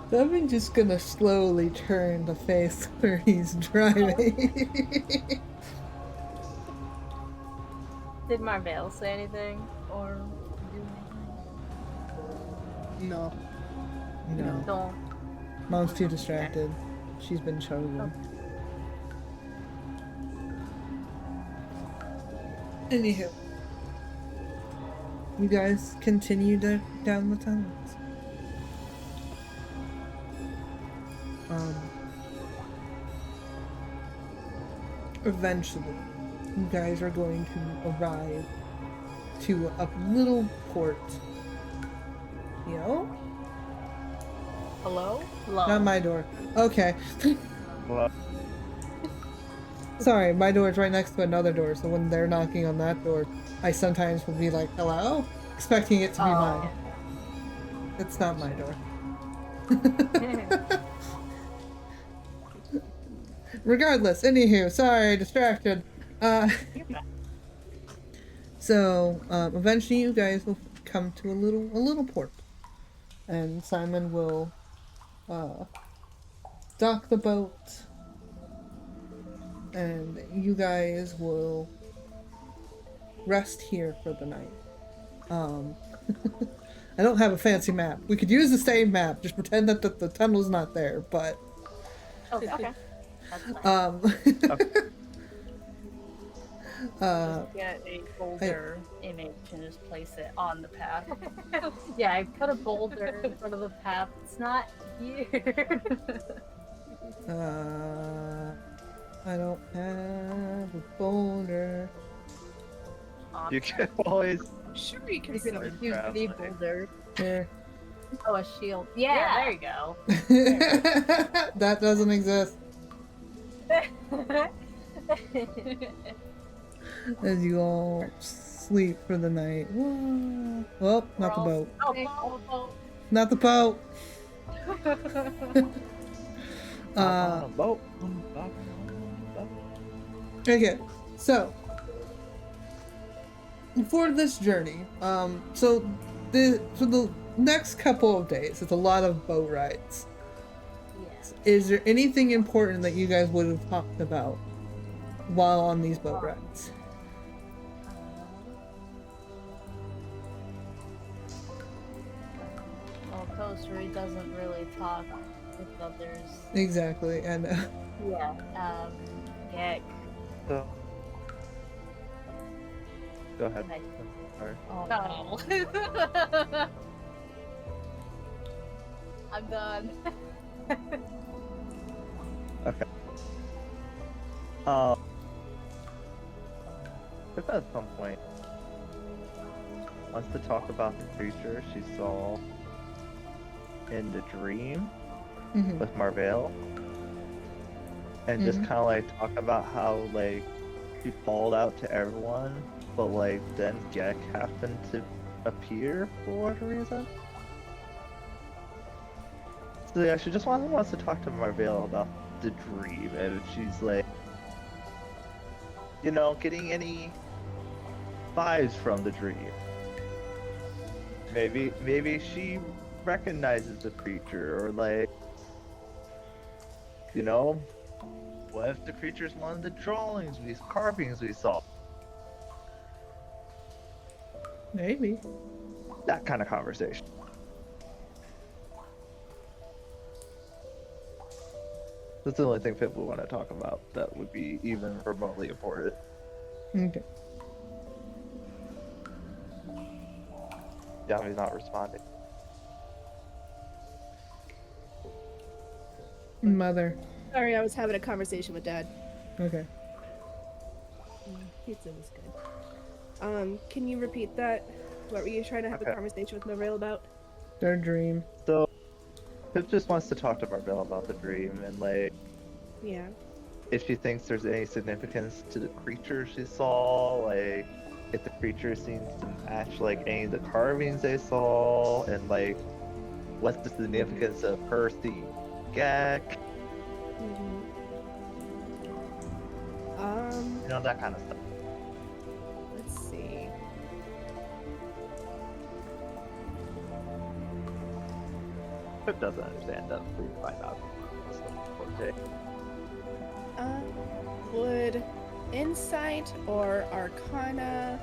Simon's just gonna slowly turn to face where he's driving. Did Marvell say anything? Or do anything? No. No. Don't. Mom's too distracted. She's been chosen. Anywho. You guys continue down the tunnels. Eventually, you guys are going to arrive to a little port. Yo? Hello? Low. Not my door. Okay. Well, Sorry, my door is right next to another door, so when they're knocking on that door, I sometimes will be like, hello? Expecting it to be mine. It's not my door. Regardless, anywho, sorry, distracted. So, eventually you guys will come to a little port. And Simon will, dock the boat. And you guys will rest here for the night. I don't have a fancy map. We could use the same map, just pretend that the tunnel's not there, but Okay. That's fine. Get a boulder image and just place it on the path. Yeah, I put a boulder in front of the path. It's not here. I don't have a boulder. you can always. Sure, you can You see can it. use the Traveling. boulder. Here. Oh, a shield. Yeah, there you go. That doesn't exist. As you all sleep for the night. Whoa. Well, not the boat. Oh, Not the boat. On a boat. Okay, so for this journey, so the next couple of days, it's a lot of boat rides. yes. Is there anything important that you guys would have talked about while on these boat rides? Kosuri doesn't really talk with others. Exactly, and Yeah. Gek. So, go ahead. Okay. Sorry. Oh no. I'm done. Okay. If at some point wants to talk about the creature she saw in the dream Mhm. with Marvell, and just Mhm. kind of like talk about how like she called out to everyone, but like then Gek happened to appear for whatever reason. So yeah, she just wants to talk to Marvell about the dream, and if she's like, you know, getting any vibes from the dream. Maybe she recognizes the creature, or like, you know, what if the creature's one of the carvings we saw? Maybe. That kind of conversation. That's the only thing Pip would want to talk about that would be even remotely important. Okay. Yami's not responding. Mother. Sorry, I was having a conversation with Dad. Okay. Pizza was good. Can you repeat that? What were you trying to have Okay. a conversation with Marvell about? Their dream. So, Pip just wants to talk to Marvell about the dream and like Yeah. if she thinks there's any significance to the creature she saw, like if the creature seems to match like any of the carvings they saw, and like what's the significance of her seeing Gek, you know, that kind of stuff. Let's see. Pip doesn't understand that. We find out. Would insight or arcana,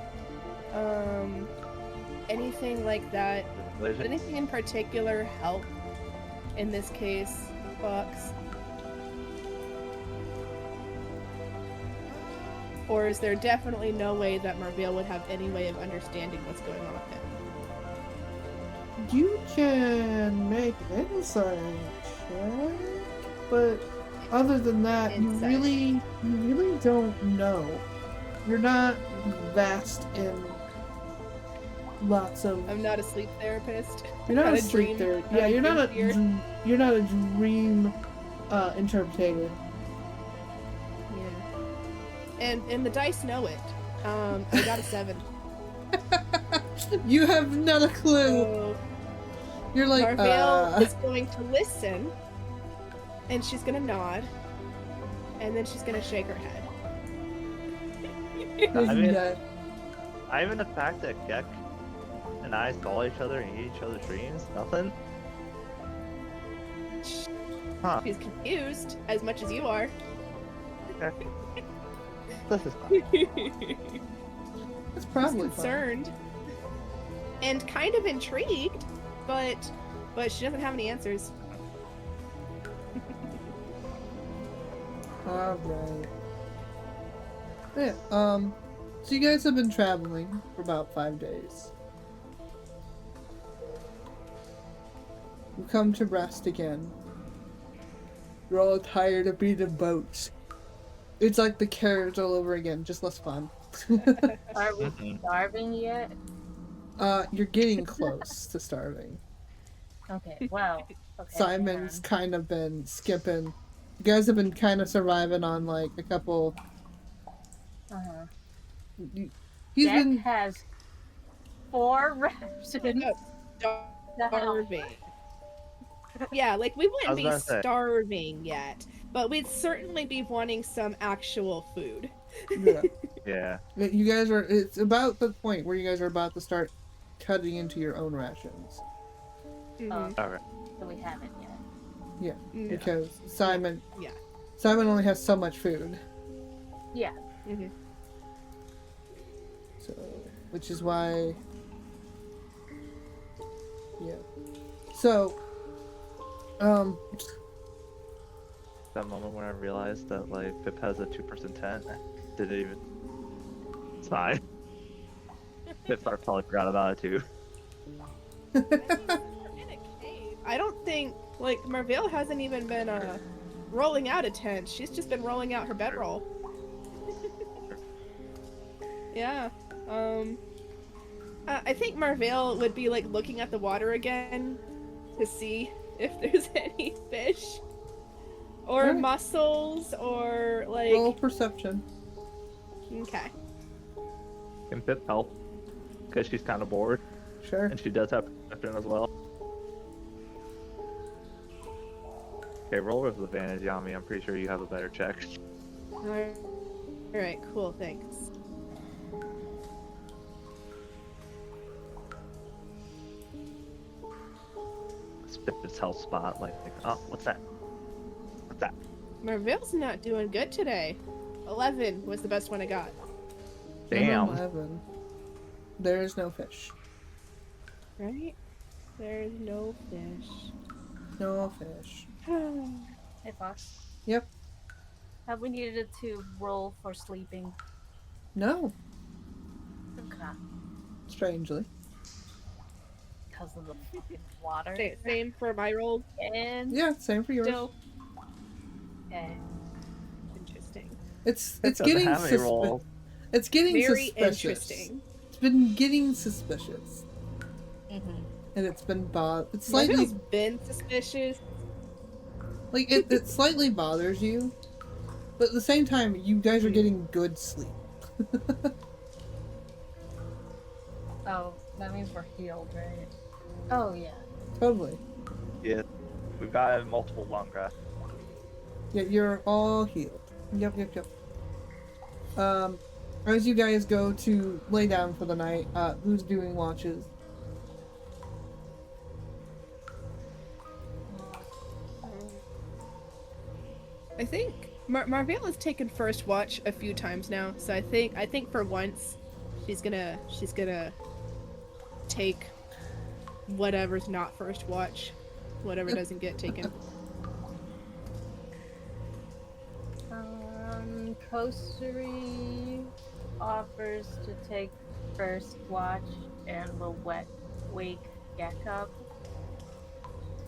anything like that, would anything in particular help in this case, Fox? Or is there definitely no way that Marvell would have any way of understanding what's going on with him? You can make an insight check, but other than that, Insight. you really don't know. You're not vast in lots of. I'm not a sleep therapist. You're not not a a sleep dream- there. not Yeah, a you're not a dream seer. you're not a dream interpretator. Yeah. And the dice know it. I got a 7. You have not a clue. So You're like Marvell is going to listen, and she's gonna nod, and then she's gonna shake her head. I mean- yeah. Even the fact that Gek and I saw each other in each other's dreams, nothing. Huh. She's confused as much as you are. Okay. This is fine. It's She's probably fine. concerned and kind of intrigued, but she doesn't have any answers. Alright. Yeah, so you guys have been traveling for about 5 days. You come to rest again. You're all tired of being in boats. It's like the carriage all over again, just less fun. Are we starving yet? You're getting close to starving. Okay, well. Okay, Simon's kind of been skipping. You guys have been kind of surviving on like a couple. Uh-huh. He's Jack been. has 4 rations. Starving. Yeah, like we I wouldn't was be gonna say. starving yet, but we'd certainly be wanting some actual food. Yeah. Yeah. You guys are. It's about the point where you guys are about to start cutting into your own rations. Mhm. Alright. So we haven't yet. Mm. Because Simon. Yeah. Simon only has so much food. Yeah. Mhm. So, which is why. Yeah. So, That moment when I realized that like Pip has a 2% tent, I didn't even. It's fine. Pip probably forgot about it too. In a cave. I don't think like Marvell hasn't even been rolling out a tent. She's just been rolling out her bedroll. Yeah. I think Marvell would be like looking at the water again to see if there's any fish or Alright. mussels or like. roll perception. Okay. Can Pip help? Because she's kind of bored, Sure. and she does have perception as well. Okay, roll with advantage, Yami. I'm pretty sure you have a better check. Alright, cool, thanks. Spit this health spot, like, oh, what's that? What's that? Marvell's not doing good today. 11 was the best one I got. Damn. 11. There is no fish. Right? There's no fish. No fish. Hey, Fox. Yep. Have we needed to roll for sleeping? No. Okay. Strangely. Because of the fucking water. Same for my roll. And Yeah, same for yours. Still okay. interesting. It's Doesn't getting have any rolls. it's getting Very suspicious. interesting. It's been getting suspicious, Mm-hmm. and it's been it's Marvell's slightly been suspicious. like it slightly bothers you, but at the same time, you guys are getting good sleep. Oh, that means we're healed, right? Oh, yeah. Totally. Yeah, we've got multiple long rests. Yeah, you're all healed. Yep. As you guys go to lay down for the night, who's doing watches? I think Marvell has taken first watch a few times now, so I think for once she's gonna take whatever's not first watch, whatever doesn't get taken. Kosuri offers to take first watch and will wake Gek up.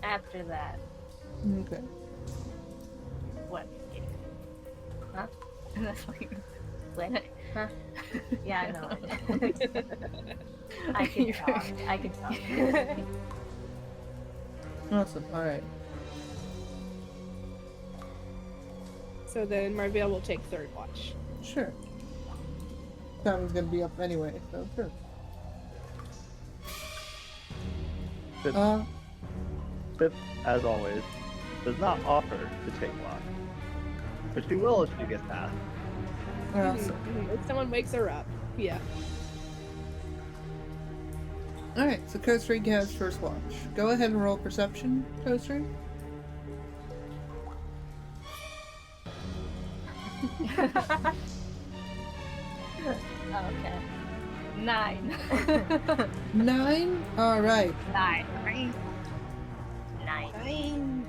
After that, Okay. what? Huh? That's what you explain. Huh? Yeah, I know. I can talk. I can talk. Awesome. All right. So then Marvell will take third watch. Sure. Tommy's gonna be up anyway, so sure. Pip, Uh, Pip, as always, does not offer to take watch, but she will if she gets asked. awesome. If someone wakes her up, yeah. All right. So Coast Rig has first watch. Go ahead and roll perception, Coast Rig. Okay. 9. 9. All right. 9. 9. I mean,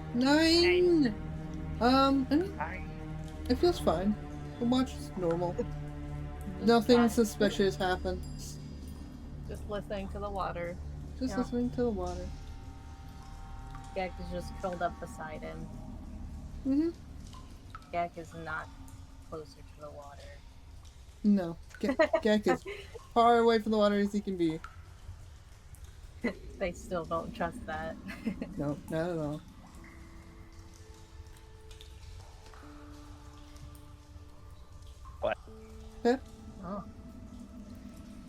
it feels fine. The watch is normal. Nothing suspicious happens. Just listening to the water. Just Yeah. listening to the water. Gek is just curled up beside him. Mm-hmm. Gek is not closer to the water. No. Gek is far away from the water as he can be. They still don't trust that. No, not at all. What? Pip, Oh,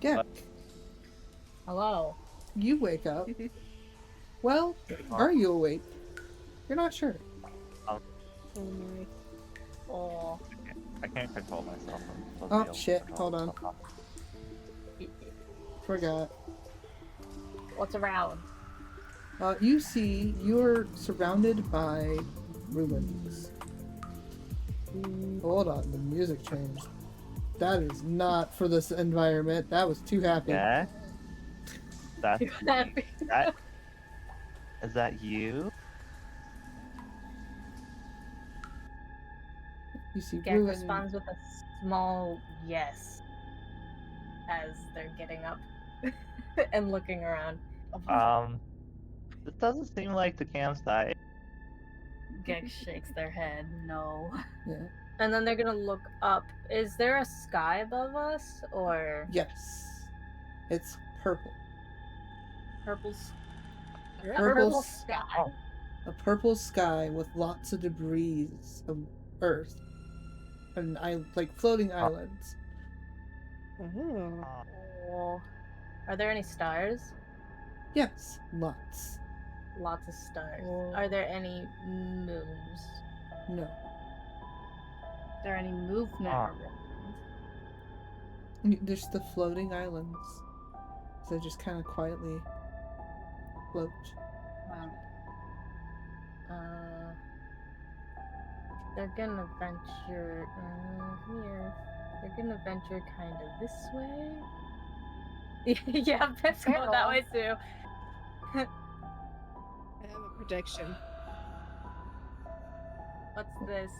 Gek, What? hello. you wake up. Well, are you awake? You're not sure. Oh my. Oh, I can't control myself. I'm supposed to be Oh, able to shit, control hold on. myself. Forgot. what's around? You see, you're surrounded by ruins. Hold on, the music changed. That is not for this environment. That was too happy. Yeah. That Is that you? You see Gek ruin. responds with a small yes as they're getting up and looking around. This doesn't seem like the campsite. Gek shakes their head, no. Yeah. And then they're gonna look up. Is there a sky above us or Yes. It's purple. purple? Purple sky. Oh, A purple sky with lots of debris of Earth. And like floating islands. Oh. Oh. Are there any stars? Yes, lots. Lots of stars. Oh. Are there any moons? No. Is there any movement Ah. around? There's the floating islands. So they just kind of quietly float. Wow. They're gonna venture here. They're gonna venture kind of this way. Yeah, let's go that way too. I have a prediction. What's this?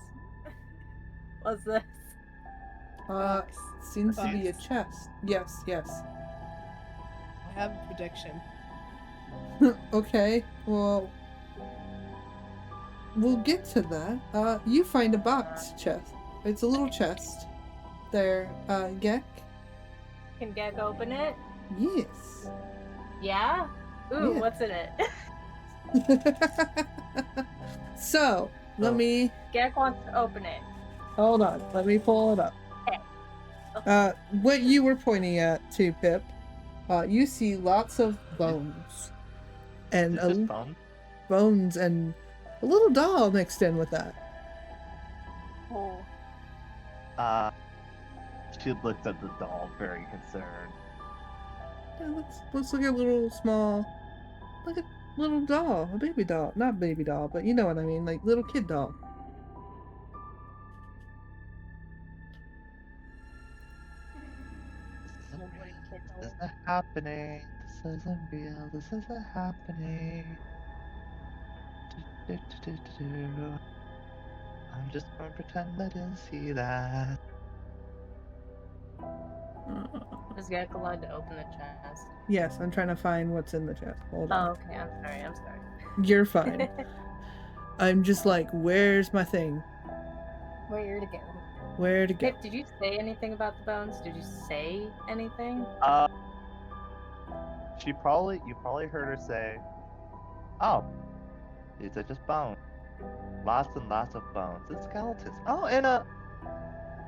What's this? Box. Seems to be a Box. chest. Yes, yes. I have a prediction. Okay, well, we'll get to that. You find a box chest. It's a little chest. There, Gek? Can Gek open it? Yes. Yeah? Ooh, Yeah. what's in it? So, let Oh. me, Gek wants to open it. hold on, let me pull it up. Okay. What you were pointing at too, Pip, you see lots of bones. And is this bone? bones and a little doll mixed in with that. Oh. She looked at the doll very concerned. Yeah, looks like a little small, like a little doll, a baby doll. Not baby doll, but you know what I mean, like little kid doll. This isn't happening. This isn't real. This isn't happening. Do. I'm just going to pretend I didn't see that. Is Gek allowed to open the chest? Yes, I'm trying to find what's in the chest. Hold on. Oh, okay. I'm sorry. You're fine. I'm just like, where's my thing? Where to go? Where to go? Pip, did you say anything about the bones? Did you say anything? You probably heard her say, "Oh, these are just bones. Lots and lots of bones and skeletons. Oh, and a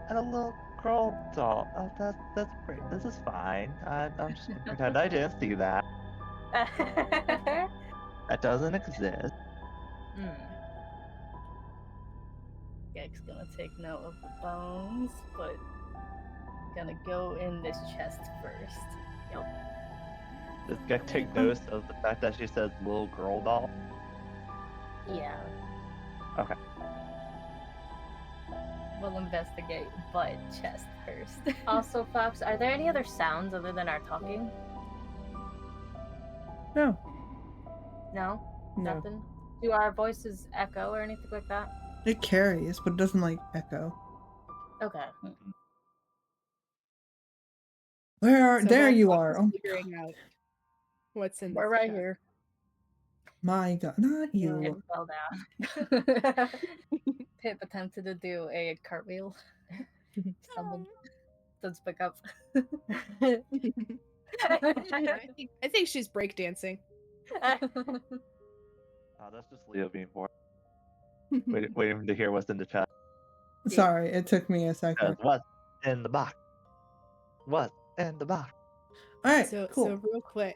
little girl doll. Oh, that's great. This is fine. I'm just gonna pretend I didn't see that. That doesn't exist." Gek's gonna take note of the bones, but gonna go in this chest first. Does Gek take notice of the fact that she says little girl doll? Yeah. Okay. We'll investigate butt chest first. Also, Fox, are there any other sounds other than our talking? No, No? no. Nothing? Do our voices echo or anything like that? It carries, but it doesn't like echo. Okay. Where are? So there while you Fox are. is Oh, figuring out what's in We're the right chest. here. my God, not It you. fell down. Pip attempted to do a cartwheel. Stumbled. Doesn't pick up. I think she's breakdancing. Oh, that's just Leo being bored. Waiting to hear what's in the chat. Sorry, it took me a second. What's in the box? What's in the box? All right, So cool. so real quick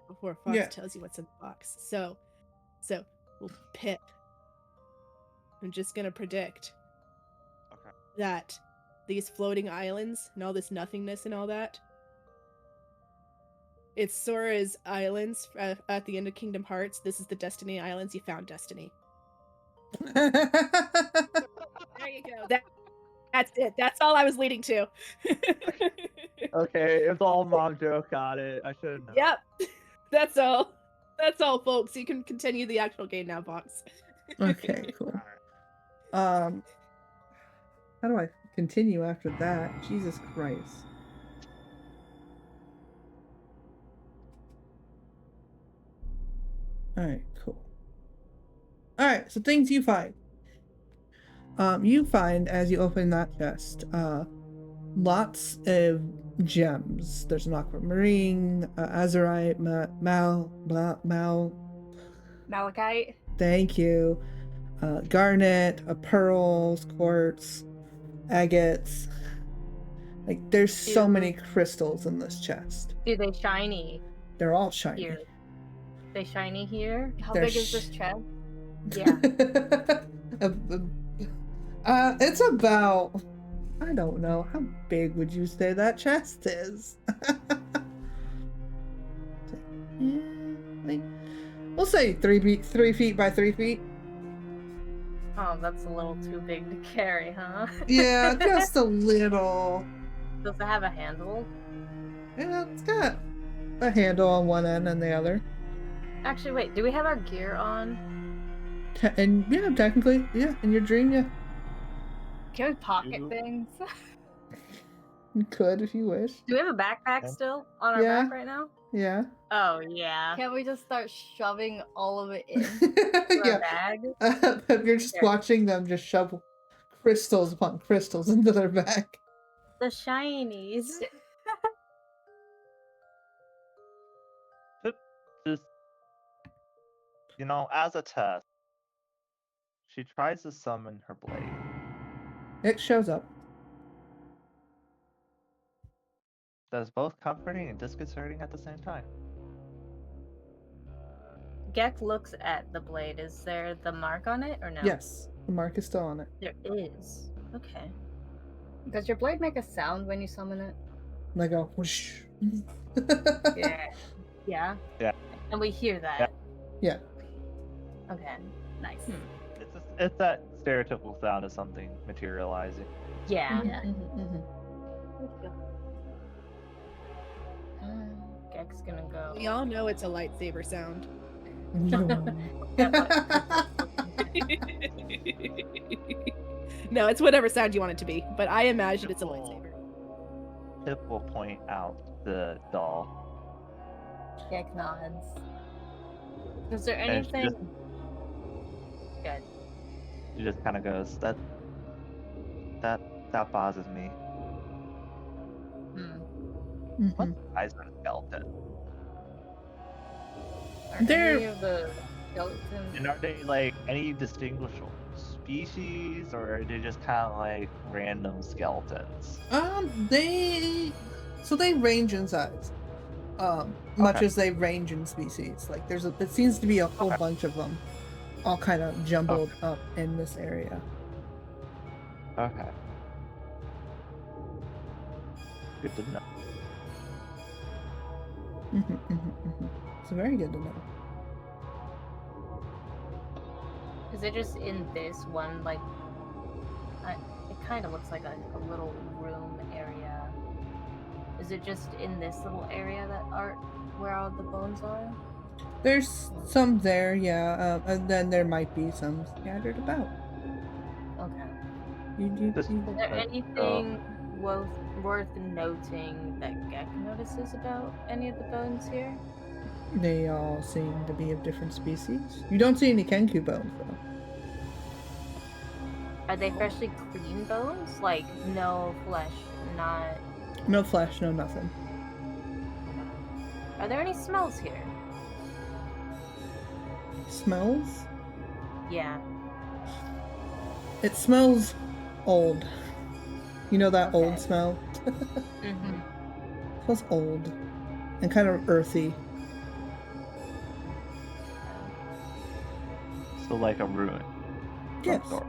before Fox Yeah. tells you what's in the box. So well, Pip. I'm just gonna predict Okay. that these floating islands and all this nothingness and all that. It's Sora's islands at the end of Kingdom Hearts. This is the Destiny Islands. You found Destiny. There you go. That's it. That's all I was leading to. Okay, it's all mom joke. Got it. I should know. Yep. That's all. That's all, folks. You can continue the actual game now, Fox. Okay, cool. How do I continue after that? Jesus Christ. Alright, cool. Alright, so things you find. You find as you open that chest, lots of gems. There's an aquamarine, azurite, Malachite. thank you. Garnet, pearls, quartz, agates. Like, there's so many crystals in this chest. Do they shiny They're all shiny. here? They shiny here? How They're big is this chest? Yeah. It's about, I don't know, how big would you say that chest is? Like, we'll say 3 feet by 3 feet. Oh, that's a little too big to carry, huh? Yeah, just a little. Does it have a handle? Yeah, it's got a handle on one end and the other. Actually, wait, do we have our gear on? And yeah, technically, yeah, in your dream, yeah. Can we pocket You- things? You could if you wish. Do we have a backpack Yeah. still on our Yeah. back right now? Yeah. Oh, yeah. Can't we just start shoving all of it in? For Yeah. a bag? You're just Here. watching them just shove crystals upon crystals into their bag. The shinies. Just, as a test, she tries to summon her blade. It shows up. That is both comforting and disconcerting at the same time. Gek looks at the blade. Is there the mark on it or no? Yes, the mark is still on it. There is. Okay. Does your blade make a sound when you summon it? And I go whoosh. Yeah. Yeah? Yeah. And we hear that? Yeah. Okay. Nice. It's that stereotypical sound of something materializing. Yeah. Mhm. Gek's gonna go. We all know it's a lightsaber sound. No, it's whatever sound you want it to be, but I imagine it's a lightsaber. Pip will point out the doll. Gek nods. Is there And she anything? Good. She just kind of goes, that bothers me. Hmm. What Mhm. size of a skeleton? Are They're- any of the skeletons? And are they like any distinguishable species, or are they just kind of like random skeletons? They range in size. Much Okay. as they range in species. Like it seems to be a whole Okay. bunch of them, all kind of jumbled up in this area. Okay. Good to know. It's very good to know. Is it just in this one, like, it kind of looks like a little room area. Is it just in this little area where all the bones are? There's some there, yeah, and then there might be some scattered about. Okay. This- Is there Okay, anything worth noting that Gek notices about any of the bones here? They all seem to be of different species. You don't see any Kenku bones, though. Are they freshly clean bones? Like, no flesh, not... No flesh, no nothing. Are there any smells here? Smells? Yeah. It smells old. You know that Okay. old smell? Mm-hmm. It smells old and kind of earthy. So like a ruin. of some Yes. sort.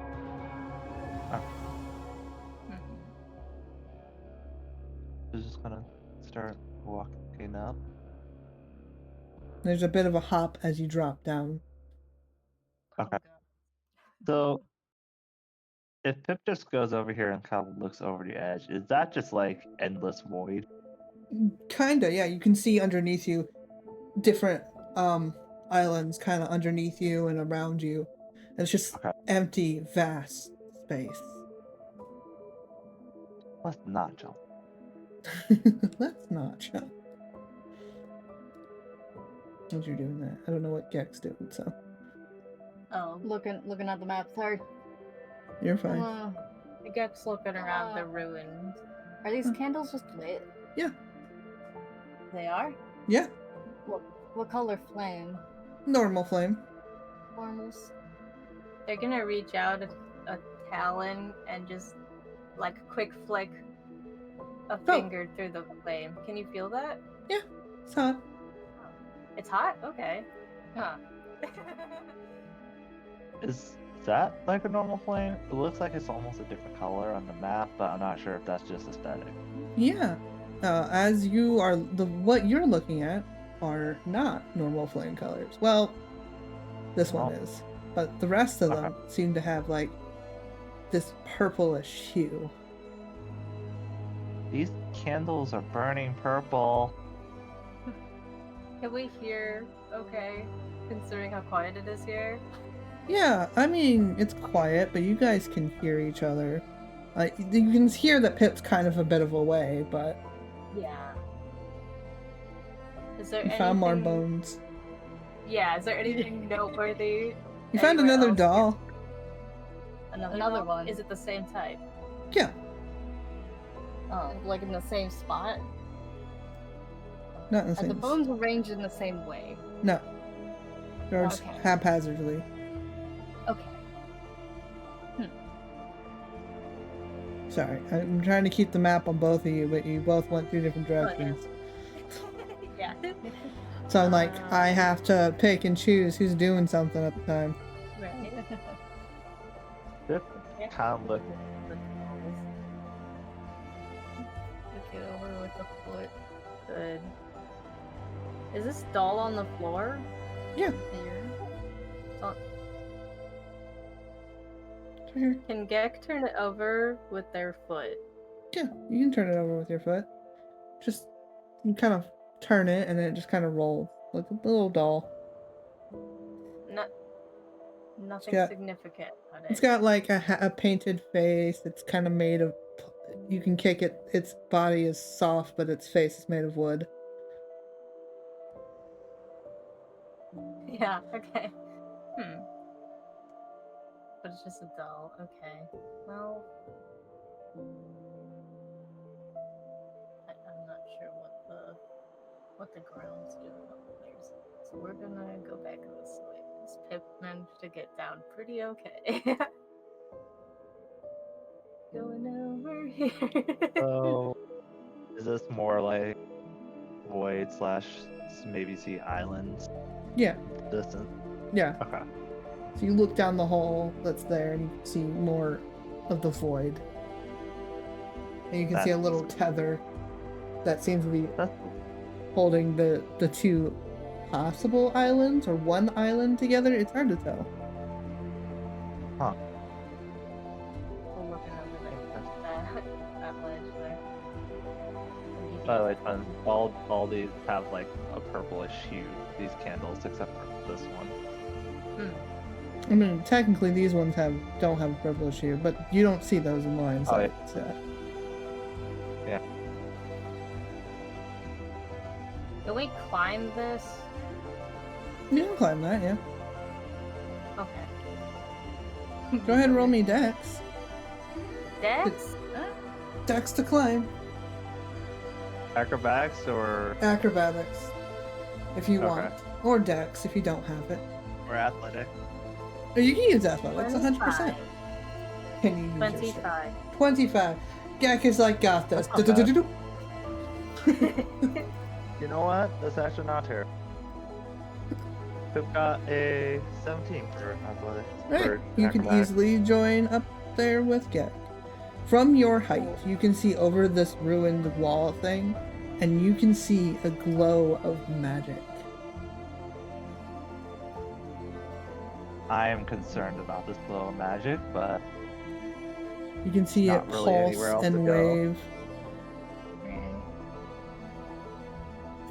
She's just gonna start walking up. There's a bit of a hop as you drop down. Okay. So, if Pip just goes over here and kind of looks over the edge, is that just like endless void? Kinda, yeah. You can see underneath you different islands kind of underneath you and around you. And it's just Okay. empty, vast space. Let's not jump. Let's not jump. As you're doing that, I don't know what Gek's doing, so Oh, Looking at the map. Sorry. you're fine. the Gek's looking around the ruins. Are these candles just lit? They are? Yeah, What color flame? normal flame. Normals. They're gonna reach out a talon and just like a quick flick a finger through the flame. Can you feel that? It's hot. It's hot? Okay. Huh. Is that like a normal flame? It looks like it's almost a different color on the map, but I'm not sure if that's just aesthetic. Yeah. As you are what you're looking at are not normal flame colors. Well, this one Oh. is, but the rest of Okay. them seem to have like this purplish hue. These candles are burning purple. Can we hear okay, considering how quiet it is here? Yeah, I mean it's quiet, but you guys can hear each other. You can hear that Pip's kind of a bit of away, but Yeah. Is there you found more anything- bones. Yeah, is there anything noteworthy? You found anywhere another else? doll. Another one. Is it the same type? Yeah. Oh, like in the same spot? Not in the Are same. the bones arranged in the same way? No. They're just Okay. haphazardly. Okay. Sorry, I'm trying to keep the map on both of you, but you both went two different directions. Yeah. So I'm like, I have to pick and choose who's doing something at the time. Right. Pip kind of look. Look it over with the foot. Good. Is this doll on the floor? Yeah. Here. So, It's right here. can Gek turn it over with their foot? Yeah, you can turn it over with your foot. Just you kind of turn it, and then it just kind of rolls like a little doll. No, nothing got- significant on it. It's got like a painted face. It's kind of made of. You can kick it. Its body is soft, but its face is made of wood. Yeah, okay. But it's just a doll. Okay. Well. I'm not sure what the ground's doing upstairs. So we're gonna go back this way. This Pip managed to get down pretty okay. Going over here. So, is this more like void / maybe see islands Yeah, distance? yeah. Okay. So you look down the hole that's there, and you can see more of the void. And you can see a little tether that seems to be That's holding the two possible islands or one island together. It's hard to tell. huh. We're looking over there. That ledge there. By the way, fun. All these have like a purplish hue. These candles, except for this one. I mean, technically these ones don't have a purplish hue, but you don't see those in mine. So Oh, yeah. it's, Can we climb this? you can climb that, yeah. Okay. Go ahead and roll me dex. Dex? Dex to climb. Acrobatics or Acrobatics, if you Okay. want, or dex if you don't have it. athletic? Or you can use athletics, 100%. Can you use your shit? 25. 25. Gak is like, got this. That's not bad. Du-du-du-du-du. You know what? That's actually not terrible. Pip got a 17 for athletics. Right, for you can acrobatics. easily join up there with Gek. From your height, you can see over this ruined wall thing, and you can see a glow of magic. I am concerned about this glow of magic, but You can see Not it really anywhere pulse else to and go. wave,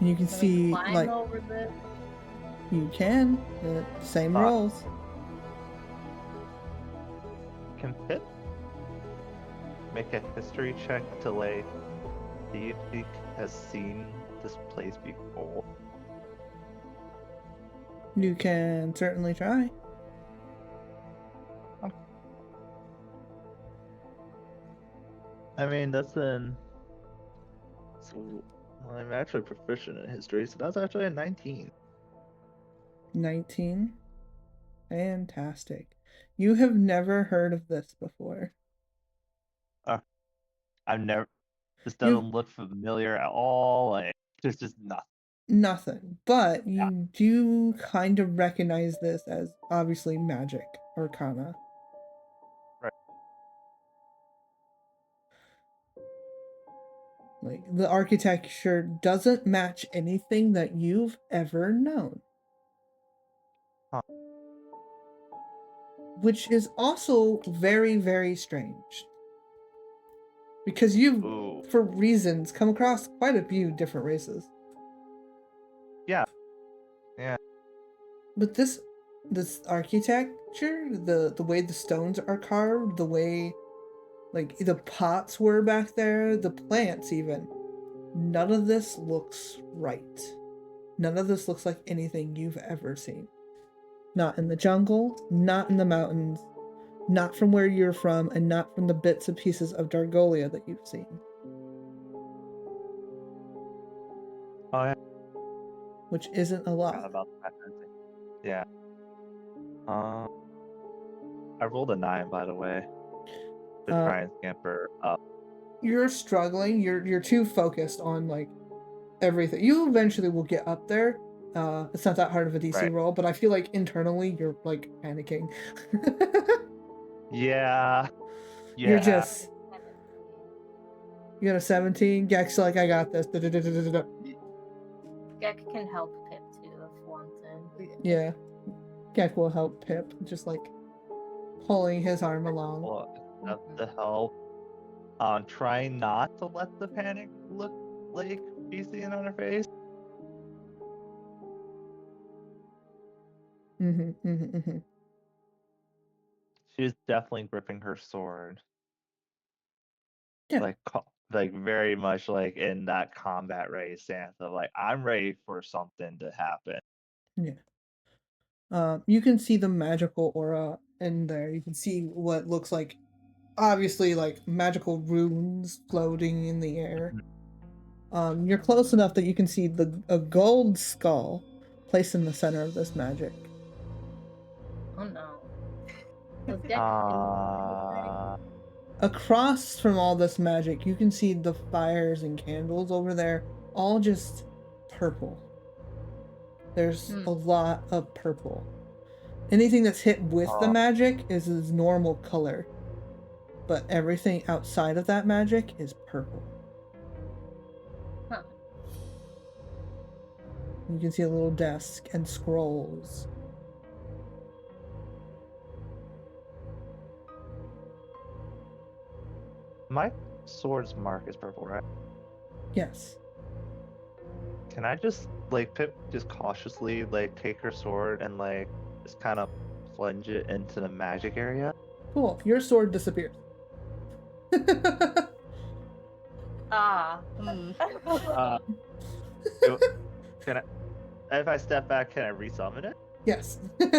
and you can Can we see climb like over this? You can. Same Ah. rolls. Can Pip make a history check to like see if he has seen this place before? You can certainly try. I mean, that's an. So, well, I'm actually proficient in history, so that's actually a 19. 19. Fantastic. You have never heard of this before. I've never. This You- doesn't look familiar at all. Like, there's just nothing. Nothing. But Yeah. you do kind of recognize this as obviously magic arcana. Right. Like, the architecture doesn't match anything that you've ever known. Huh. Which is also very, very strange. Because you've, Ooh. for reasons, come across quite a few different races. Yeah. Yeah. But this architecture, the way the stones are carved, the way like the pots were back there, the plants even, none of this looks right. None of this looks like anything you've ever seen. Not in the jungle, not in the mountains, not from where you're from, and not from the bits and pieces of Dargolia that you've seen. Oh yeah. Which isn't a Forgot lot. about that. Yeah. I rolled a 9, by the way, to try and scamper up. You're struggling. You're too focused on like everything. You eventually will get up there. It's not that hard of a DC Right. roll, but I feel like internally you're like panicking. Yeah. You're Yeah. just you got a 17. Gek's like, I got this. Da-da-da-da-da-da. Gek can help Pip too if wanted. Yeah, Gek will help Pip, just like pulling his arm along. Well, enough to help. Trying not to let the panic look like be seen on her face. She's definitely gripping her sword. Yeah. Like very much like in that combat ready stance of like I'm ready for something to happen. You can see the magical aura in there. You can see what looks like, obviously, like magical runes floating in the air. You're close enough that you can see a gold skull placed in the center of this magic. Oh no. Was Gek Across from all this magic, you can see the fires and candles over there, all just purple. There's a lot of purple. Anything that's hit with the magic is its normal color, but everything outside of that magic is purple. Huh. You can see a little desk and scrolls. My sword's mark is purple, right? Yes. Can I just like Pip just cautiously like take her sword and like just kind of plunge it into the magic area? Cool. Your sword disappears. Can I? If I step back, can I resummon it? Yes. Does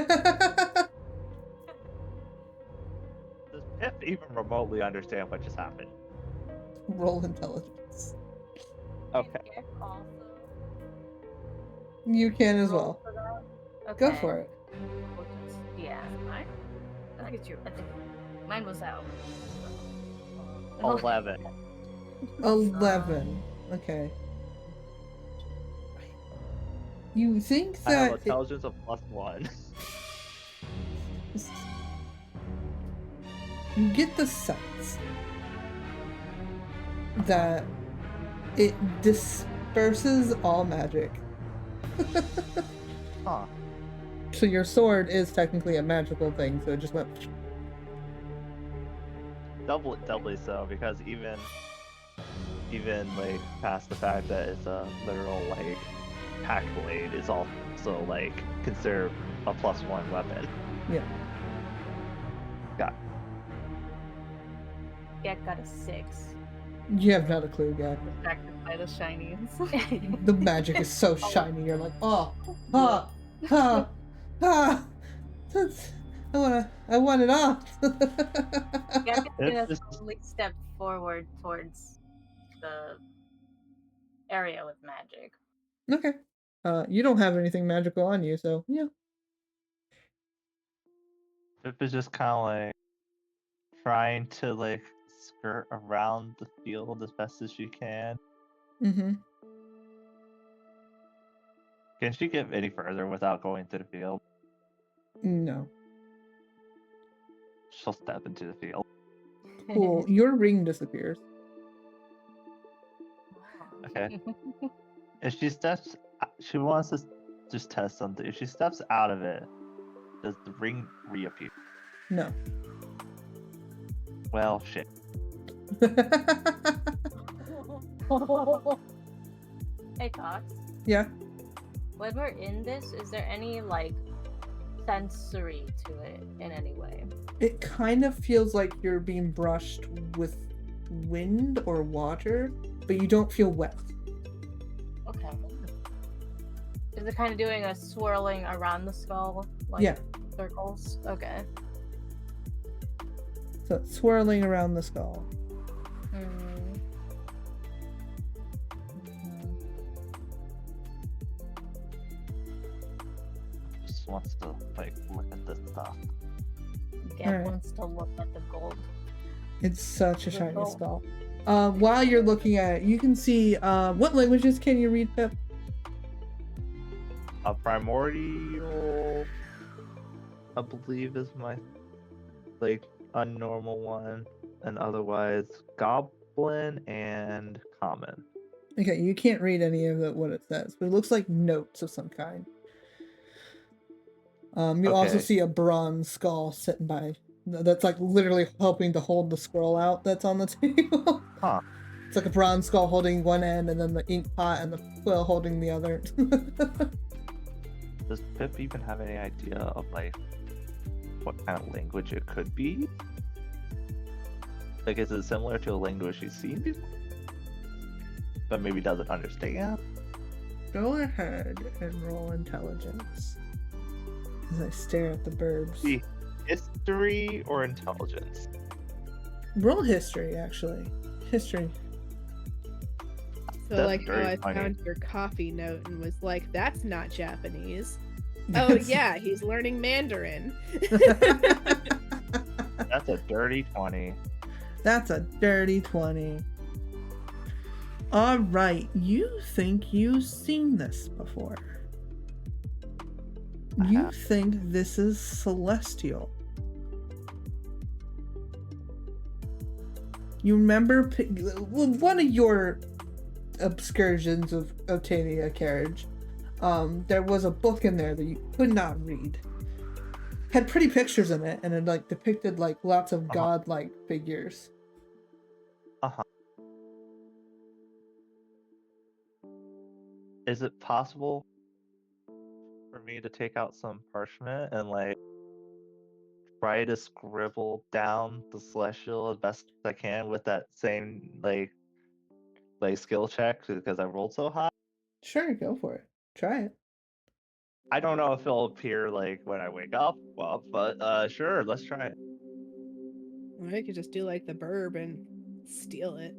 Pip even remotely understand what just happened? Roll intelligence. Okay. Gek also You can as roll well. for that? Go Okay. for it. We'll just- yeah. I think mine was out. 11. 11. Okay. You think I have that intelligence of +1. you get the sense that it disperses all magic. Huh. So your sword is technically a magical thing, so it just went. Doubly so, because even like past the fact that it's a literal like hack blade, it's all also like considered a +1 weapon. Yeah. Gek got a 6. You have not a clue, Gak. Distracted by the shinies. The magic is so shiny. You're like, oh, ah, ah, ah. I want it off. Gek is gonna It's- slowly step forward towards the area with magic. Okay. You don't have anything magical on you, so yeah. Pip is just kind of like trying to like skirt around the field as best as she can. Mm-hmm. Can she get any further without going to the field? No. She'll step into the field. Cool. Your ring disappears. Okay. If she steps, she wants to just test something. If she steps out of it, does the ring reappear? No. Well, shit. Hey, Cox. Yeah. When we're in this, is there any like sensory to it in any way? It kind of feels like you're being brushed with wind or water, but you don't feel wet. Okay. Is it kind of doing a swirling around the skull, like Yeah. circles? Okay. So it's swirling around the skull. Hmm. Just wants to like look at this stuff. Gek Alright. wants to look at the gold. It's such a The shiny gold. skull. While you're looking at it, you can see what languages can you read, Pip? A primordial, I believe, is my like unnormal one, and otherwise goblin and common. Okay, you can't read any of what it says, but it looks like notes of some kind. You also Okay. see a bronze skull sitting by that's like literally helping to hold the scroll out that's on the table. Huh. It's like a bronze skull holding one end and then the ink pot and the quill holding the other. Does Pip even have any idea of like what kind of language it could be? Like, is it similar to a language she's seen before, but maybe doesn't understand? Go ahead and roll intelligence. As I stare at the burbs. See, history or intelligence? Roll history, actually. History. So That's like how very I funny. found your coffee note and was like, that's not Japanese. Oh yeah, he's learning Mandarin. That's a dirty 20. That's a dirty 20. Alright, you think you've seen this before. You have. think this is celestial. You remember one of your excursions of Otania Carriage. There was a book in there that you could not read. Had pretty pictures in it, and it like depicted like lots of godlike figures. Is it possible for me to take out some parchment and like try to scribble down the celestial as best I can with that same like skill check because I rolled so high? Sure, go for it. Try it. I don't know if it'll appear like when I wake up, well, but sure, let's try it. Or I could just do like the burb and steal it.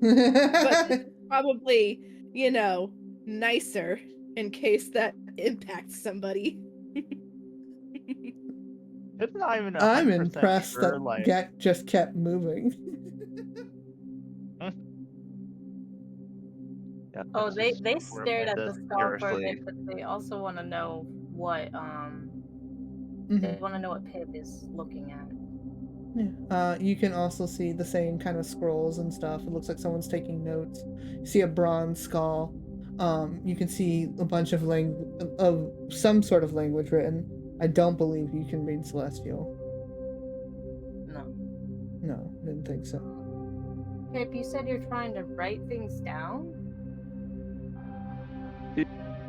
But probably, you know, nicer in case that impacts somebody. It's not even I'm 100% impressed sure, that like, Gek just kept moving. yeah, Oh, it's they just they sort of stared like at the this skull for a curiously. bit, but they also want to know what Mhm. they want to know what Pip is looking at. Yeah. You can also see the same kind of scrolls and stuff. It looks like someone's taking notes. You see a bronze skull. You can see a bunch of some sort of language written. I don't believe you can read Celestial. No. No, didn't think so. Pip, you said you're trying to write things down?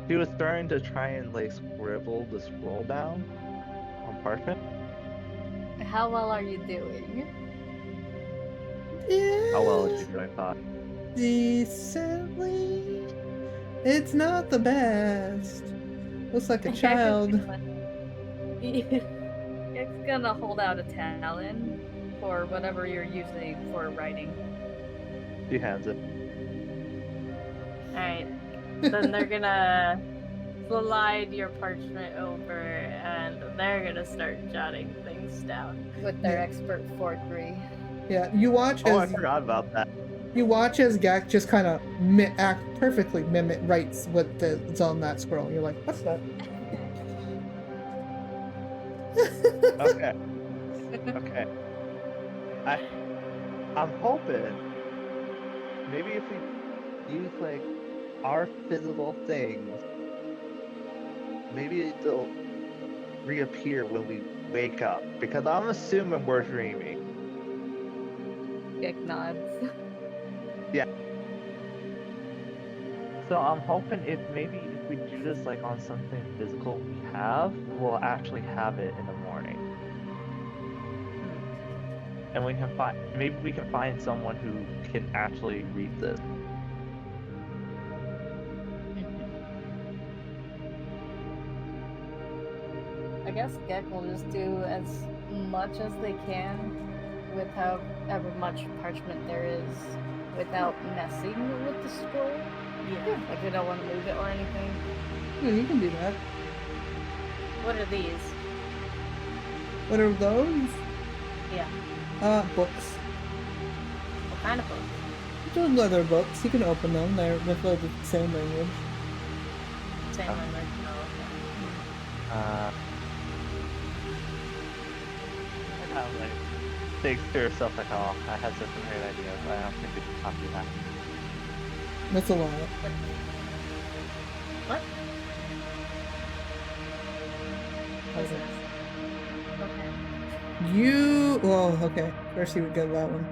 She was starting to try and like scribble the scroll down on parchment. How well are you doing? How well is she doing, Todd? Decently. It's not the best. Looks like a child. It's gonna hold out a talon for whatever you're using for writing. She hands it. Alright. Then they're gonna slide your parchment over and they're gonna start jotting things down. With their Yeah. expert forgery. Yeah, you watch Oh, I as forgot about that. Gak just kind of writes what's on that scroll. You're like, what's that? Okay. Okay. I'm hoping maybe if we use like our physical things, maybe they'll reappear when we wake up. Because I'm assuming we're dreaming. Gek nods. So I'm hoping if we do this like on something physical we have, we'll actually have it in the morning. And we can find someone who can actually read this. I guess Gek will just do as much as they can with however much parchment there is without messing with the scroll. Yeah. Like they don't want to move it or anything. Yeah, you can do that. What are these? What are those? Yeah. Books. What kind of books? They're leather books. You can open them. They're filled with the same language. Same language. I kind of like thinks to herself like, oh, I had such a great idea, but I don't think we can copy that. That's a lot. What? Okay. Okay. Okay. First you would get that one.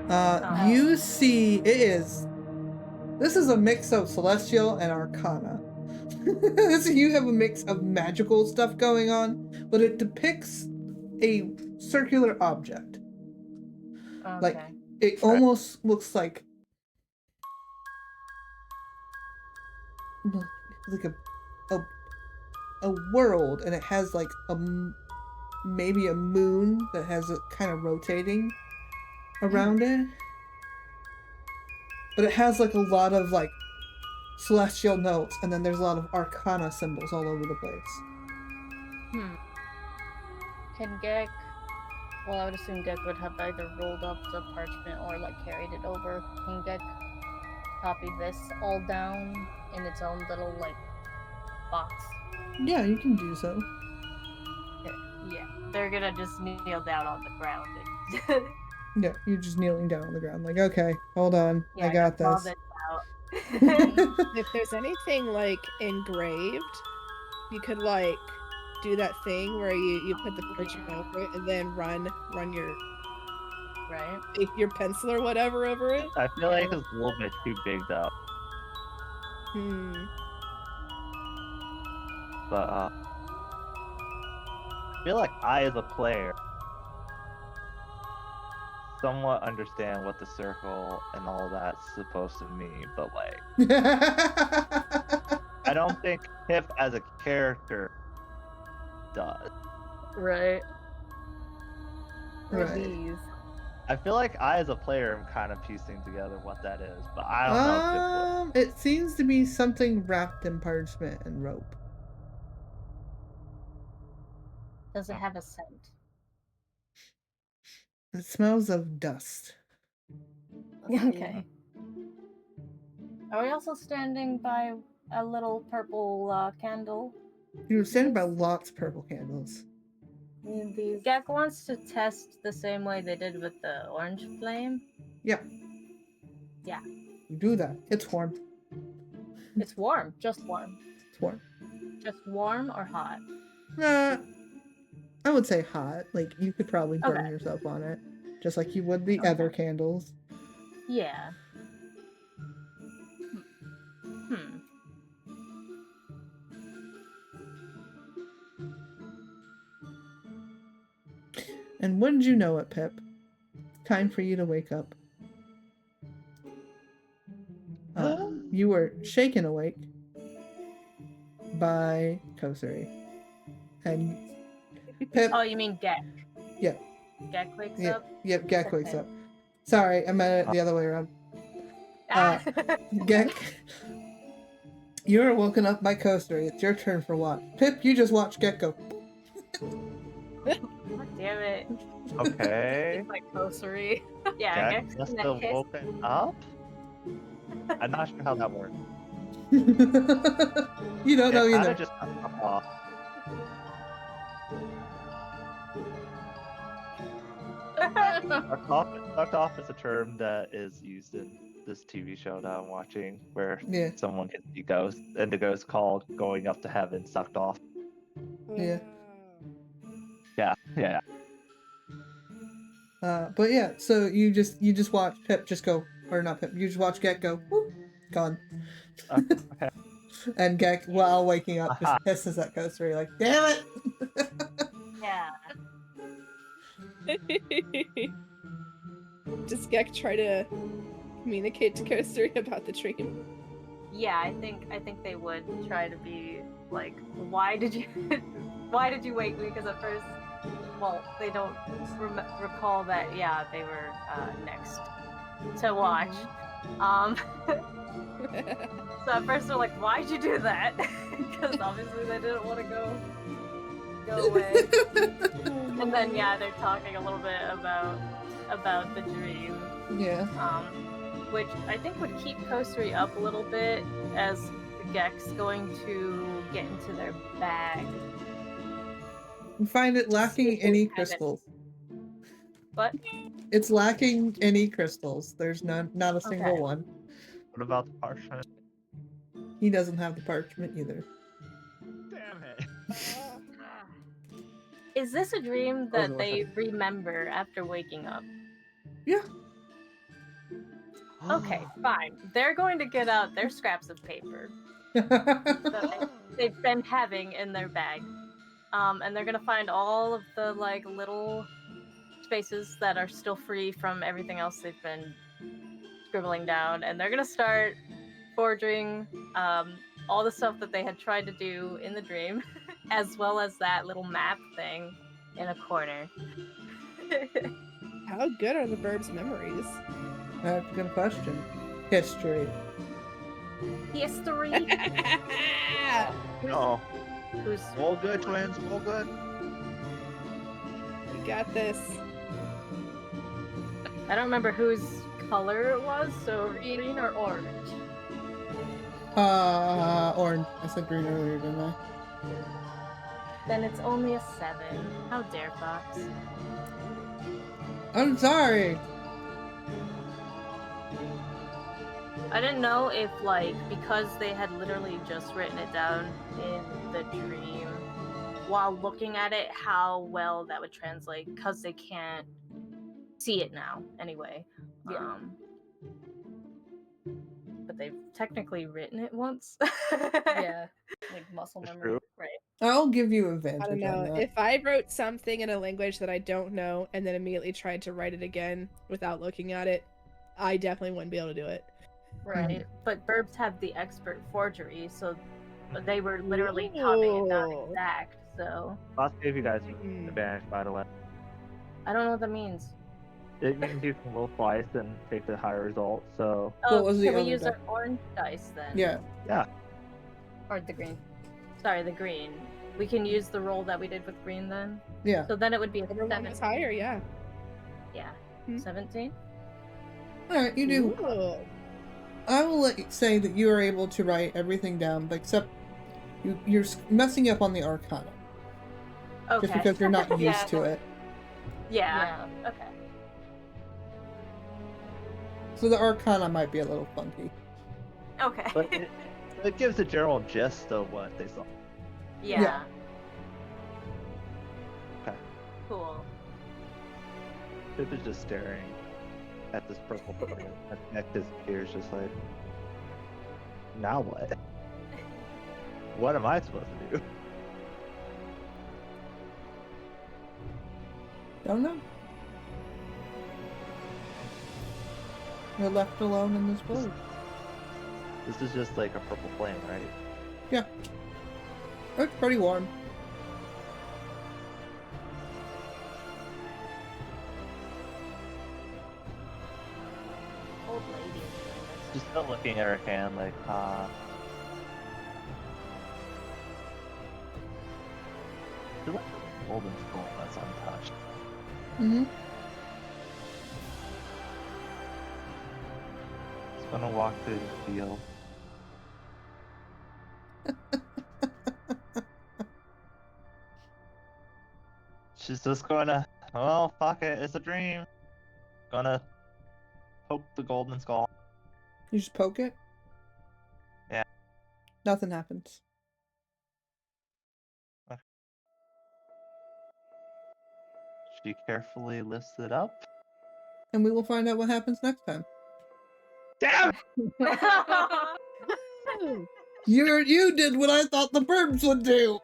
Oh. You see, this is a mix of Celestial and Arcana. So you have a mix of magical stuff going on, but it depicts a circular object. Okay. Like, it almost looks like a world, and it has like maybe a moon that has it kind of rotating around it, but it has like a lot of like celestial notes, and then there's a lot of arcana symbols all over the place. Can Gek, well, I would assume Gek would have either rolled up the parchment or like carried it over. Can Gek copy this all down in its own little like box? Yeah, you can do so. Yeah. They're gonna just kneel down on the ground and Yeah, you're just kneeling down on the ground like, okay, hold on, I got all this. this out. If there's anything like engraved, you could like do that thing where you put the parchment over it and then run your Right? your pencil or whatever over it. I feel like it's a little bit too big though. But I feel like I, as a player, somewhat understand what the circle and all that's supposed to mean, but like, I don't think Pip as a character does. Right. Right. These. I feel like I, as a player, am kind of piecing together what that is, but I don't know if Pip would. It seems to be something wrapped in parchment and rope. Does it have a scent? It smells of dust. Okay. Are we also standing by a little purple candle? You were standing by lots of purple candles. These. Gek wants to test the same way they did with the orange flame. Yeah. Yeah. You do that. It's warm. It's warm. Just warm. It's warm. Just warm or hot? I would say hot. Like, you could probably burn Okay. yourself on it. Just like you would the Okay. other candles. Yeah. And wouldn't you know it, Pip? Time for you to wake up. You were shaken awake by Kosari. And Pip. Oh, you mean Gek? Yep. Gek wakes Yep. up? Yep, Gek wakes up. Sorry, I meant it the other way around. Gek, you are woken up by Kosari. It's your turn for watch. Pip, you just watch Gek go. God damn it. Okay. It's like Kosari. Yeah, Jack Gek's must gonna have hiss. woken up? I'm not sure how that works. You don't know It either. kinda just got off. Sucked off is a term that is used in this TV show that I'm watching, where Yeah. someone can see ghosts, and the ghost called going up to heaven, sucked off. Yeah. Yeah. But yeah, so you just watch Pip just go, or not Pip, you just watch Gek go, whoop, gone. Okay. And Gek, while waking up, just Aha. hisses at Kosari like, damn it! Yeah. Does Gek try to communicate to Kosari about the dream? Yeah, I think they would try to be like, why did you wake me? Because at first, well, they don't recall that. Yeah, they were next to watch. So at first they're like, why'd you do that? Because obviously they didn't want to go away. And then yeah, they're talking a little bit about the dream. Yeah. Which I think would keep Kosari up a little bit as Gek's going to get into their bag. You find it lacking any crystals. What? It's lacking any crystals. There's not a single Okay. one. What about the parchment? He doesn't have the parchment either. Damn it. Is this a dream that go they remember after waking up? Yeah. Okay, fine. They're going to get out their scraps of paper that they've been having in their bag. And they're gonna find all of the like little spaces that are still free from everything else they've been scribbling down, and they're gonna start forging all the stuff that they had tried to do in the dream, as well as that little map thing in a corner. How good are the Burb's memories? That's a good question. History. History. No. Who's All good, twins. All good. We got this. I don't remember whose color it was, so green or orange. Orange. I said green earlier, didn't I? Then it's only a 7. How dare Fox? I'm sorry. I didn't know if, like, because they had literally just written it down in the dream, while looking at it, how well that would translate, because they can't see it now, anyway. Yeah. But they've technically written it once. Yeah, like muscle That's memory. true. Right. I'll give you advantage I don't on know. that. If I wrote something in a language that I don't know and then immediately tried to write it again without looking at it, I definitely wouldn't be able to do it. Right. But Burbs have the expert forgery, so they were literally copying it down Ooh. exact, so Boss gave you guys an advantage, by the way. I don't know what that means. It means you can roll twice and take the higher result, so... Oh, was the can we other use die? our orange dice then? Yeah. Or the green. Sorry, the green. We can use the roll that we did with green then? Yeah. So then it would be a Whatever one 7. is higher, yeah. Yeah. Hmm. 17? Alright, you do. Ooh. I will let you say that you are able to write everything down, except you're messing up on the Arcana. Okay. Just because you're not used Yeah. to it. Yeah. Okay. So the Arcana might be a little funky. Okay. But it gives a general gist of what they saw. yeah. Yeah. Okay. Cool. Pip is just staring at this purple book. At his ears just like, now what? What am I supposed to do? Don't know. You're left alone in this world. This is just like a purple flame, right? Yeah. It's pretty warm. Old lady. Just still looking at her hand like, Feel like the golden skull that's untouched. Mm-hmm. Just gonna walk through the field. She's just gonna, well, fuck it, it's a dream. Gonna poke the golden skull. You just poke it? Yeah. Nothing happens. She carefully lifts it up. And we will find out what happens next time. Damn! You did what I thought the birds would do.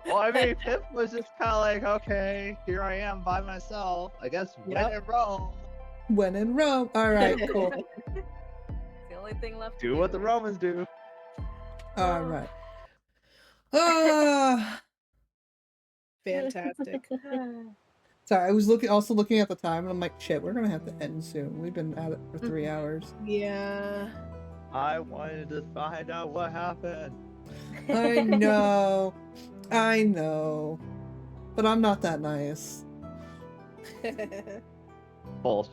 Well, I mean, Pip was just kind of like, okay, here I am by myself. I guess when in Rome, When in Rome. All right, cool. It's the only thing left. to do what the Romans do. All right. Fantastic. Sorry, I was also looking at the time, and I'm like, shit, we're gonna have to end soon. We've been at it for 3 hours. Yeah. I wanted to find out what happened. I know, but I'm not that nice. Bullshit.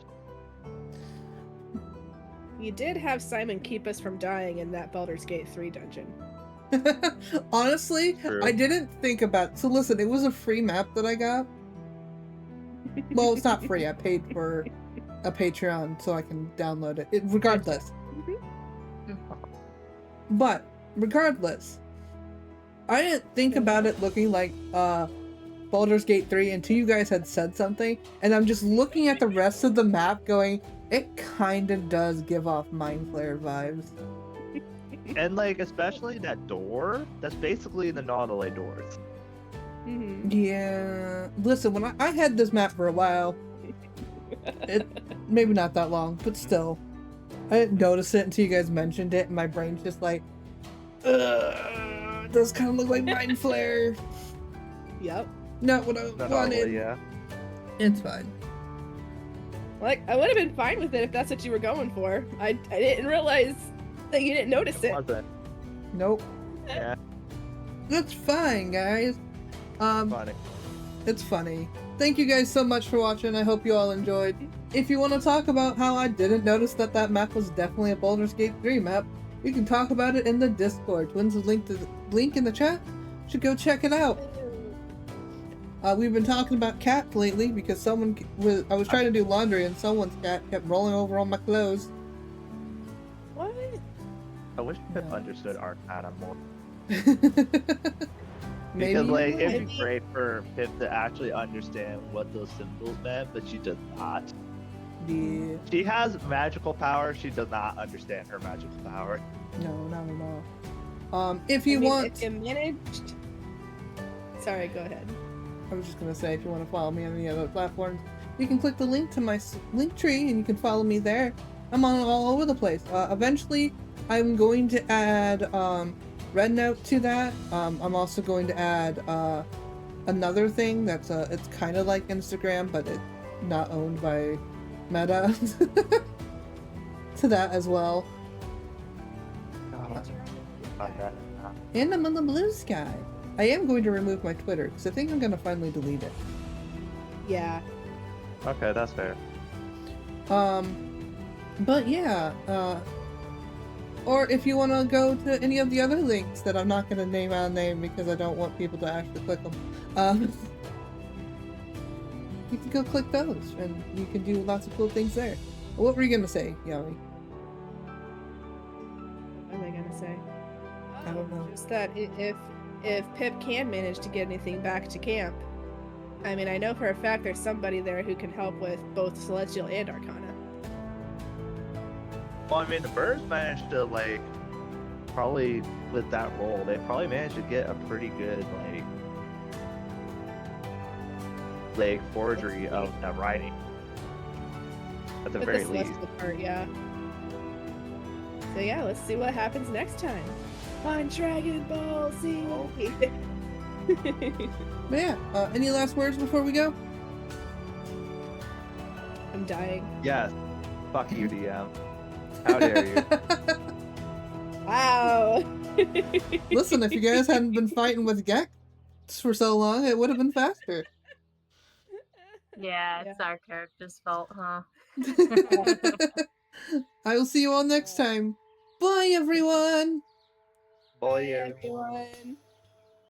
You did have Simon keep us from dying in that Baldur's Gate 3 dungeon. Honestly, True. I didn't think about. So listen, it was a free map that I got. Well, it's not free. I paid for a Patreon so I can download it. Regardless. But regardless, I didn't think about it looking like Baldur's Gate 3 until you guys had said something, and I'm just looking at the rest of the map going, it kind of does give off Mind Flayer vibes. And like, especially that door, that's basically the Nautilus doors. Mm-hmm. Yeah. Listen, when I had this map for a while, it maybe not that long, but still, I didn't notice it until you guys mentioned it, and my brain's just like, it does kind of look like Mind Flayer. Yep. Not what I Not wanted. Nautilus, yeah. It's fine. Like, I would have been fine with it if that's what you were going for. I didn't realize that you didn't notice it. Wasn't. Nope. Yeah, That's fine, guys. funny. It's funny. Thank you guys so much for watching. I hope you all enjoyed. If you want to talk about how I didn't notice that map was definitely a Baldur's Gate 3 map, you can talk about it in the Discord. Twins is link in the chat. You should go check it out. We've been talking about cats lately because I was trying to do laundry and someone's cat kept rolling over on my clothes. What? I wish Pip No. understood Arcana more. Maybe Because like, you it'd would. be great for Pip to actually understand what those symbols meant, but she does not. Yeah. She has magical power, she does not understand her magical power. No, not at all. If you want, if you managed. Sorry, go ahead. I was just gonna say, if you want to follow me on any other platforms, you can click the link to my link tree and you can follow me there. I'm on all over the place. Eventually, I'm going to add Red Note to that. I'm also going to add another thing that's it's kind of like Instagram, but it's not owned by Meta. To that as well. And I'm on the blue sky. I am going to remove my Twitter because I think I'm going to finally delete it. Yeah. Okay, that's fair. But yeah, or if you want to go to any of the other links that I'm not going to name out name because I don't want people to actually click them, you can go click those and you can do lots of cool things there. What were you going to say, Yami? What am I gonna say? I don't know. Just that if Pip can manage to get anything back to camp, I mean, I know for a fact there's somebody there who can help with both Celestial and Arcana. Well, I mean, the birds managed to, like, probably with that role, they probably managed to get a pretty good, like, like forgery of that writing. At the With very the least. celestial part, yeah. So yeah, let's see what happens next time on Dragon Ball Z. But yeah, any last words before we go? I'm dying. Yes. Fuck you, DM. How dare you? Wow. Listen, if you guys hadn't been fighting with Gek for so long, it would have been faster. Yeah, it's our character's fault, huh? I will see you all next time. Bye, everyone! Boy, Bye, everyone.